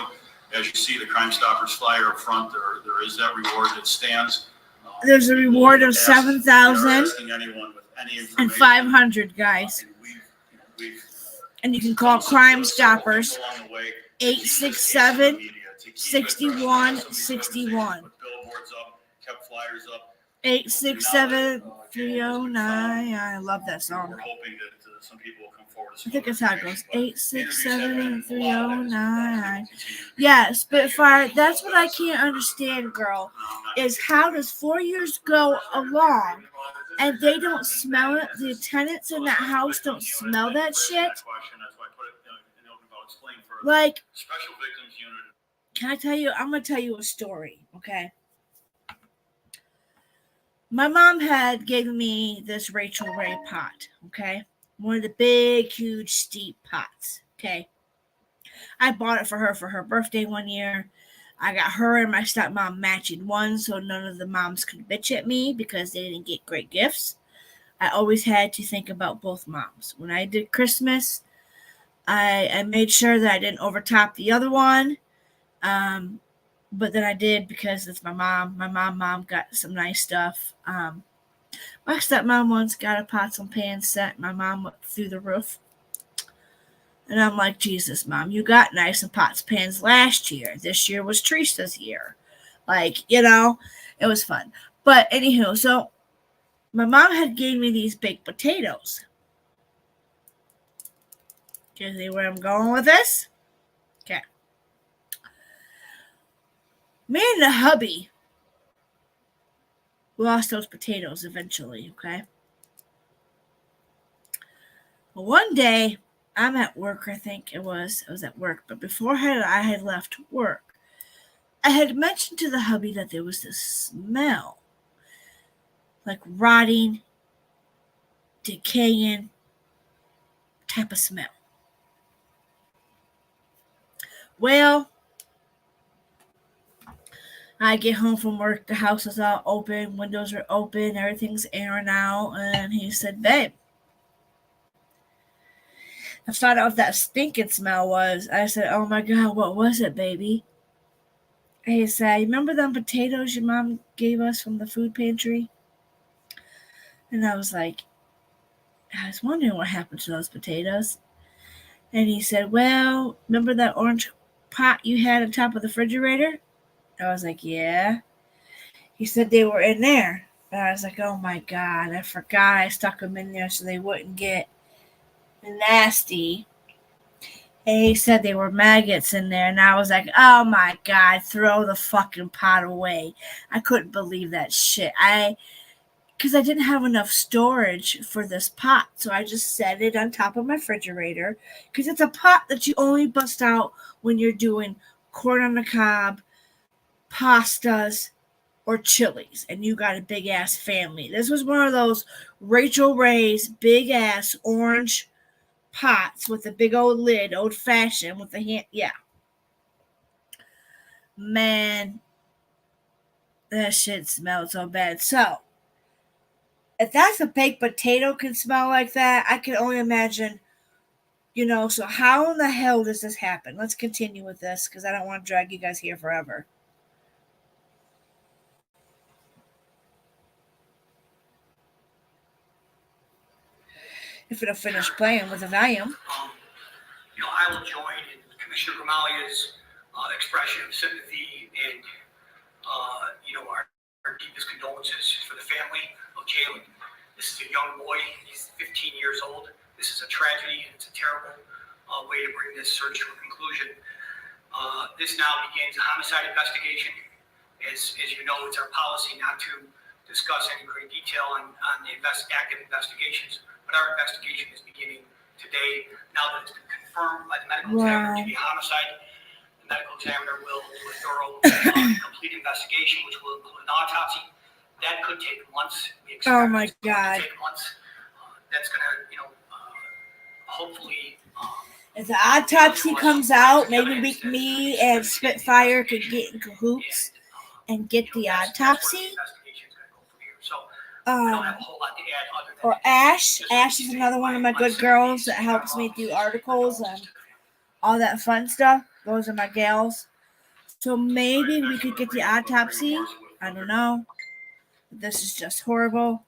As you see the Crime Stoppers flyer up front, there is that reward that stands. There's a reward of 7,000 and 500, guys. And you can call Crime Stoppers 867-6161. 867-309. I love that song. We're hoping that some people will come forward. I think that's how it goes. 867-309. Yeah, Spitfire. That's what I can't understand, girl. Is how does 4 years go along and they don't smell it? The tenants in that house don't smell that shit. Like, can I tell you? I'm gonna tell you a story, okay? My mom had given me this Rachel Ray pot, okay? One of the big, huge, steep pots, okay? I bought it for her birthday one year. I got her and my stepmom matching one, so none of the moms could bitch at me because they didn't get great gifts. I always had to think about both moms. When I did Christmas, I made sure that I didn't overtop the other one. But then I did because it's my mom. My mom got some nice stuff. My stepmom once got a pots and pans set. My mom went through the roof. And I'm like, Jesus, Mom, you got nice and pots and pans last year. This year was Teresa's year. Like, it was fun. But anywho, so my mom had gave me these baked potatoes. Do you see where I'm going with this? Okay. Me and the hubby lost those potatoes eventually, okay? Well, one day, I'm at work, I think it was. I was at work, but before I had left work, I had mentioned to the hubby that there was this smell, like rotting, decaying type of smell. Well, I get home from work, the house is all open, windows are open, everything's airing out, and he said, babe, I found out what that stinking smell was. I said, oh my God, what was it, baby? And he said, you remember them potatoes your mom gave us from the food pantry? And I was like, I was wondering what happened to those potatoes. And he said, well, remember that orange pot you had on top of the refrigerator? I was like, yeah. He said they were in there. And I was like, oh my God, I forgot I stuck them in there so they wouldn't get nasty. And he said they were maggots in there. And I was like, oh my God, throw the fucking pot away. I couldn't believe that shit. Because I didn't have enough storage for this pot. So I just set it on top of my refrigerator. Because it's a pot that you only bust out when you're doing corn on the cob, pastas, or chilies. And you got a big ass family. This was one of those Rachel Ray's big ass orange pots with a big old lid, old fashioned with a hand. Yeah. Man, that shit smelled so bad. So, if that's a baked potato can smell like that, I can only imagine, so how in the hell does this happen? Let's continue with this because I don't want to drag you guys here forever. If it'll finish playing with the volume. I will join in Commissioner Gramalia's expression of sympathy and, our deepest condolences for the family of Jalen. This is a young boy. He's 15 years old. This is a tragedy, and it's a terrible way to bring this search to a conclusion. This now begins a homicide investigation. As you know, it's our policy not to discuss any great detail on the active investigations, but our investigation is beginning today. Now that it's been confirmed by the medical examiner to be a homicide, the medical examiner will do a thorough, complete investigation, which will include an autopsy, That could take months. We expect Oh my it to God. take months. That's going to, hopefully. If the autopsy comes out, maybe me and Spitfire could get in cahoots and get the autopsy. Or Ash. Ash is another one of my good girls that helps me do articles and all that fun stuff. Those are my gals. So maybe we could get the autopsy. I don't know. This is just horrible.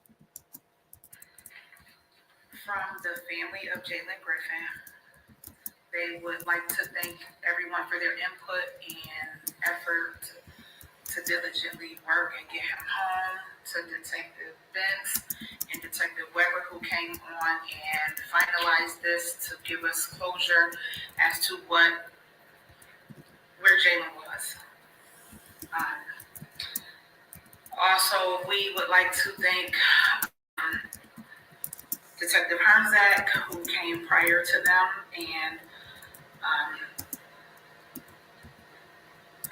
From the family of Jalen Griffin, they would like to thank everyone for their input and effort to diligently work and get him home, to Detective Benz and Detective Weber, who came on and finalized this to give us closure as to where Jalen was. Also, we would like to thank Detective Hermzak, who came prior to them, and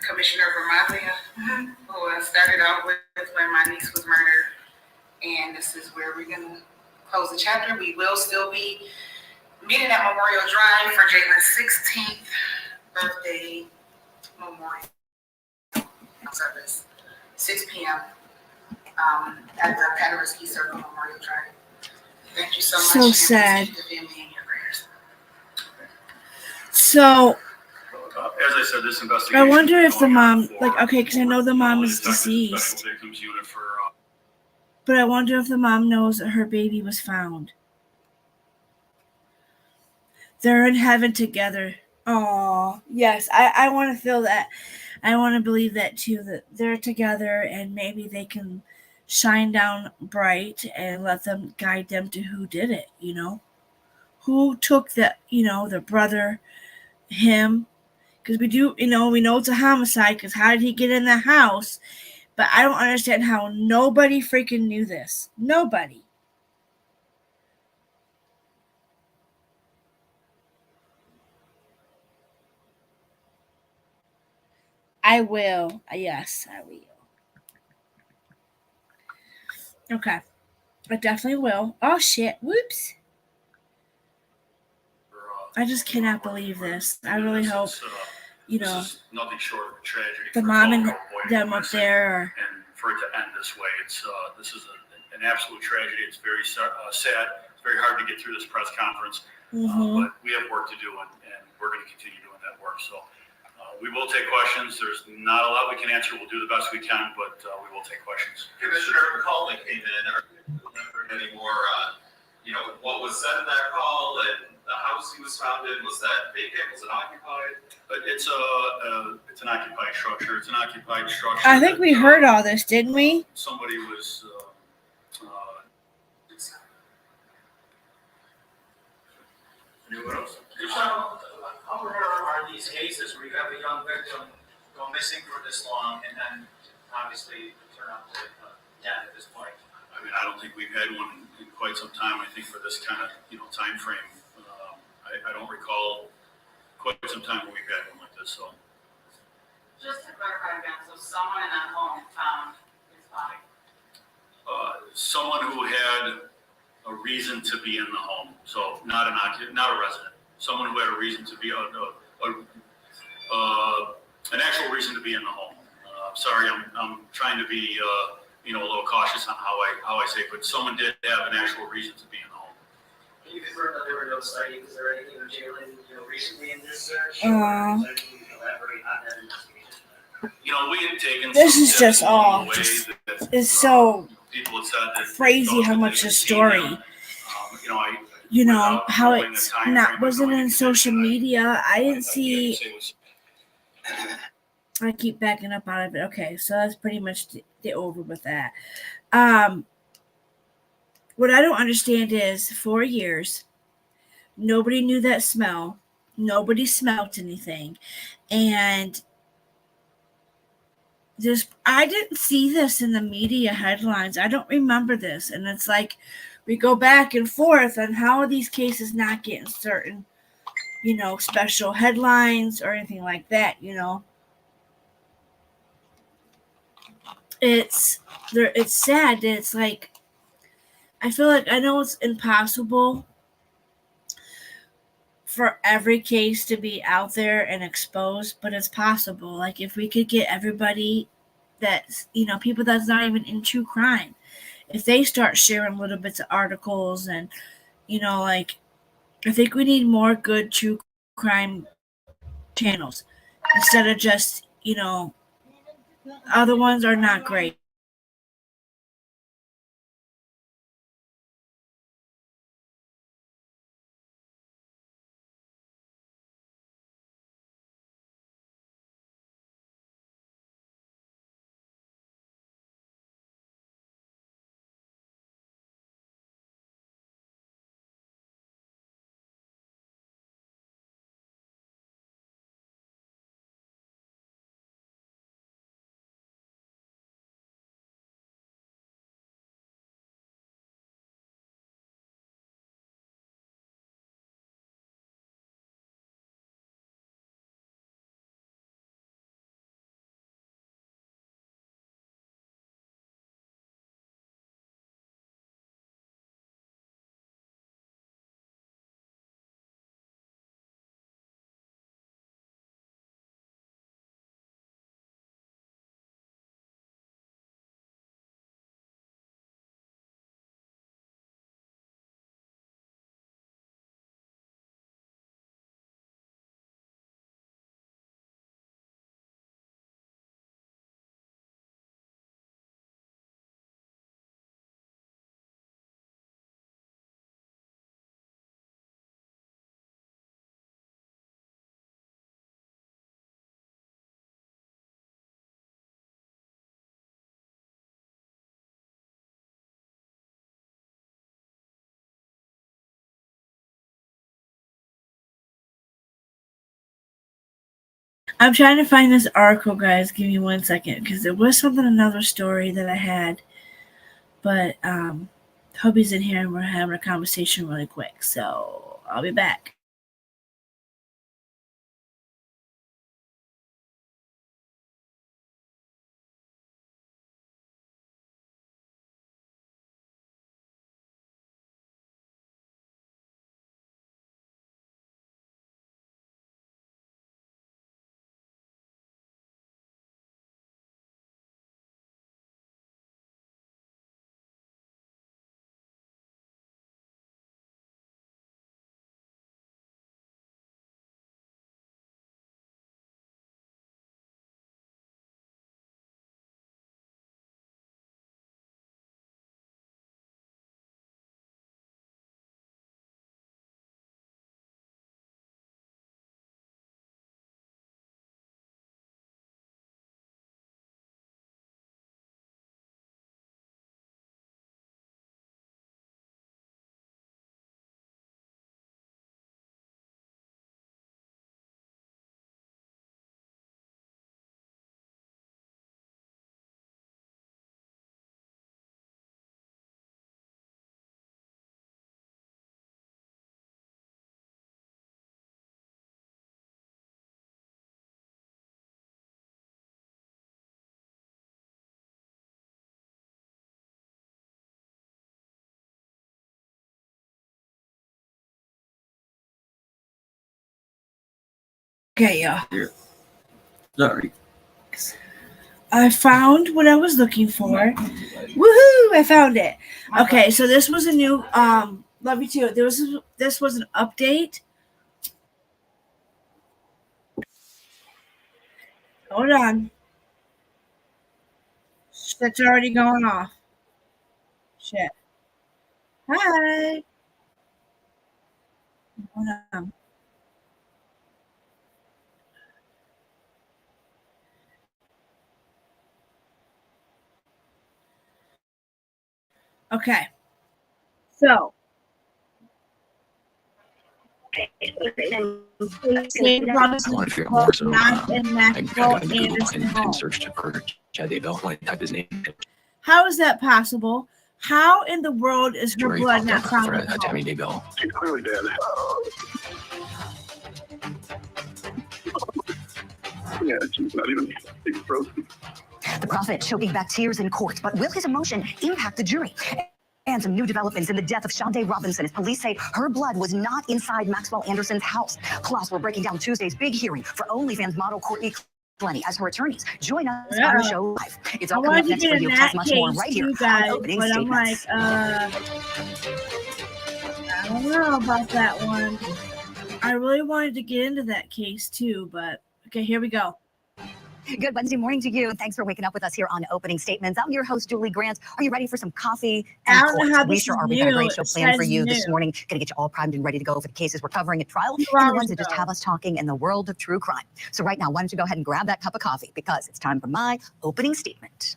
Commissioner Vermaglia, who started out with when my niece was murdered. And this is where we're going to close the chapter. We will still be meeting at Memorial Drive for Jalen's 16th birthday memorial service, 6 p.m. At the Padarisky Circle Memorial Drive. Thank you so much. So sad. The family in your prayers. So, as I said, this investigation. I wonder if the mom, because I know the mom is deceased. But I wonder if the mom knows that her baby was found. They're in heaven together. Oh, yes. I want to feel that. I want to believe that too, that they're together and maybe they can shine down bright and let them guide them to who did it, Who took the brother, him. Because we know it's a homicide, because how did he get in the house? But I don't understand how nobody freaking knew this. Nobody. I will. Yes, I will. Okay. I definitely will. Oh, shit. Whoops. I just cannot believe this. I really hope, This is nothing short of a tragedy. The mom and them up there. And for it to end this way, this is an absolute tragedy. It's very sad. It's very hard to get through this press conference, but we have work to do, and we're going to continue doing that work. So we will take questions. There's not a lot we can answer. We'll do the best we can, but we will take questions. Commissioner, the call that came in, are you remembering any more, what was said in that call and the house he was found in? Was that vacant? Was it occupied? It's an occupied structure. It's an occupied structure. I think we heard all this, didn't we? Somebody was. Anyone else? How rare are these cases where you have a young victim go missing for this long and then obviously turn out to death at this point? I mean, I don't think we've had one in quite some time. I think for this kind of time frame, I don't recall quite some time where we've had one like this. So, Just to clarify again, so someone in that home found his body. Someone who had a reason to be in the home, so not a resident. Someone who had a reason to be an actual reason to be in the home. Sorry, I'm trying to be a little cautious on how I say it, but someone did have an actual reason to be in the home. Can you confirm that there were no sightings or anything of Jalen, recently in this search? Elaborate on that investigation? We had taken. This is just all. It's so crazy how much the story. How it's wasn't in social media. I didn't see. I keep backing up out of it. Okay, so that's pretty much the over with that. What I don't understand is 4 years, nobody knew that smell. Nobody smelt anything. And I didn't see this in the media headlines. I don't remember this. And it's like we go back and forth on how are these cases not getting certain, special headlines or anything like that, it's sad that it's like, I feel like, I know it's impossible for every case to be out there and exposed, but it's possible. Like, if we could get everybody that's, people that's not even in true crime, if they start sharing little bits of articles and, like, I think we need more good true crime channels instead of just, other ones are not great. I'm trying to find this article, guys. Give me 1 second, because there was another story that I had, but Hubby's in here and we're having a conversation really quick, so I'll be back. Okay, y'all. Sorry. I found what I was looking for. Woohoo! I found it. Okay, so this was a new love you too. This was an update. Hold on. That's already going off. Shit. Hi. Hold on. Okay. So. I want to figure out more, so I got into Google and searched for Chad Daybell. I type his name. How is that possible? How in the world is her blood not found? Tammy Daybell. She's clearly dead. Yeah, she's not even frozen. The prophet choking back tears in court, but will his emotion impact the jury? And some new developments in the death of Shondae Robinson as police say her blood was not inside Maxwell Anderson's house. Plus, we're breaking down Tuesday's big hearing for OnlyFans model Courtney Glenny as her attorneys join us on the show live. It's all coming up next for you. Plus, much more right here on Opening Statements. I don't know about that one. I really wanted to get into that case too, but okay, here we go. Good Wednesday morning to you. Thanks for waking up with us here on Opening Statements. I'm your host, Julie Grant. Are you ready for some coffee and court? We sure are. We got a great show planned for you this morning. Going to get you all primed and ready to go for the cases we're covering at trial and the ones that just have us talking in the world of true crime. So right now, why don't you go ahead and grab that cup of coffee because it's time for my opening statement.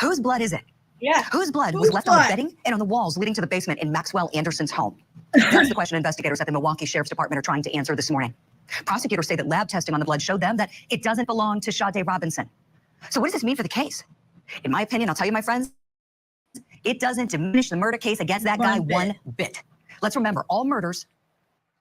Whose blood is it? Yeah. Whose blood was left on the bedding and on the walls leading to the basement in Maxwell Anderson's home? That's the question investigators at the Milwaukee Sheriff's Department are trying to answer this morning. Prosecutors say that lab testing on the blood showed them that it doesn't belong to Shondae Robinson. So what does this mean for the case? In my opinion, I'll tell you, my friends, it doesn't diminish the murder case against that guy one bit. Let's remember, all murders,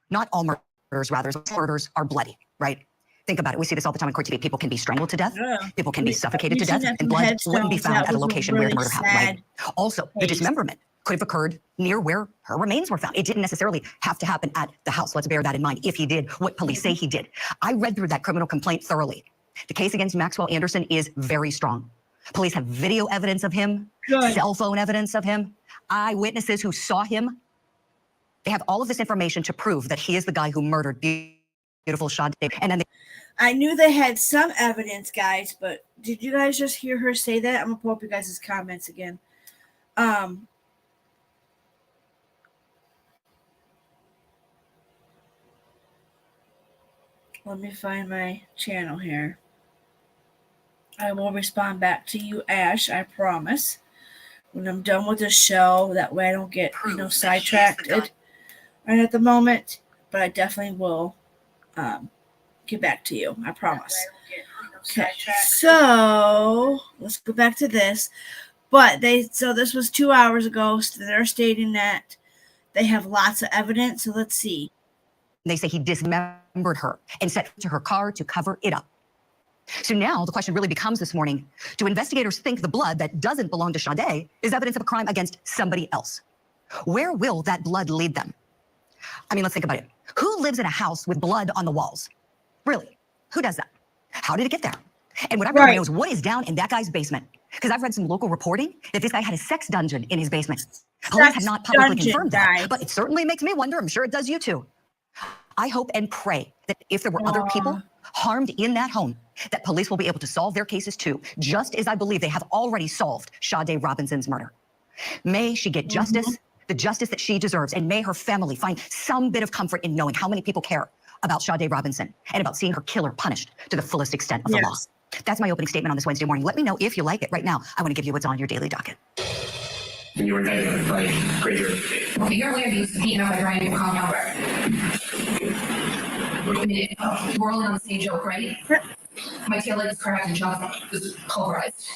not all murders, rather, murders are bloody, right? Think about it. We see this all the time in court TV. People can be strangled to death. People can be suffocated to death, and blood wouldn't be found at a location where the murder happened, right? Also, the dismemberment could have occurred near where her remains were found. It didn't necessarily have to happen at the house. Let's bear that in mind if he did what police say he did. I read through that criminal complaint thoroughly. The case against Maxwell Anderson is very strong. Police have video evidence of him, cell phone evidence of him, eyewitnesses who saw him. They have all of this information to prove that he is the guy who murdered beautiful Shondae. And then I knew they had some evidence, guys, but did you guys just hear her say that? I'm gonna pull up you guys' comments again. Let me find my channel here. I will respond back to you, Ash, I promise. When I'm done with the show, that way I don't get, sidetracked right at the moment. But I definitely will get back to you, I promise. Okay, so let's go back to this. But so this was 2 hours ago, so they're stating that they have lots of evidence. So let's see. They say he dismembered her and set to her car to cover it up. So now the question really becomes this morning, do investigators think the blood that doesn't belong to Shondae is evidence of a crime against somebody else? Where will that blood lead them? I mean, let's think about it. Who lives in a house with blood on the walls? Really? Who does that? How did it get there? And what I really want to know is what is down in that guy's basement? Because I've read some local reporting that this guy had a sex dungeon in his basement. Police have not publicly confirmed that, but it certainly makes me wonder. I'm sure it does you too. I hope and pray that if there were other people harmed in that home, that police will be able to solve their cases too, just as I believe they have already solved Shondae Robinson's murder. May she get justice, the justice that she deserves, and may her family find some bit of comfort in knowing how many people care about Shondae Robinson and about seeing her killer punished to the fullest extent of the law. That's my opening statement on this Wednesday morning. Let me know if you like it. Right now, I want to give you what's on your daily docket. And you were indicted by greater. Okay, you're aware of these beaten up by Brian and compound we're all on the same joke, right? My tail light is cracked and John is pulverized.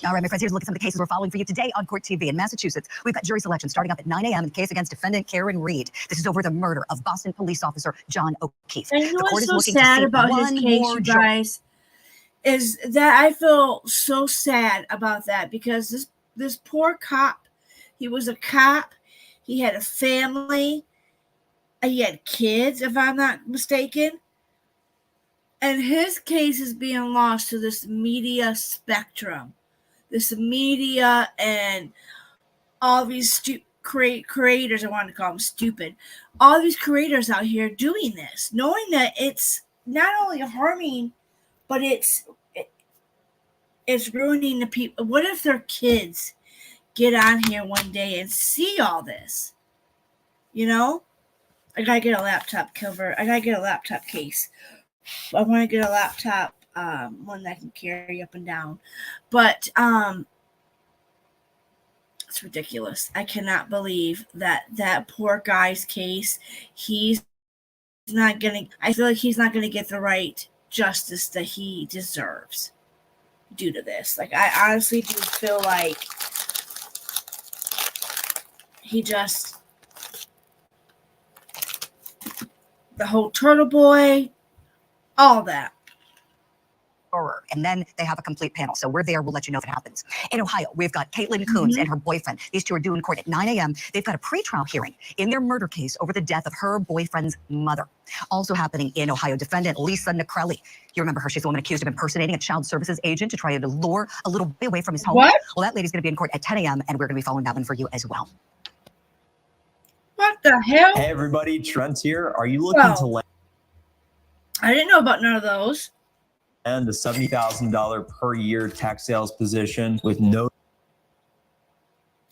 All right, my friends, here's a look at some of the cases we're following for you today on Court TV. In Massachusetts, we've got jury selection starting up at 9 a.m. in the case against defendant Karen Reed. This is over the murder of Boston police officer John O'Keefe. And you know what's so sad about his case, you guys, is that I feel so sad about that because this poor cop, he was a cop, he had a family, he had kids, if I'm not mistaken. And his case is being lost to this media spectrum. This media and all these creators, I want to call them stupid, all these creators out here doing this, knowing that it's not only harming, but it's ruining the people. What if their kids get on here one day and see all this? I gotta get a laptop cover. I gotta get a laptop case. I want to get a laptop, one that I can carry up and down. But it's ridiculous. I cannot believe that poor guy's case. I feel like he's not gonna get the right justice that he deserves due to this. Like, I honestly do feel like the whole Turtle Boy, all that. horror. And then they have a complete panel. So we're there. We'll let you know if it happens. In Ohio, we've got Caitlin Coons and her boyfriend. These two are due in court at 9 a.m. They've got a pretrial hearing in their murder case over the death of her boyfriend's mother. Also happening in Ohio, defendant Lisa Necrelli. You remember her? She's the woman accused of impersonating a child services agent to try to lure a little boy away from his home. What? Well, that lady's going to be in court at 10 a.m. and we're going to be following that one for you as well. What the hell? Hey everybody, Trent here. Are you looking to land I didn't know about none of those. a $70,000 per year tax sales position with no?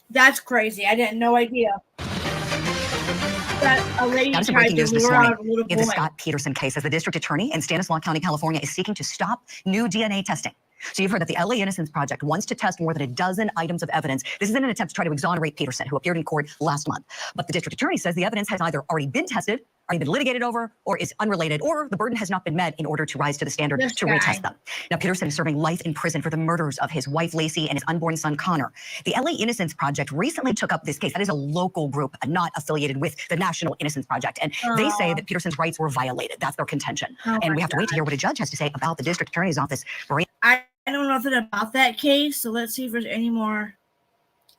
That's crazy. I didn't no idea. That a lady That is tried breaking to news this lure morning out a little in the boy. Scott Peterson case, as the district attorney in Stanislaus County, California, is seeking to stop new DNA testing. So you've heard that the LA Innocence Project wants to test more than a dozen items of evidence. This is in an attempt to try to exonerate Peterson, who appeared in court last month. But the district attorney says the evidence has either already been tested, already been litigated over, or is unrelated, or the burden has not been met in order to rise to the standard to retest them. Now, Peterson is serving life in prison for the murders of his wife, Lacey, and his unborn son, Connor. The LA Innocence Project recently took up this case. That is a local group, not affiliated with the National Innocence Project. And they say that Peterson's rights were violated. That's their contention. And we have to wait to hear what a judge has to say about the district attorney's office. I don't know nothing about that case, so let's see if there's any more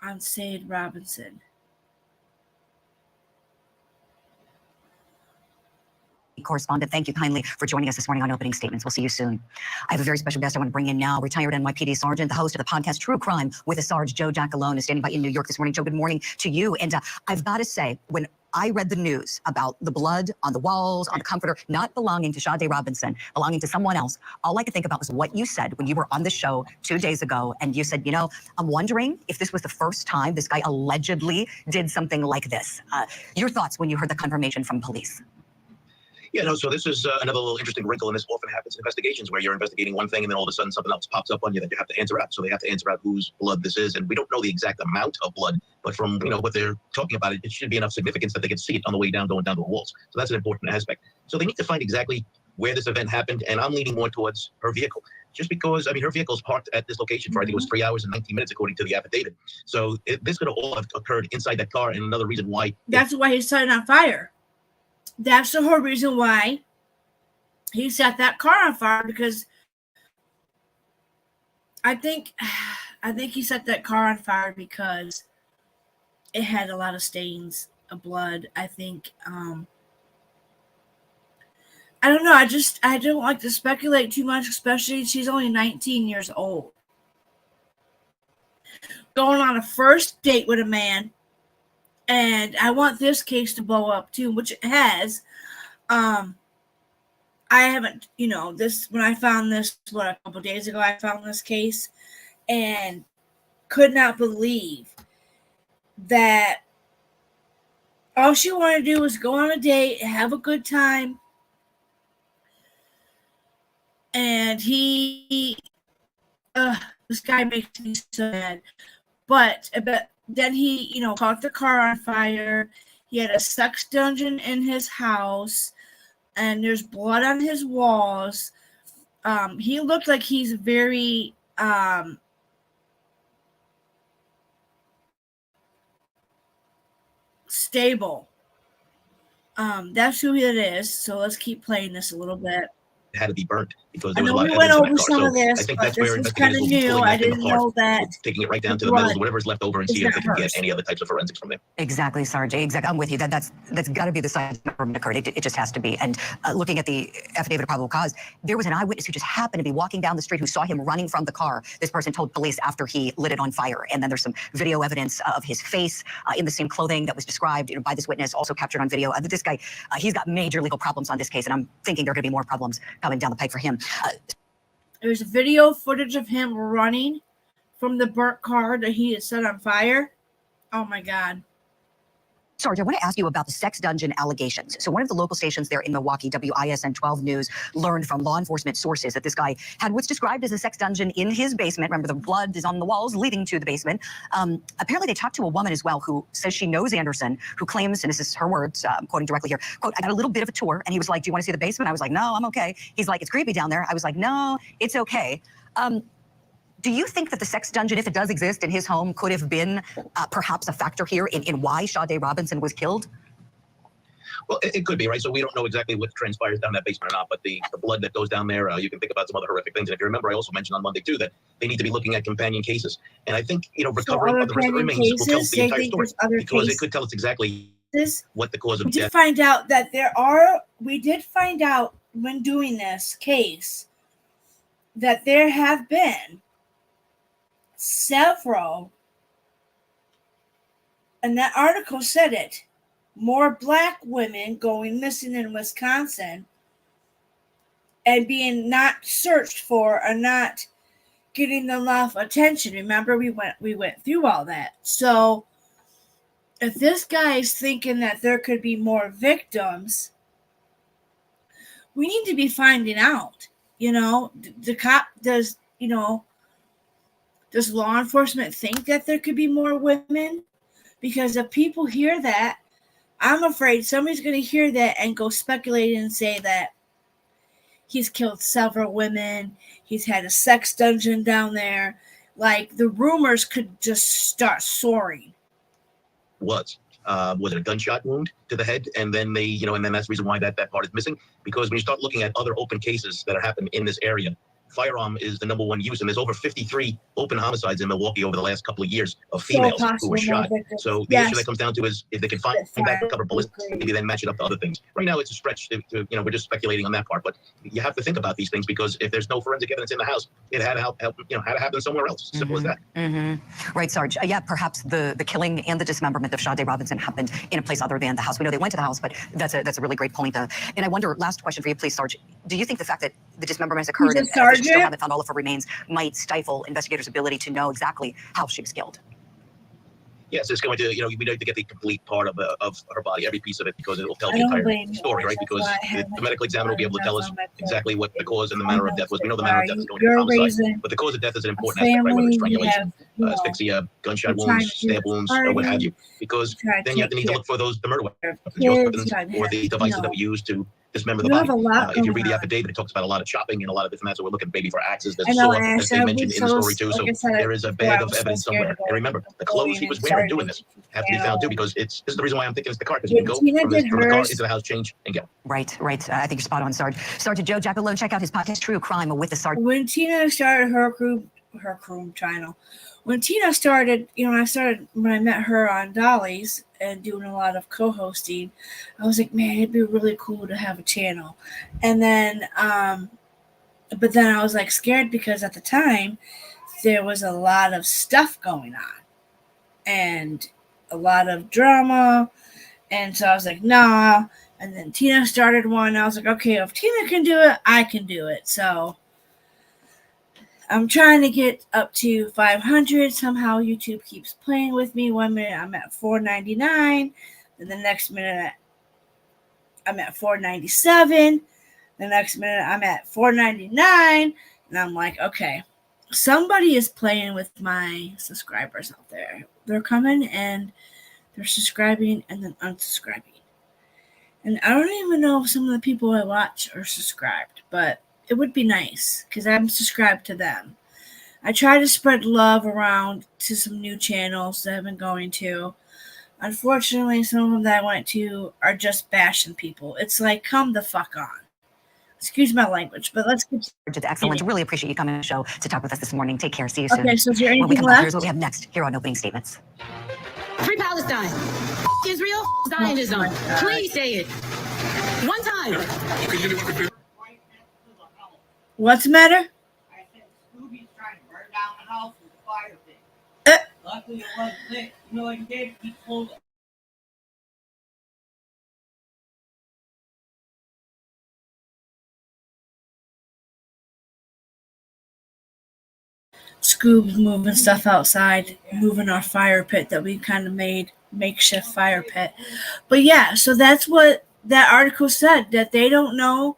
on Sade Robinson. Correspondent, thank you kindly for joining us this morning on Opening Statements. We'll see you soon. I have a very special guest I want to bring in now. Retired NYPD Sergeant, the host of the podcast True Crime with a Sarge, Joe Giacalone, is standing by in New York this morning. Joe, good morning to you. And I've got to say, when I read the news about the blood on the walls, on the comforter, not belonging to Sade Robinson, belonging to someone else, all I could think about was what you said when you were on the show 2 days ago. And you said, you know, I'm wondering if this was the first time this guy allegedly did something like this. Your thoughts when you heard the confirmation from police? Yeah, no, so this is another little interesting wrinkle, and this often happens in investigations where you're investigating one thing and then all of a sudden something else pops up on you that you have to answer out. So they have to answer out whose blood this is, and we don't know the exact amount of blood, but from what they're talking about, it should be enough significance that they can see it on the way down, going down the walls. So that's an important aspect. So they need to find exactly where this event happened, and I'm leaning more towards her vehicle. Just because, I mean, her vehicle's parked at this location for, I think it was 3 hours and 19 minutes, according to the affidavit. So this could have all have occurred inside that car, and another reason why. That's why he set it on fire. That's the whole reason why he set that car on fire, because I think he set that car on fire because it had a lot of stains of blood. I think, I don't know. I don't like to speculate too much, especially she's only 19 years old. Going on a first date with a man, and I want this case to blow up too, which it has. I haven't, this, when I found this, a couple days ago, I found this case and could not believe that all she wanted to do was go on a date, have a good time. And this guy makes me so mad. But then he, caught the car on fire. He had a sex dungeon in his house, and there's blood on his walls. He looked like he's very stable. That's who it is. So let's keep playing this a little bit. Had to be burnt because I there was a know lot we of went evidence over in that car. some of this, I think but that's where this was kind investigators of will be new. pulling I that thing didn't apart, know that. taking it right down to the metals, whatever's left over, and see if they can get any other types of forensics from there. Exactly, Sarge. Exactly. I'm with you. That's got to be the side that occurred. It just has to be. And looking at the affidavit of probable cause, there was an eyewitness who just happened to be walking down the street who saw him running from the car. This person told police after he lit it on fire. And then there's some video evidence of his face in the same clothing that was described by this witness, also captured on video. This guy, he's got major legal problems on this case, and I'm thinking there are going to be more problems coming down the pike for him. There's video footage of him running from the burnt car that he had set on fire. Oh my God. Sarge, I want to ask you about the sex dungeon allegations. So one of the local stations there in Milwaukee, WISN 12 News, learned from law enforcement sources that this guy had what's described as a sex dungeon in his basement. Remember, the blood is on the walls leading to the basement. Apparently, they talked to a woman as well who says she knows Anderson, who claims, and this is her words, I'm quoting directly here, quote, I got a little bit of a tour, and he was like, do you want to see the basement? I was like, no, I'm okay. He's like, it's creepy down there. I was like, no, it's okay. Do you think that the sex dungeon, if it does exist in his home, could have been perhaps a factor here in why Sade Robinson was killed? Well, it could be, right? So we don't know exactly what transpires down that basement or not, but the blood that goes down there, you can think about some other horrific things. And if you remember, I also mentioned on Monday, too, that they need to be looking at companion cases. And I think, recovering of the rest of the remains will tell the entire story. Because it could tell us exactly what the cause of death. Find out that we did find out when doing this case that there have been several, and that article said it, more Black women going missing in Wisconsin and being not searched for or not getting enough attention. Remember, we went through all that. So if this guy is thinking that there could be more victims, we need to be finding out. The cop does law enforcement think that there could be more women? Because if people hear that, I'm afraid somebody's going to hear that and go speculate and say that he's killed several women. He's had a sex dungeon down there. Like, the rumors could just start soaring. Was it a gunshot wound to the head? And then and then that's the reason why that part is missing. Because when you start looking at other open cases that are happening in this area, firearm is the number one use, and there's over 53 open homicides in Milwaukee over the last couple of years of females who were shot. So the issue that comes down to is if they can find that recover bullets, maybe then match it up to other things. Right now, it's a stretch. We're just speculating on that part, but you have to think about these things because if there's no forensic evidence in the house, it had to had to happen somewhere else. Simple as that. Right, Sarge. Yeah, perhaps the killing and the dismemberment of Sade Robinson happened in a place other than the house. We know they went to the house, but that's a really great point. And I wonder, last question for you, please, Sarge. Do you think the fact that the dismemberment has occurred and still haven't found all of her remains might stifle investigators' ability to know exactly how she was killed? Yes, it's going to, we need to get the complete part of her body, every piece of it, because it will tell the entire story, right? Because the medical examiner will be able to tell us exactly what the cause and the manner of death was. We know the manner of death is going to be homicide, but the cause of death is an important aspect, right? Whether it's strangulation, asphyxia, gunshot wounds, stab wounds, or what have you. Because then you have to need to look for the murder weapons or the devices that were used to dismember the body. If you read the affidavit, it talks about a lot of chopping and a lot of different. So we're looking maybe for axes. There's a saw, as they mentioned in the story too. So there is a bag of evidence somewhere. And remember, the clothes he was wearing doing this have to be found too, because this is the reason why I'm thinking it's the car, because you can go from the car into the house, change, and go. Right. I think you're spot on, Sarge. Sergeant Joe Giacalone, check out his podcast, True Crime with the Sergeant. When Tina started her crew channel, when Tina started, when I met her on Dolly's and doing a lot of co-hosting, I was like, man, it'd be really cool to have a channel. And then, but then I was like scared because at the time there was a lot of stuff going on and a lot of drama. And so I was like, nah. And then Tina started one. I was like, okay, if Tina can do it, I can do it. So I'm trying to get up to 500. Somehow YouTube keeps playing with me. 1 minute I'm at 499. Then the next minute I'm at 497. The next minute I'm at 499. And I'm like, okay, somebody is playing with my subscribers out there. They're coming and they're subscribing and then unsubscribing. And I don't even know if some of the people I watch are subscribed, but it would be nice because I'm subscribed to them. I try to spread love around to some new channels that I've been going to. Unfortunately, some of them that I went to are just bashing people. It's like, come the fuck on. Excuse my language, but let's continue. Excellent. Really appreciate you coming on the show to talk with us this morning. Take care. See you soon. Okay, so is there anything when we come left? back, here's what we have next here on Opening Statements. Free Palestine. Israel, Zionism. Please say it. One time. What's the matter? I said Scooby's trying to burn down the house with a fire pit. Luckily it wasn't lit. You know what he did? He pulled it. Scoob's moving stuff outside, moving our fire pit that we kind of made, makeshift fire pit. But yeah, so that's what that article said, that they don't know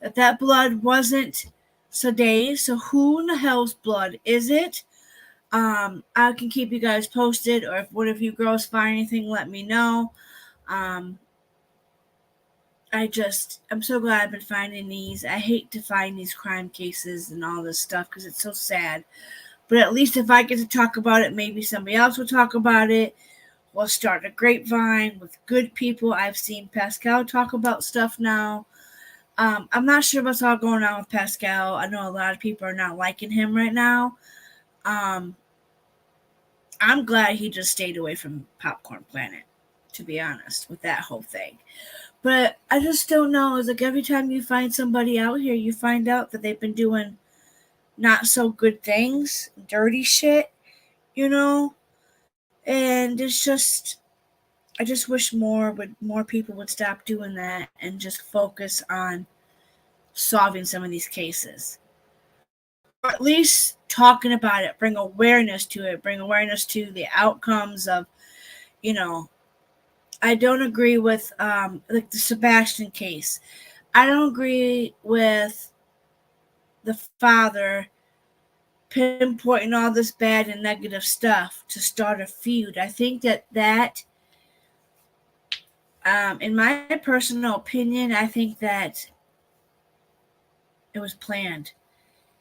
that blood wasn't Sade's. So who in the hell's blood is it? I can keep you guys posted, or if one of you girls find anything, let me know. I'm so glad I've been finding these. I hate to find these crime cases and all this stuff because it's so sad. But at least if I get to talk about it, maybe somebody else will talk about it. will start a grapevine with good people. I've seen Pascal talk about stuff now. I'm not sure what's all going on with Pascal. I know a lot of people are not liking him right now. I'm glad he just stayed away from Popcorn Planet, to be honest, with that whole thing. But I just don't know. It's like every time you find somebody out here, you find out that they've been doing not so good things, dirty shit, you know? And it's just, I just wish more people would stop doing that and just focus on solving some of these cases. Or at least talking about it, bring awareness to it, bring awareness to the outcomes of, you know, I don't agree with like the Sebastian case. I don't agree with the father pinpointing all this bad and negative stuff to start a feud. I think that in my personal opinion, I think that it was planned.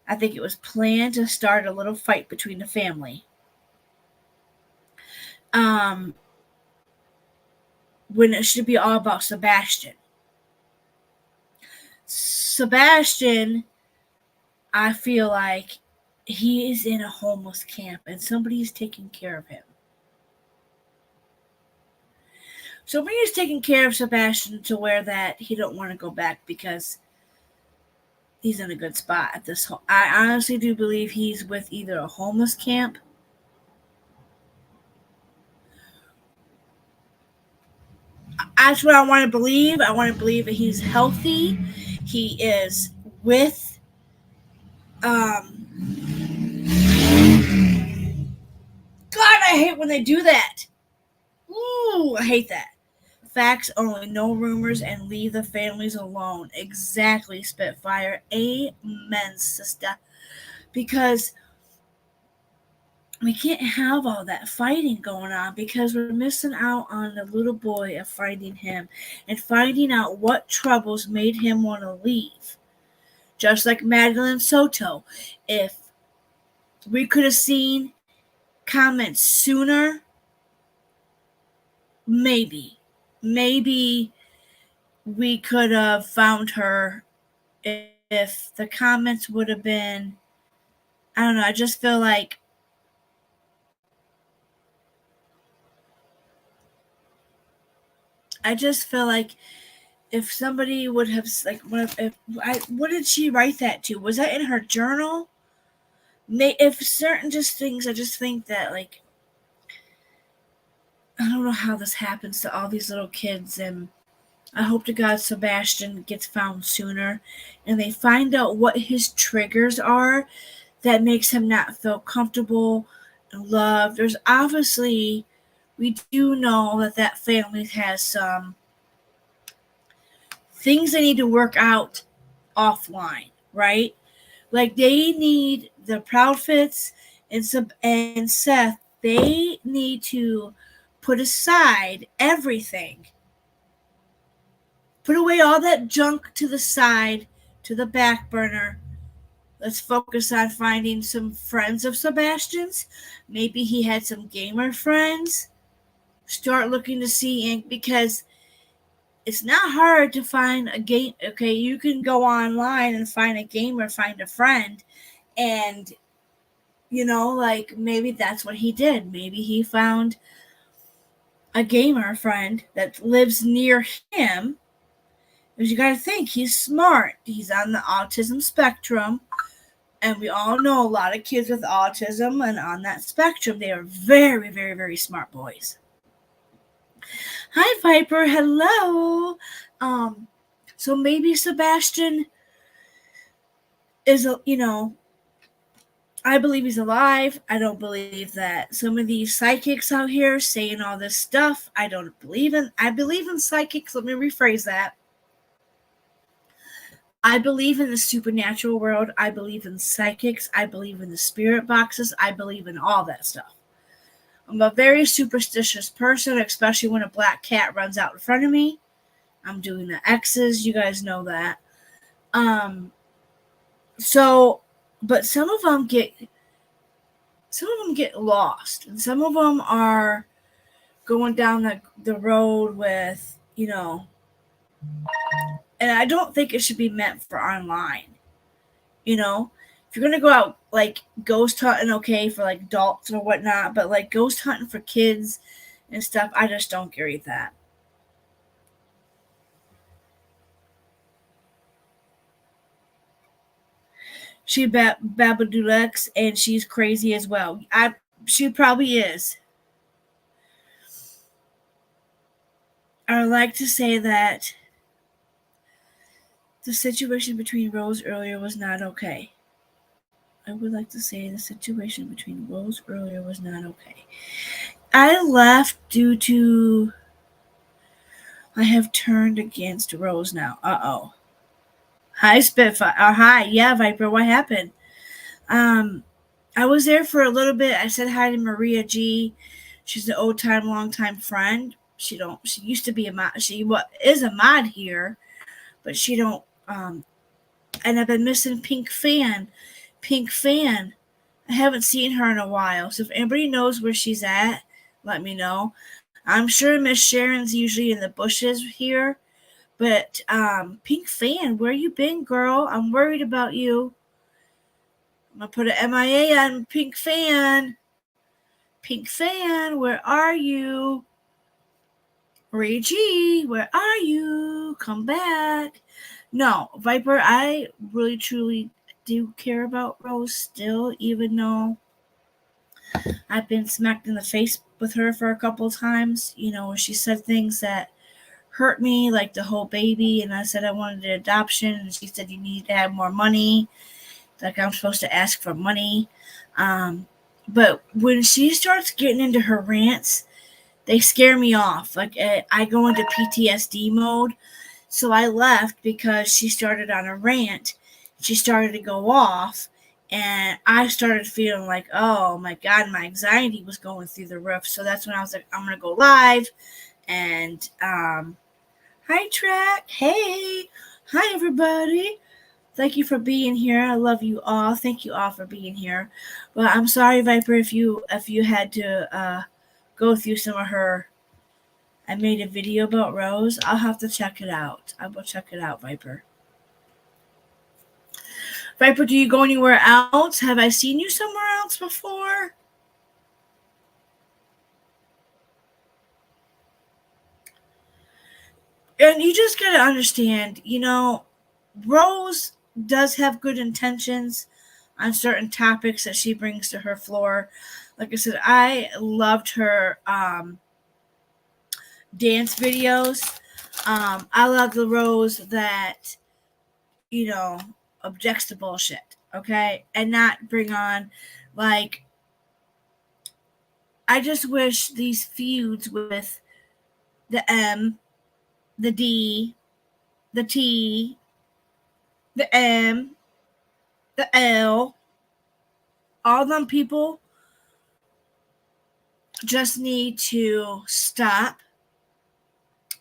I think it was planned to start a little fight between the family. When it should be all about Sebastian. Sebastian, I feel like he is in a homeless camp and somebody's taking care of him. Somebody is taking care of Sebastian to where that he don't want to go back because he's in a good spot at this. I honestly do believe he's with either a homeless camp that's what I want to believe. I want to believe that he's healthy. He is with God, I hate when they do that. Ooh, I hate that. Facts only, no rumors, and leave the families alone. Exactly, Spitfire. Amen, sister. Because we can't have all that fighting going on because we're missing out on the little boy of finding him and finding out what troubles made him want to leave. Just like Madeline Soto. If we could have seen comments sooner, maybe we could have found her if the comments would have been, I don't know, I just feel like if somebody would have, like, what did she write that to? Was that in her journal? If certain just things, I just think that, like, I don't know how this happens to all these little kids, and I hope to God Sebastian gets found sooner and they find out what his triggers are that makes him not feel comfortable and loved. There's obviously, we do know that family has some things they need to work out offline, right? Like they need the Proudfits and Seth, they need to put aside everything. Put away all that junk to the side, to the back burner. Let's focus on finding some friends of Sebastian's. Maybe he had some gamer friends. Start looking to see, because it's not hard to find a game. Okay, you can go online and find a gamer, find a friend, and like maybe that's what he did. Maybe he found a gamer friend that lives near him. Because you got to think, he's smart. He's on the autism spectrum. And we all know a lot of kids with autism and on that spectrum, they are very, very, very smart boys. Hi, Viper. Hello. So maybe Sebastian is, I believe he's alive. I don't believe that some of these psychics out here saying all this stuff, I don't believe in. I believe in psychics. Let me rephrase that. I believe in the supernatural world. I believe in psychics. I believe in the spirit boxes. I believe in all that stuff. I'm a very superstitious person, especially when a black cat runs out in front of me. I'm doing the X's. You guys know that. But some of them get lost, and some of them are going down the road with, you know, and I don't think it should be meant for online. You know, if you're gonna go out like ghost hunting, okay, for like adults or whatnot, but like ghost hunting for kids and stuff, I just don't agree with that. She Babadulex, and she's crazy as well. She probably is. I would like to say that the situation between Rose earlier was not okay. I would like to say the situation between Rose earlier was not okay. I left due to I have turned against Rose now. Uh-oh. Hi, Spitfire. Hi. Yeah, Viper. What happened? I was there for a little bit. I said hi to Maria G. She's an old time, long time friend. She used to be a mod. She is a mod here, but she don't. And I've been missing Pink Fan. Pink Fan. I haven't seen her in a while. So if anybody knows where she's at, let me know. I'm sure Miss Sharon's usually in the bushes here. But Pink Fan, where you been, girl? I'm worried about you. I'm gonna put an MIA on Pink Fan. Pink Fan, where are you? Reggie, where are you? Come back. No, Viper, I really truly do care about Rose still, even though I've been smacked in the face with her for a couple times. You know, she said things that hurt me, like the whole baby, and I said I wanted an adoption, and she said you need to have more money, like I'm supposed to ask for money. But when she starts getting into her rants, they scare me off. Like I go into PTSD mode. So I left because she started on a rant. She started to go off, and I started feeling like, oh my God, my anxiety was going through the roof. So that's when I was like, I'm gonna go live. And hi Track, hey, hi everybody. Thank you for being here. I love you all. Thank you all for being here. Well, I'm sorry, Viper, if you had to go through some of her. I made a video about Rose. I'll have to check it out. I will check it out, Viper. Viper, do you go anywhere else? Have I seen you somewhere else before? And you just got to understand, you know, Rose does have good intentions on certain topics that she brings to her floor. Like I said, I loved her dance videos. I love the Rose that, you know, objects to bullshit, okay? And not bring on, like, I just wish these feuds with the M, the D, the T, the M, the L, all them people just need to stop,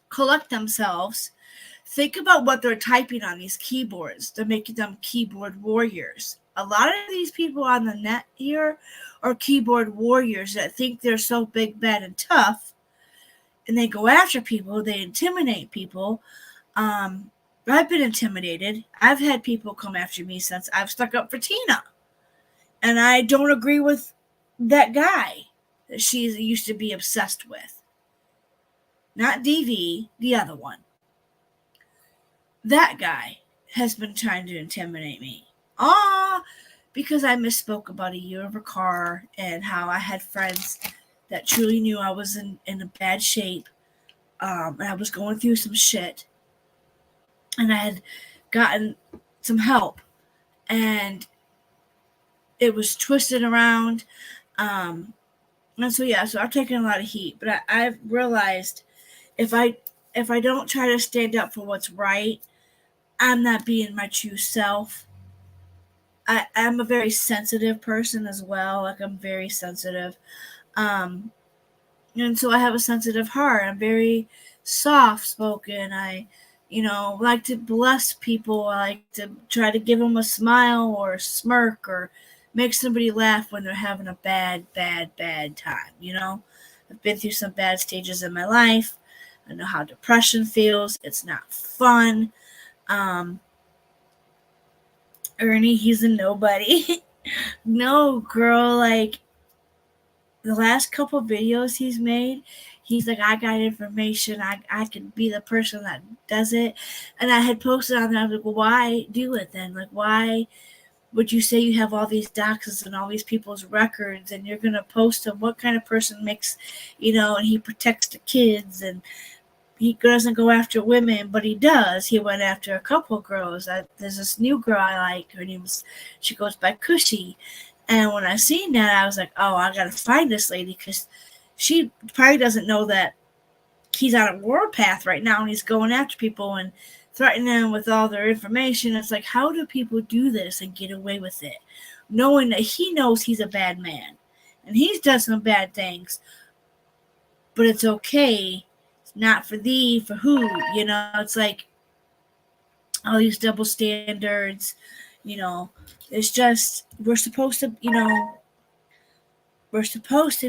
collect themselves, think about what they're typing on these keyboards. They're making them keyboard warriors. A lot of these people on the net here are keyboard warriors that think they're so big, bad, and tough, and they go after people. They intimidate people. I've been intimidated. I've had people come after me since I've stuck up for Tina, and I don't agree with that guy that she used to be obsessed with. Not DV, the other one. That guy has been trying to intimidate me. Because I misspoke about a year of a car and how I had friends that truly knew I was in a bad shape. And I was going through some shit. And I had gotten some help. And it was twisted around. And so, yeah, so I've taken a lot of heat. But I've realized if I don't try to stand up for what's right, I'm not being my true self. I'm a very sensitive person as well. Like, I'm very sensitive. And so I have a sensitive heart. I'm very soft-spoken. I, like to bless people. I like to try to give them a smile or a smirk or make somebody laugh when they're having a bad, bad, bad time, I've been through some bad stages in my life. I know how depression feels. It's not fun. Ernie, he's a nobody. No, girl, like, the last couple videos he's made, he's like, I got information. I can be the person that does it. And I had posted on there, I was like, well, why do it then? Like, why would you say you have all these doxes and all these people's records and you're going to post them? What kind of person makes, and he protects the kids and he doesn't go after women, but he does. He went after a couple girls. There's this new girl I like. She goes by Cushy. And when I seen that, I was like, oh, I got to find this lady because she probably doesn't know that he's on a warpath right now and he's going after people and threatening them with all their information. It's like, how do people do this and get away with it? Knowing that he knows he's a bad man and he's done some bad things, but it's okay. It's not for thee, for who? It's like all these double standards, it's just, we're supposed to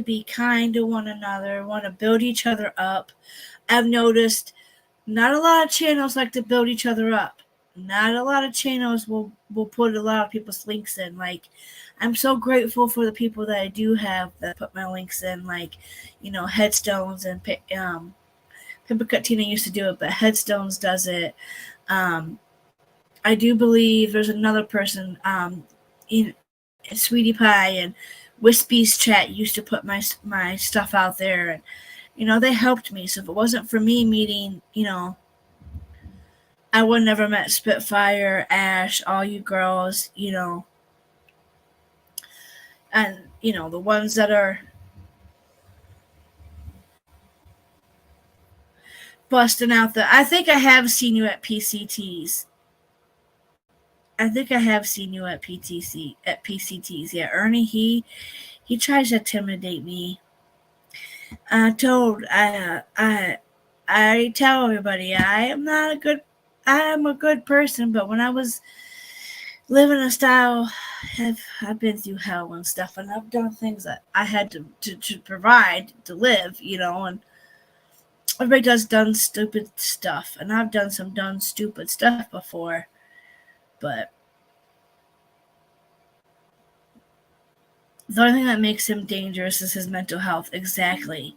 be kind to one another, want to build each other up. I've noticed not a lot of channels like to build each other up. Not a lot of channels will put a lot of people's links in. Like, I'm so grateful for the people that I do have that put my links in, like, Headstones and Pimpa Tina used to do it, but Headstones does it. I do believe there's another person, in Sweetie Pie and Wispy's Chat used to put my stuff out there, and they helped me. So if it wasn't for me meeting, I would never met Spitfire, Ash, all you girls, and the ones that are busting out I think I have seen you at PCTs. I think I have seen you at PCTs. Yeah, Ernie, he tries to intimidate me. I tell everybody I am a good person, but when I was living a style, I've been through hell and stuff, and I've done things that I had to provide to live, and everybody does done stupid stuff, and I've done some done stupid stuff before, but the only thing that makes him dangerous is his mental health. Exactly,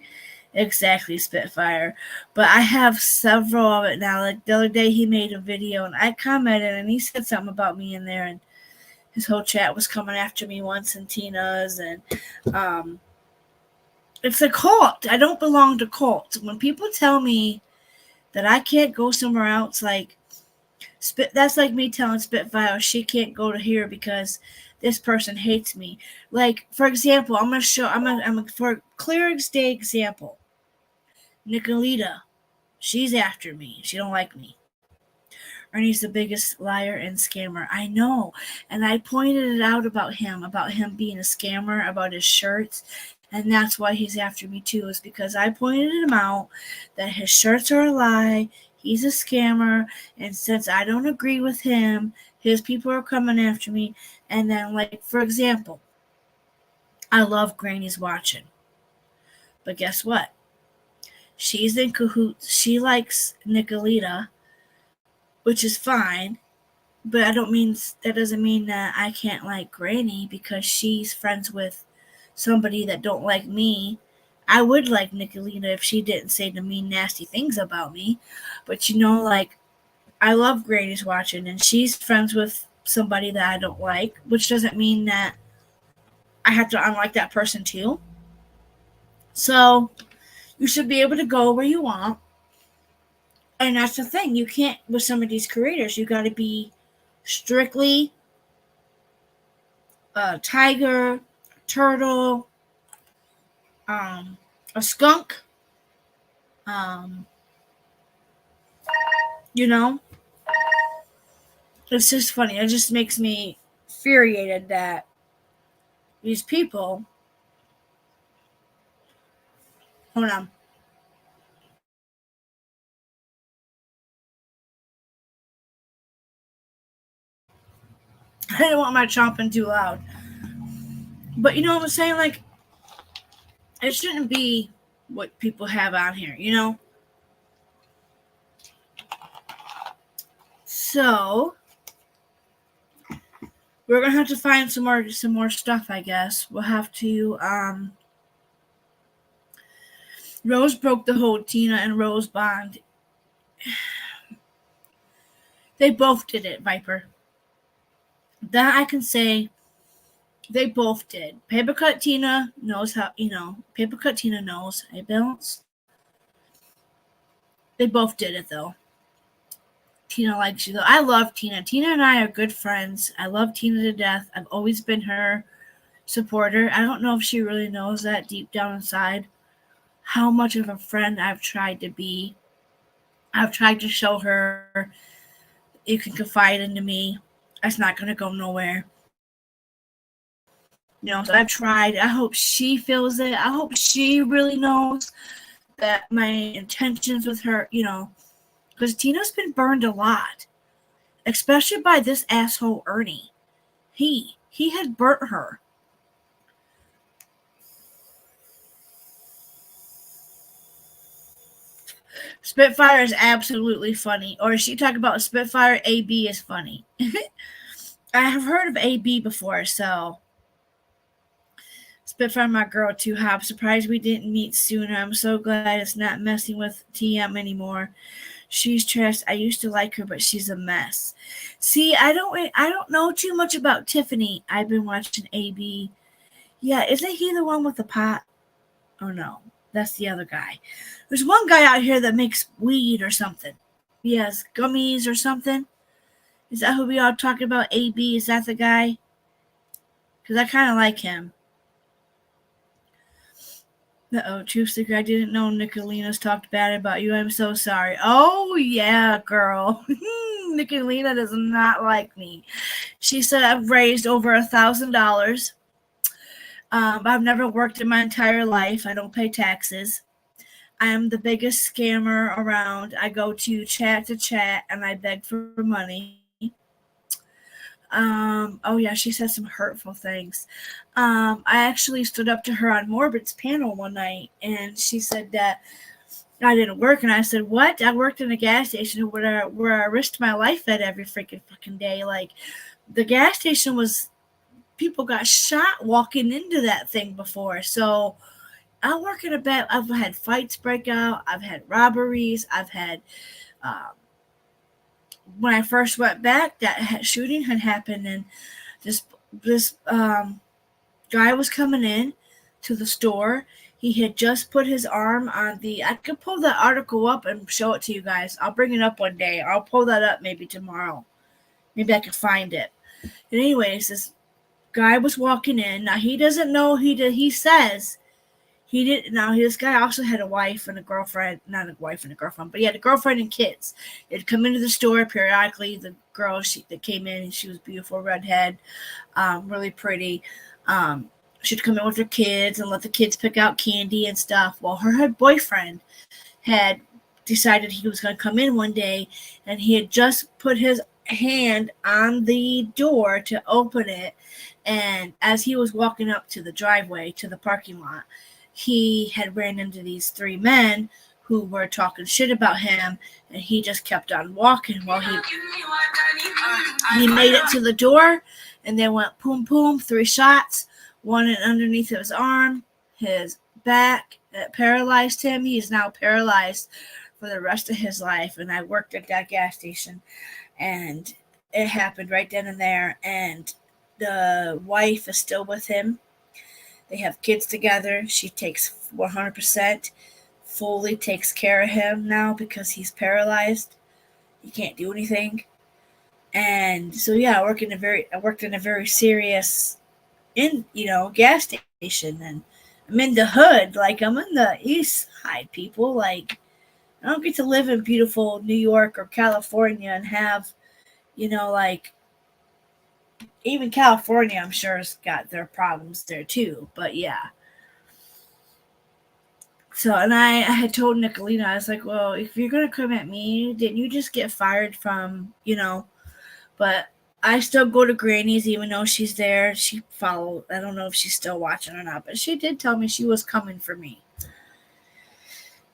Spitfire. But I have several of it now. Like the other day, he made a video, and I commented, and he said something about me in there, and his whole chat was coming after me once, and Tina's, and it's a cult. I don't belong to cults. When people tell me that I can't go somewhere else, like that's like me telling Spitfire she can't go to here because this person hates me. Like, for example, for a clear day example, Nicolita, she's after me. She don't like me. Ernie's the biggest liar and scammer. I know. And I pointed it out about him being a scammer, about his shirts. And that's why he's after me too, is because I pointed him out that his shirts are a lie. He's a scammer. And since I don't agree with him, his people are coming after me. And then, like, for example, I love Granny's watching. But guess what? She's in cahoots. She likes Nicolita, which is fine. But that doesn't mean that I can't like Granny because she's friends with somebody that don't like me. I would like Nicolita if she didn't say the mean, nasty things about me. But like, I love Granny's watching, and she's friends with somebody that I don't like, which doesn't mean that I have to unlike that person too. So you should be able to go where you want. And that's the thing. You can't, with some of these creators, you got to be strictly a tiger, turtle, a skunk, it's just funny. It just makes me infuriated that these people, hold on. I didn't want my chomping too loud. But you know what I'm saying? Like, it shouldn't be what people have on here, you know? So we're gonna have to find some more stuff, I guess. We'll have to Rose broke the whole Tina and Rose bond. They both did it, Viper. That I can say they both did. Papercut Tina knows how, Papercut Tina knows. Hey, Bounce. They both did it, though. Tina likes you, though. I love Tina. Tina and I are good friends. I love Tina to death. I've always been her supporter. I don't know if she really knows that deep down inside, how much of a friend I've tried to be. I've tried to show her you can confide into me. It's not going to go nowhere. So I've tried. I hope she feels it. I hope she really knows that my intentions with her, because Tina's been burned a lot, especially by this asshole Ernie. He had burnt her. Spitfire is absolutely funny. Or is she talking about Spitfire? AB is funny. I have heard of AB before, so Spitfire, my girl too. I'm surprised we didn't meet sooner. I'm so glad it's not messing with TM anymore. She's trash. I used to like her, but she's a mess. See, I don't know too much about Tiffany. I've been watching AB. Yeah, isn't he the one with the pot? Oh no, that's the other guy. There's one guy out here that makes weed or something. He has gummies or something. Is that who we are talking about? AB, is that the guy? Because I kind of like him. Truth secret, I didn't know Nicolina's talked bad about you. I'm so sorry. Oh, yeah, girl. Nicolina does not like me. She said I've raised over $1,000. I've never worked in my entire life. I don't pay taxes. I am the biggest scammer around. I go to chat and I beg for money. Oh yeah, she said some hurtful things. I actually stood up to her on Morbid's panel one night, and she said that I didn't work, and I said, what? I worked in a gas station where I risked my life at every freaking fucking day. Like, the gas station was, people got shot walking into that thing before, so I work in a bed. I've had fights break out, I've had robberies, I've had, when I first went back, that shooting had happened, and this guy was coming in to the store. He had just put his arm on I could pull that article up and show it to you guys. I'll bring it up one day. I'll pull that up maybe tomorrow. Maybe I can find it. And anyways, this guy was walking in. Now, he doesn't know, he says he didn't. Now, this guy also had a wife and a girlfriend. Not a wife and a girlfriend, but he had a girlfriend and kids. He'd come into the store periodically. The girl that came in, she was beautiful, redhead, really pretty. She'd come in with her kids and let the kids pick out candy and stuff. Well, her boyfriend had decided he was going to come in one day, and he had just put his hand on the door to open it. And as he was walking up to the driveway, to the parking lot, he had ran into these three men who were talking shit about him, and he just kept on walking while he made it to the door, and they went boom, boom, 3 shots, one underneath his arm, his back. It paralyzed him. He is now paralyzed for the rest of his life. And I worked at that gas station, and it happened right then and there. And the wife is still with him. They have kids together. She takes 100%, fully takes care of him now because he's paralyzed. He can't do anything. And so, yeah, I worked in a very serious gas station, and I'm in the hood. Like, I'm in the east side, people. Like, I don't get to live in beautiful New York or California and have, like, even California, I'm sure, has got their problems there too. But yeah. So, and I had told Nicolina, I was like, well, if you're going to come at me, didn't you just get fired from, but I still go to Granny's even though she's there. She followed. I don't know if she's still watching or not, but she did tell me she was coming for me.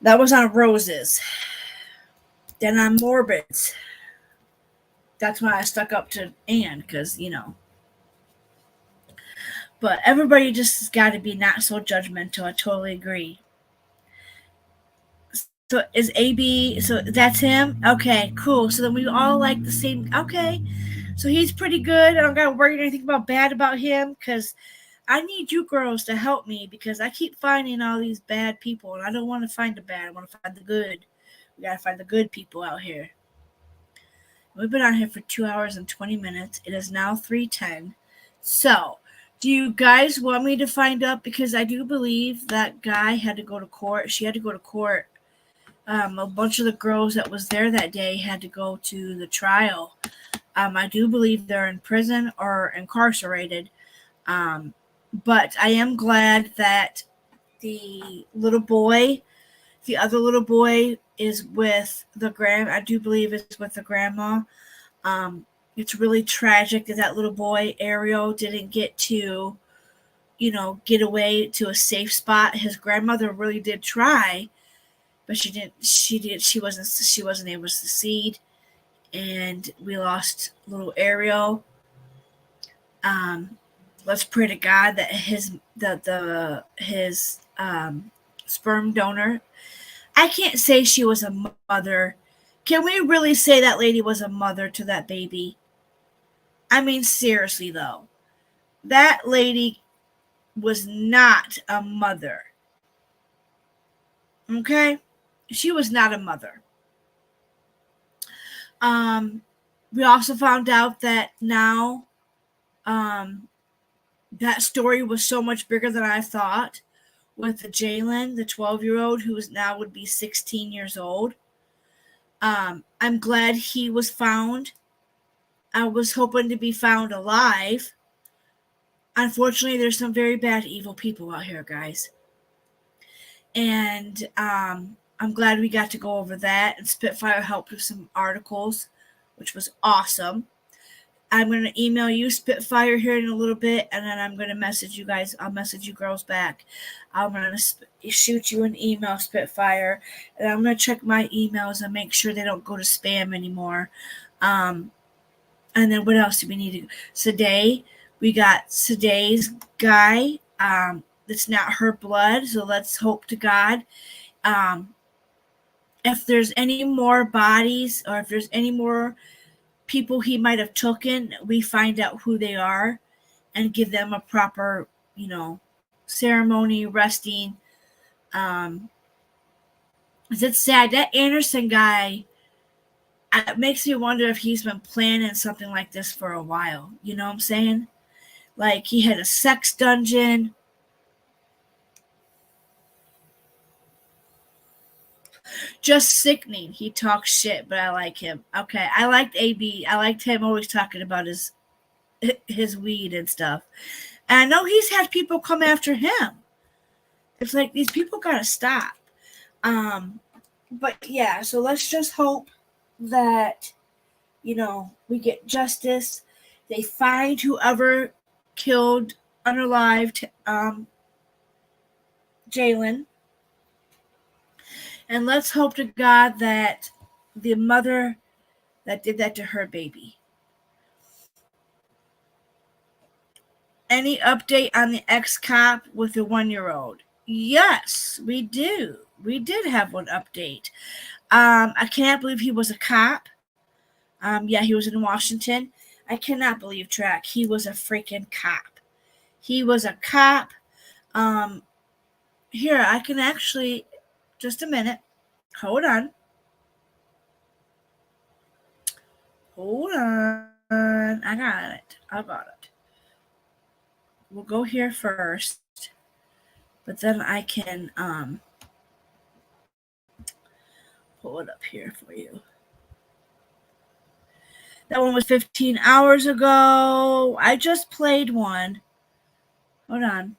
That was on roses. Then on morbids. That's why I stuck up to Anne, because, you know. But everybody just has got to be not so judgmental. I totally agree. So is AB, so that's him? Okay, cool. So then we all like the same. Okay. So he's pretty good. I don't got to worry anything bad about him, because I need you girls to help me, because I keep finding all these bad people, and I don't want to find the bad. I want to find the good. We got to find the good people out here. We've been on here for 2 hours and 20 minutes. It is now 3:10. So, do you guys want me to find out? Because I do believe that guy had to go to court. She had to go to court. A bunch of the girls that was there that day had to go to the trial. I do believe they're in prison or incarcerated. But I am glad that the other little boy is with I do believe it's with the grandma. It's really tragic that little boy, Ariel, didn't get to, get away to a safe spot. His grandmother really did try, but she wasn't able to succeed. And we lost little Ariel. Let's pray to God that his sperm donor. I can't say she was a mother. Can we really say that lady was a mother to that baby? I mean, seriously though, that lady was not a mother. Okay? She was not a mother. We also found out that now that story was so much bigger than I thought, with the Jalen, the 12-year-old, who is now would be 16 years old. I'm glad he was found. I was hoping to be found alive. Unfortunately, there's some very bad, evil people out here, guys. And I'm glad we got to go over that. And Spitfire helped with some articles, which was awesome. I'm going to email you, Spitfire, here in a little bit, and then I'm going to message you guys. I'll message you girls back. I'm going to shoot you an email, Spitfire, and I'm going to check my emails and make sure they don't go to spam anymore. And then what else do we need to do? Today, we got today's guy. It's not her blood, so let's hope to God. If there's any more bodies, or if there's any more people he might have taken, we find out who they are and give them a proper, ceremony, resting. It's sad. That Anderson guy, it makes me wonder if he's been planning something like this for a while. You know what I'm saying? Like, he had a sex dungeon. Just sickening. He talks shit, but I like him. Okay, I liked AB. I liked him always talking about his weed and stuff. And I know he's had people come after him. It's like, these people gotta stop. But yeah, so let's just hope that, we get justice. They find whoever killed, unalived, Jalen. And let's hope to God that the mother that did that to her baby. Any update on the ex-cop with the 1-year-old? Yes, we do. We did have one update. I can't believe he was a cop. Yeah, he was in Washington. I cannot believe, Track, he was a freaking cop. He was a cop. Here, I can actually, just a minute. Hold on. I got it. We'll go here first, but then I can pull it up here for you. That one was 15 hours ago. I just played one. Hold on.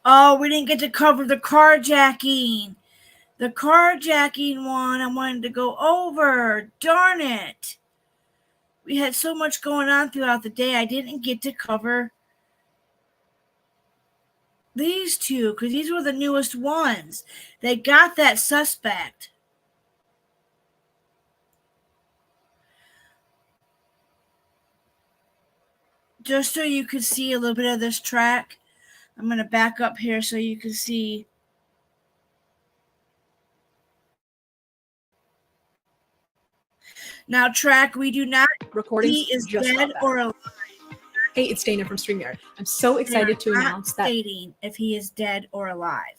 Oh, we didn't get to cover the carjacking. The carjacking one I wanted to go over. Darn it. We had so much going on throughout the day. I didn't get to cover these two because these were the newest ones. They got that suspect. Just so you could see a little bit of this track, I'm going to back up here so you can see. Now, track, we do not. Recordings He is just dead or alive. Hey, it's Dana from StreamYard. I'm so excited to announce that Stating if he is dead or alive.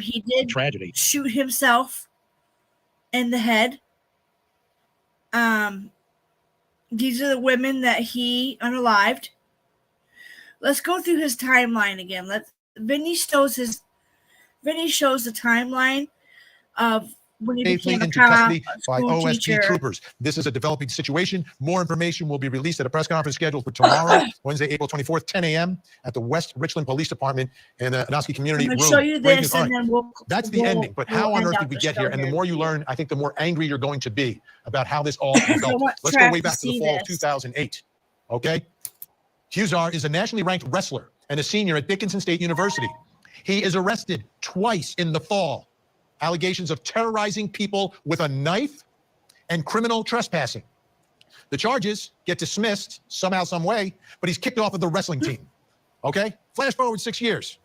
He did tragedy. Shoot himself in the head. These are the women that he unalived. Let's go through his timeline again. Vinny shows the timeline of when he became a into custody by school OSP teacher. troopers. This is a developing situation. More information will be released at a press conference scheduled for tomorrow, Wednesday, April 24th, 10 a.m. at the West Richland Police Department in the Anoski Community I'm Room. going to show you this, All and right. then That's the ending. But how on earth did we get here? And the more you learn, I think the more angry you're going to be about how this all developed. Let's go way back to the fall of 2008. Okay? Huzar is a nationally ranked wrestler and a senior at Dickinson State University. He is arrested twice in the fall. Allegations of terrorizing people with a knife and criminal trespassing. The charges get dismissed somehow, some way, but he's kicked off of the wrestling team. Okay? Flash forward 6 years.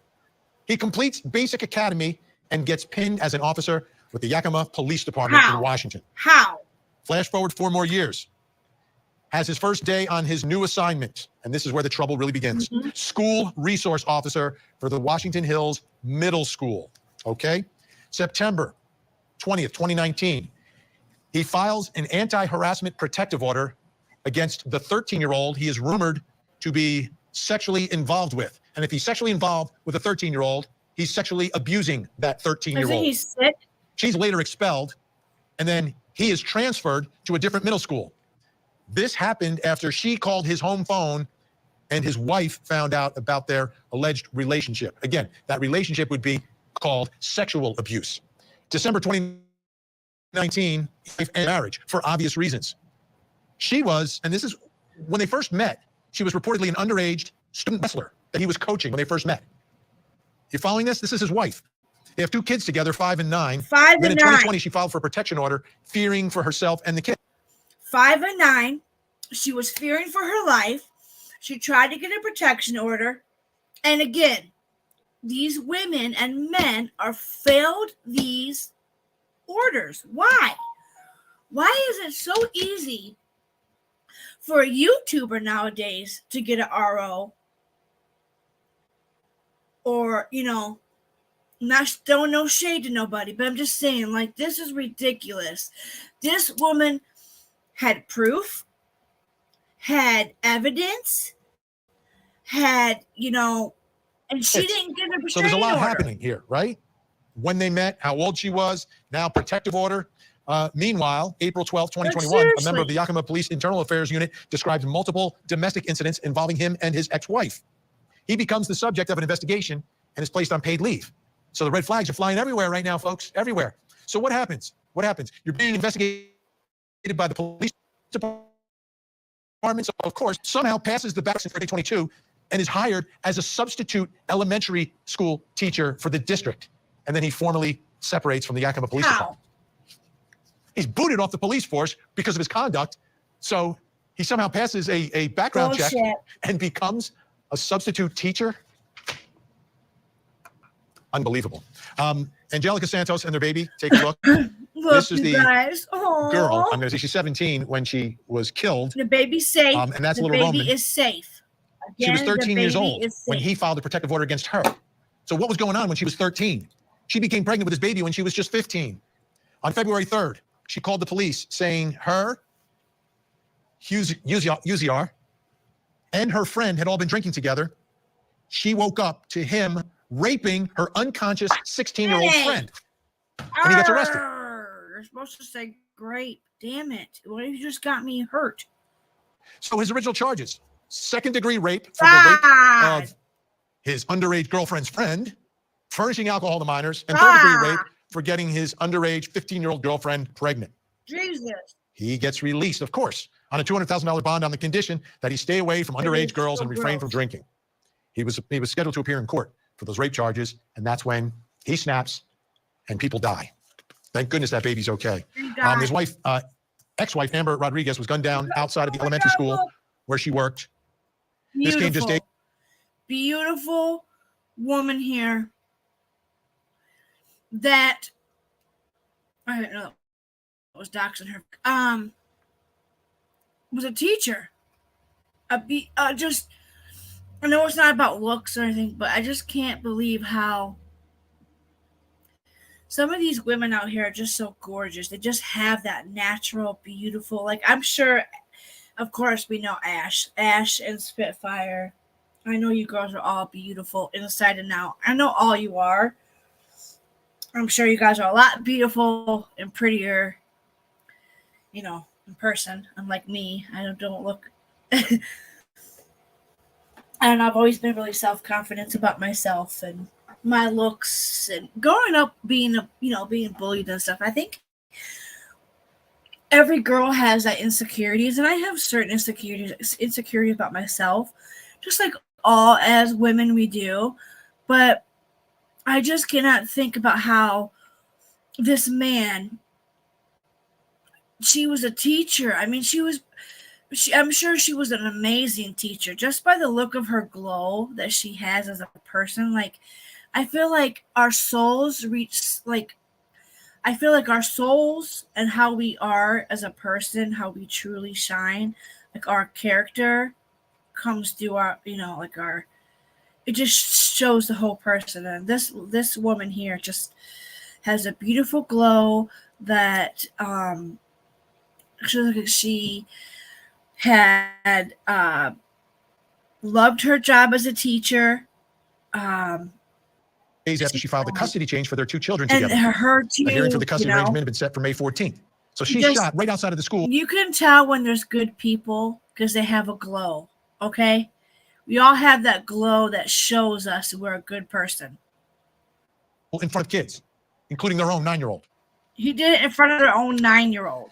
He completes basic academy and gets pinned as an officer with the Yakima Police Department in Washington. How? Flash forward 4 more years. Has his first day on his new assignment, and this is where the trouble really begins. School resource officer for the Washington Hills Middle School. Okay? September 20th, 2019, he files an anti-harassment protective order against the 13-year-old he is rumored to be sexually involved with. And if he's sexually involved with a 13-year-old, he's sexually abusing that 13-year-old. Isn't he sick? She's later expelled, and then he is transferred to a different middle school. This happened after she called his home phone and his wife found out about their alleged relationship. Again, that relationship would be called sexual abuse. December 2019, marriage for obvious reasons. She was, and this is when they first met, she was reportedly an underage student wrestler that he was coaching when they first met. You following this? This is his wife. They have 2 kids together, 5 and 9. 5 and 9. Then in 2020, she filed for a protection order, fearing for herself and the kid. 5 and 9. She was fearing for her life. She tried to get a protection order. And again, these women and men are failed these orders. Why? Why is it so easy for a YouTuber nowadays to get an RO? Or, not throwing no shade to nobody, but I'm just saying, like, this is ridiculous. This woman had proof, had evidence, had, and she didn't get a restraining So there's a lot order. happening here, right? When they met, how old she was, now protective order. Meanwhile, April 12, 2021, a member of the Yakima Police Internal Affairs Unit describes multiple domestic incidents involving him and his ex-wife. He becomes the subject of an investigation and is placed on paid leave. So the red flags are flying everywhere right now, folks, everywhere. So what happens? What happens? You're being investigated by the police department, so of course, somehow passes the back in 2022 and is hired as a substitute elementary school teacher for the district. And then he formally separates from the Yakima Police Department. He's booted off the police force because of his conduct. So he somehow passes a background check and becomes a substitute teacher. Unbelievable. Angelica Santos and their baby, take a look. Look, this is you the guys. girl. I'm going to say she's 17 when she was killed. The baby's safe. And that's the little baby Roman. is safe. She was Again, 13 the years baby old is when safe. he filed a protective order against her. So what was going on when she was 13? She became pregnant with his baby when she was just 15. On February 3rd, she called the police saying her, Huzar, and her friend had all been drinking together. She woke up to him raping her unconscious 16-year-old friend. And he gets arrested. You're supposed to say, great, damn it. What if you just got me hurt? So his original charges, 2nd-degree rape for the rape of his underage girlfriend's friend, furnishing alcohol to minors, and 3rd-degree rape for getting his underage 15-year-old girlfriend pregnant. Jesus. He gets released, of course, on a $200,000 bond on the condition that he stay away from underage girls and refrain from drinking. He was scheduled to appear in court for those rape charges, and that's when he snaps and people die. Thank goodness that baby's okay. His wife, ex-wife Amber Rodriguez, was gunned down outside of the elementary school where she worked. Beautiful. This came just days. Beautiful woman here that I don't know was doxing her. Was a teacher. Just I know it's not about looks or anything, but I just can't believe how some of these women out here are just so gorgeous. They just have that natural, beautiful. Like I'm sure, of course, we know Ash and Spitfire. I know you girls are all beautiful inside and out. I know all you are. I'm sure you guys are a lot beautiful and prettier, you know, in person. Unlike me, I don't look. And I've always been really self-confident about myself and my looks. And growing up, being bullied and stuff. I think every girl has that insecurities, and I have certain insecurities about myself, just like all as women we do. But I just cannot think about how this man, she was a teacher. I mean, I'm sure she was an amazing teacher just by the look of her glow that she has as a person. Like, I feel like our souls our souls and how we are as a person, how we truly shine, like our character comes through our, it just shows the whole person. And this woman here just has a beautiful glow that she had loved her job as a teacher. Days after she filed a custody change for their two children And together. her too, The hearing for the custody arrangement had been set for May 14th. So she's shot right outside of the school. You can tell when there's good people because they have a glow, okay? We all have that glow that shows us we're a good person. In front of kids, including their own 9-year-old. He did it in front of their own 9-year-old.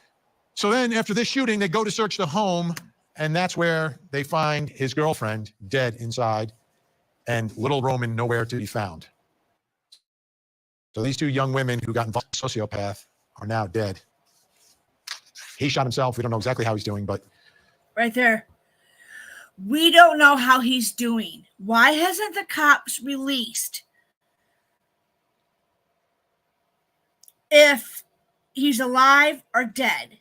So then after this shooting, they go to search the home, and that's where they find his girlfriend dead inside and little Roman nowhere to be found. So these two young women who got involved with a sociopath are now dead. He shot himself. We don't know exactly how he's doing, but right there. We don't know how he's doing. Why hasn't the cops released if he's alive or dead?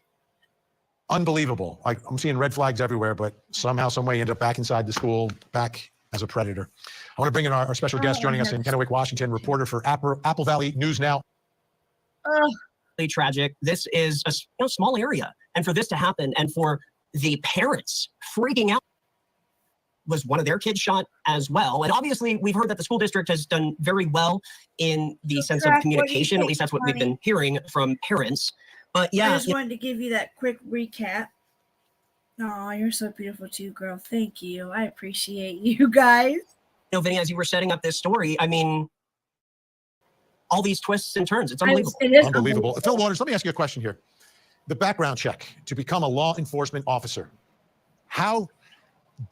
unbelievable. I'm seeing red flags everywhere, but somehow, some way, end up back inside the school, back as a predator. I want to bring in our special guest joining us in Kennewick, Washington, reporter for Apple Valley News Now. Tragic. This is a small area, and for this to happen, and for the parents freaking out, was one of their kids shot as well. And obviously, we've heard that the school district has done very well in the sense of communication. At least that's what we've been hearing from parents. But yeah, I just wanted to give you that quick recap. Oh, you're so beautiful too, girl. Thank you. I appreciate you guys. You know, Vinny, as you were setting up this story, I mean, all these twists and turns. It's unbelievable. It is unbelievable. Phil Waters, let me ask you a question here. The background check to become a law enforcement officer. How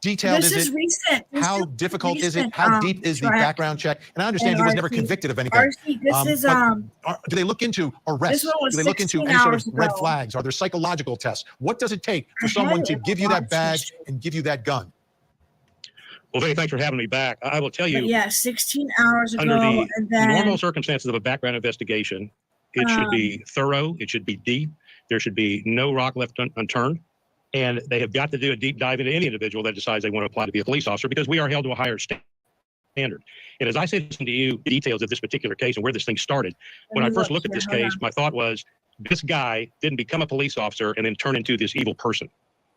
detailed is it? This is recent. How difficult is it? How deep is the background check? And I understand he was never convicted of anything. Do they look into arrests? Do they look into any sort of red flags? Are there psychological tests? What does it take for someone to give you that badge and give you that gun? Well, Vinny, thanks for having me back. I will tell you. But yeah, 16 hours ago. Under the and then, normal circumstances of a background investigation, it should be thorough. It should be deep. There should be no rock left unturned. And they have got to do a deep dive into any individual that decides they want to apply to be a police officer, because we are held to a higher standard. And as I said to you, the details of this particular case and where this thing started, when I first looked at this case, my thought was, this guy didn't become a police officer and then turn into this evil person.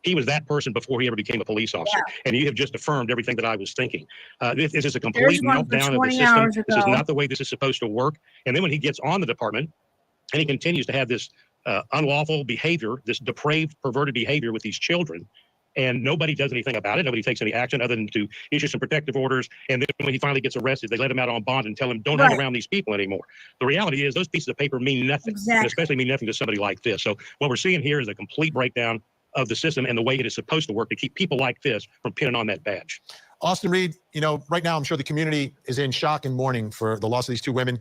He was that person before he ever became a police officer. Yeah. And you have just affirmed everything that I was thinking. This is a complete meltdown of the system. This is not the way this is supposed to work. And then when he gets on the department and he continues to have this unlawful behavior, this depraved, perverted behavior with these children, and nobody does anything about it. Nobody takes any action other than to issue some protective orders. And then when he finally gets arrested, they let him out on bond and tell him, don't hang around these people anymore. The reality is those pieces of paper mean nothing, and especially mean nothing to somebody like this. So what we're seeing here is a complete breakdown of the system and the way it is supposed to work to keep people like this from pinning on that badge. Austin Reed, right now I'm sure the community is in shock and mourning for the loss of these two women.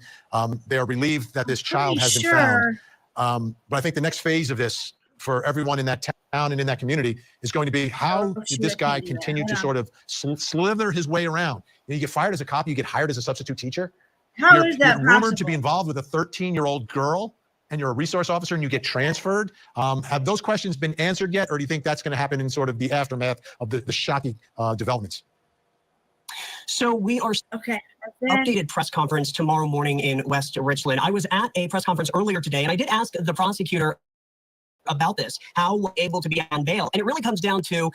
They are relieved that this child has been found. But I think the next phase of this for everyone in that town and in that community is going to be how did this guy continue to sort of slither his way around? You get fired as a cop, you get hired as a substitute teacher. How is that you're rumored possible? to be involved with a 13-year-old girl, and you're a resource officer and you get transferred. Have those questions been answered yet, or do you think that's going to happen in sort of the aftermath of the shocking developments? So we are updated press conference tomorrow morning in West Richland. I was at a press conference earlier today, and I did ask the prosecutor about this, how we're able to be on bail. And it really comes down to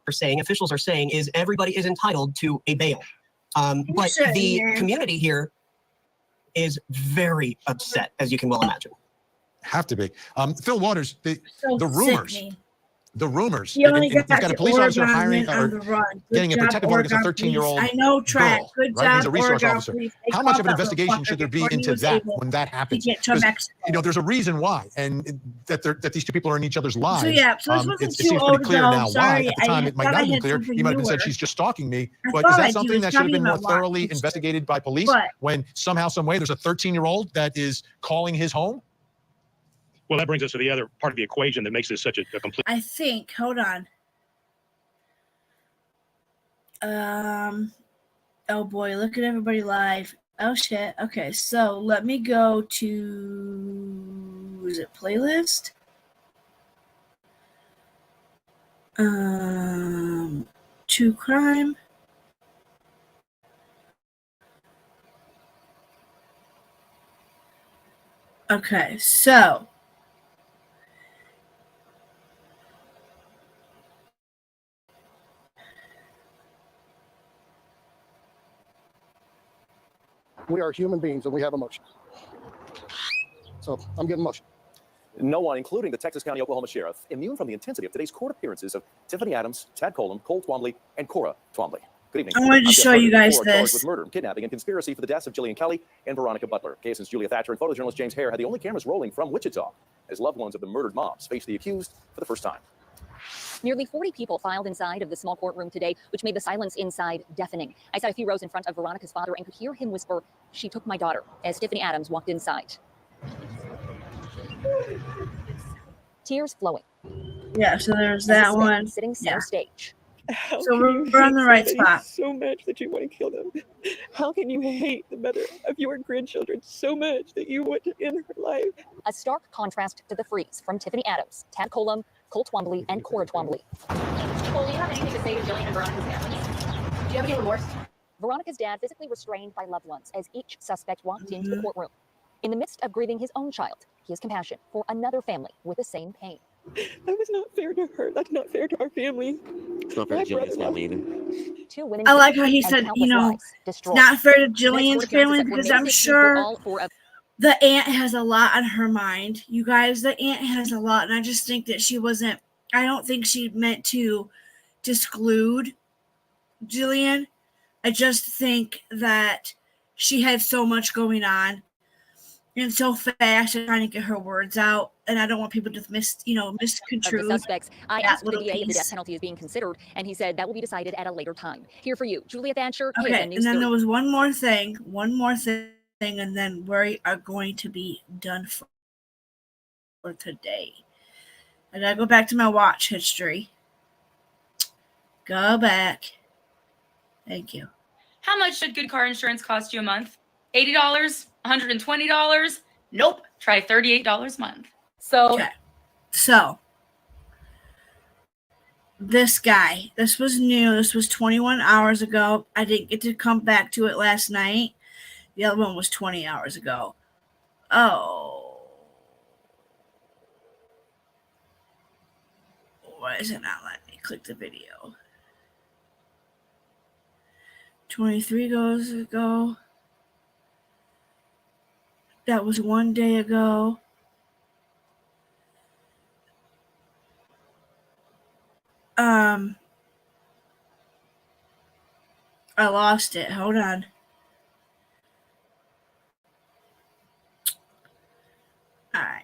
officials are saying is everybody is entitled to a bail. But the community here is very upset, as you can well imagine. Have to be. Phil Waters, the rumors. The rumors. He only and got he's got a police officer hiring on the run. getting a protective order against a 13-year-old I know, Track. girl, Good right? job, He's a resource Oregon officer. police. They How much caught of an that investigation should there be before he into was that able when that happens? to get to Mexico. There's a reason why, and that these two people are in each other's lives. So yeah, so this wasn't it too seems old pretty clear ago. now Sorry, why. At the time, it might not have been clear. He might have been said she's just stalking me. But is that something that should have been more thoroughly investigated by police when somehow, some way, there's a 13-year-old that is calling his home? Well, that brings us to the other part of the equation that makes this such a complete. I think. Hold on. Oh boy, look at everybody live. Oh shit. Okay, so let me go to, is it playlist? True crime. Okay, so we are human beings and we have emotions. So I'm getting emotional. No one, including the Texas County, Oklahoma Sheriff, immune from the intensity of today's court appearances of Tiffany Adams, Tad Colum, Cole Twombly, and Cora Twombly. Good evening. I wanted to show you guys this. Charged with murder, kidnapping, and conspiracy for the deaths of Jillian Kelly and Veronica Butler. Cases Julia Thatcher and photojournalist James Hare had the only cameras rolling from Wichita as loved ones of the murdered moms face the accused for the first time. Nearly 40 people filed inside of the small courtroom today, which made the silence inside deafening. I sat a few rows in front of Veronica's father and could hear him whisper, "She took my daughter," as Tiffany Adams walked inside. Tears flowing. Yeah, so there's that one. Sitting center stage. So we're on the right spot. So much that you want to kill them. How can you hate the mother of your grandchildren so much that you want to end her life? A stark contrast to the freeze from Tiffany Adams, Tad Colum, Cole Twombly, and Cora Twombly. Cole, do you have anything to say to Jillian and Veronica's families? Do you have any remorse? Veronica's dad physically restrained by loved ones as each suspect walked into the courtroom. In the midst of grieving his own child, he has compassion for another family with the same pain. That was not fair to her. That's not fair to our family. It's not fair to Jillian's family either. Two women. I like how he said, it's not fair to Jillian's family, because I'm sure the aunt has a lot on her mind. You guys, the aunt has a lot, and I just think that I don't think she meant to disclude Jillian. I just think that she had so much going on and so fast trying to get her words out, and I don't want people to misconstrue. Of the suspects, I asked the DA if the death penalty is being considered, and he said that will be decided at a later time. Here for you, Julia Thatcher. Okay, and then there was one more thing, and then we are going to be done for today. I gotta go back to my watch history. Go back. Thank you. How much should good car insurance cost you a month? $80? $120? Nope. Try $38 a month. So this guy, this was new. This was 21 hours ago. I didn't get to come back to it last night. The other one was 20 hours ago. Oh. Why is it not letting me click the video? 23 goes ago. That was 1 day ago. I lost it. Hold on. All right.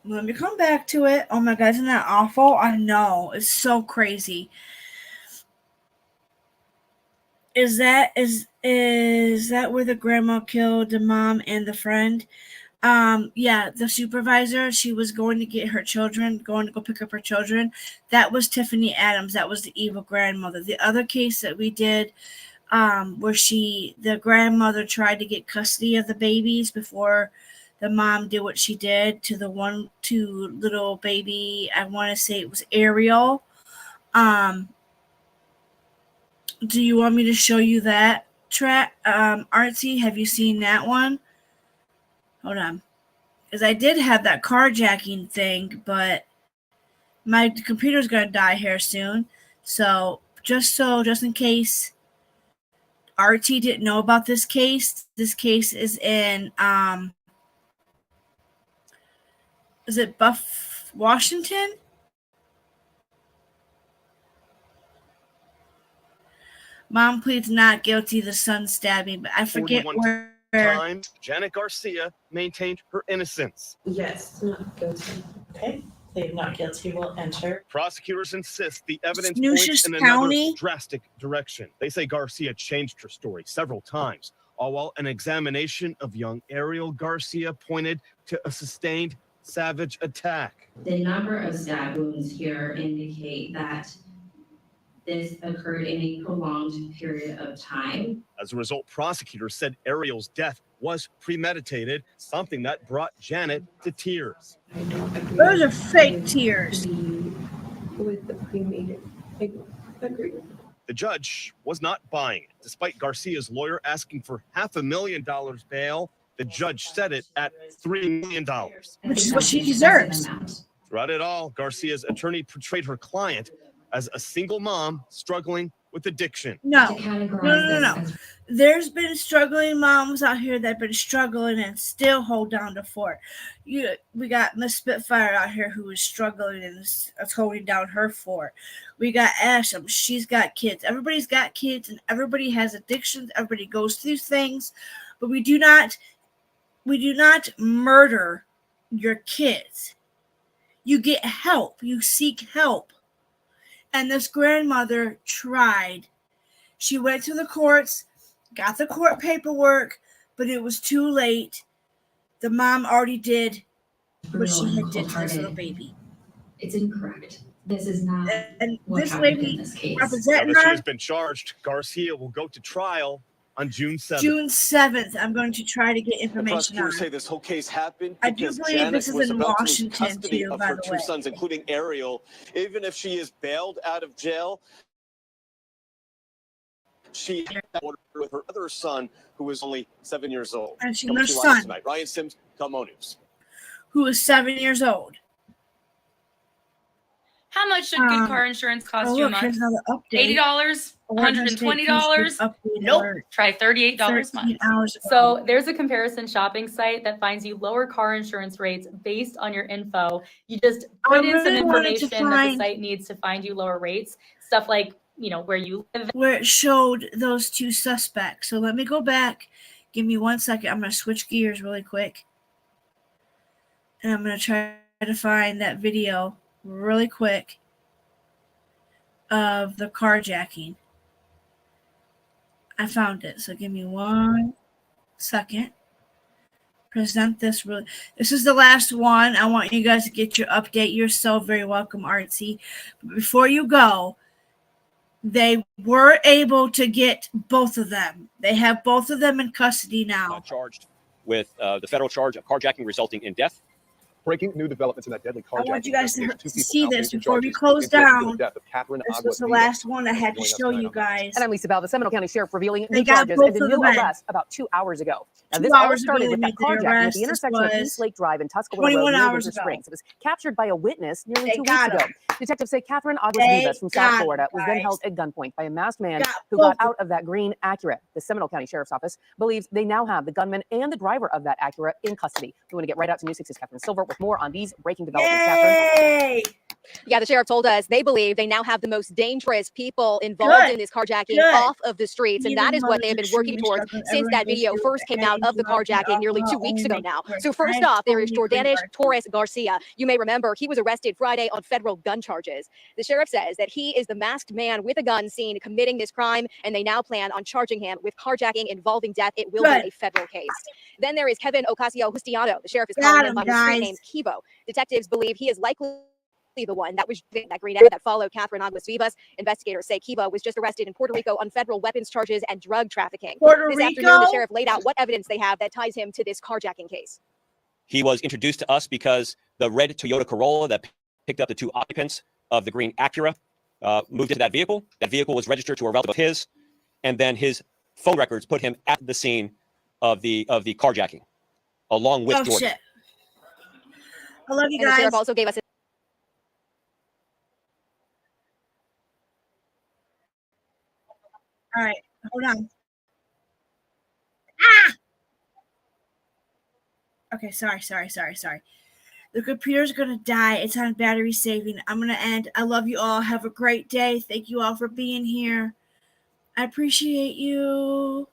Let me come back to it. Oh my God, isn't that awful? I know. It's so crazy. Is that where the grandma killed the mom and the friend? Yeah, the supervisor, she was going to get her children, going to go pick up her children. That was Tiffany Adams. That was the evil grandmother. The other case that we did, where the grandmother tried to get custody of the babies before the mom did what she did to the little baby. I want to say it was Ariel. Do you want me to show you that Artsy? Have you seen that one? Hold on. Because I did have that carjacking thing, but my computer's going to die here soon. So just in case RT didn't know about this case is in, is it Washington? Mom pleads not guilty of the son stabbing, but I forget 41 where. times, Janet Garcia maintained her innocence. Yes, not guilty. Okay. Plead not guilty will enter. Prosecutors insist the evidence Nueces points in County? another drastic direction. They say Garcia changed her story several times, all while an examination of young Ariel Garcia pointed to a sustained savage attack. The number of stab wounds here indicate that this occurred in a prolonged period of time. As a result, prosecutors said Ariel's death was premeditated, something that brought Janet to tears. Those are fake tears. With the premeditated agreement. The judge was not buying it. Despite Garcia's lawyer asking for $500,000 bail, the judge set it at $3 million. Which is what she deserves. Throughout it all, Garcia's attorney portrayed her client as a single mom struggling with addiction. No. There's been struggling moms out here that have been struggling and still hold down the fort. We got Miss Spitfire out here who is struggling and is holding down her fort. We got Asham. She's got kids. Everybody's got kids and everybody has addictions. Everybody goes through things, but we do not murder your kids. You get help. You seek help. And this grandmother tried. She went to the courts, got the court paperwork, but it was too late. The mom already did what she had did to this little baby. It's incorrect. This is not and what this happened lady in this case. representing Now that she her. has been charged, Garcia will go to trial on June 7th. June 7th, I'm going to try to get information on. Prosecutors say this whole case happened I do because believe Janet this is was in about to lose Washington custody too, of by her the two way. sons, including Ariel. Even if she is bailed out of jail, she had that order with her other son, who was only 7 years old. And she's Coming her to you live son. tonight. Ryan Sims, Calmo News. Who is 7 years old. How much should good car insurance cost you a look, here's month? another update. $80? Oregon State $120? update Nope. alert. Try $38 a 13 month. hours ago. So there's a comparison shopping site that finds you lower car insurance rates based on your info. You just put in some really wanted to information that the find- site needs to find you lower rates. Stuff like, where you live. Where it showed those two suspects. So let me go back. Give me 1 second. I'm going to switch gears really quick. And I'm going to try to find that video really quick of the carjacking. I found it. So give me 1 second. Present this really. This is the last one. I want you guys to get your update. You're so very welcome, Artsy. But before you go, they were able to get both of them. They have both of them in custody now. Charged with the federal charge of carjacking resulting in death. Breaking new developments in that deadly carjacking. I want you guys to investigations. Two see people now this facing before we charges close in connection with down. the death of Catherine This was the Aguas last one I had to show you guys. And I'm Lisa Bell, the Seminole County Sheriff, revealing They new got charges both and a of the new men. arrest about 2 hours ago. Now, 2 this all hours ago, started they with that made the carjacking at arrest. the This intersection of was East Lake Drive and Tuscaloosa 21 Road near hours Winter ago. Springs. It was captured by a witness nearly They 2 got weeks him. ago. Detectives say Catherine Aguas They Vivas from got South him, Florida was then guys. held at gunpoint by a masked man Got who both got out of that green Acura. The Seminole County Sheriff's Office believes they now have the gunman and the driver of that Acura in custody. We want to get right out to News 6's Catherine Silver with more on these breaking developments. Catherine. Yay! Yeah, the sheriff told us they believe they now have the most dangerous people involved in this carjacking off of the streets, and that is what they have been working towards since that video first came out of the carjacking nearly 2 weeks ago now. So first off, there is Jordanish Torres Garcia. You may remember he was arrested Friday on federal gun charges. The sheriff says that he is the masked man with a gun seen committing this crime, and they now plan on charging him with carjacking involving death. It will be a federal case. Then there is Kevin Ocasio-Justiano. The sheriff is calling him by his street name, Kivo. Detectives believe he is likely the one that was that green arrow that followed Catherine Aguas Vivas. Investigators say Kiva was just arrested in Puerto Rico on federal weapons charges and drug trafficking. This afternoon, the sheriff laid out what evidence they have that ties him to this carjacking case. He was introduced to us because the red Toyota Corolla that picked up the 2 occupants of the green Acura moved into that vehicle. That vehicle was registered to a relative of his, and then his phone records put him at the scene of the carjacking, along with Jordan. Shit. I love you and guys. The sheriff also gave us All right, hold on. Ah! Okay, sorry. The computer's gonna die. It's on battery saving. I'm gonna end. I love you all. Have a great day. Thank you all for being here. I appreciate you.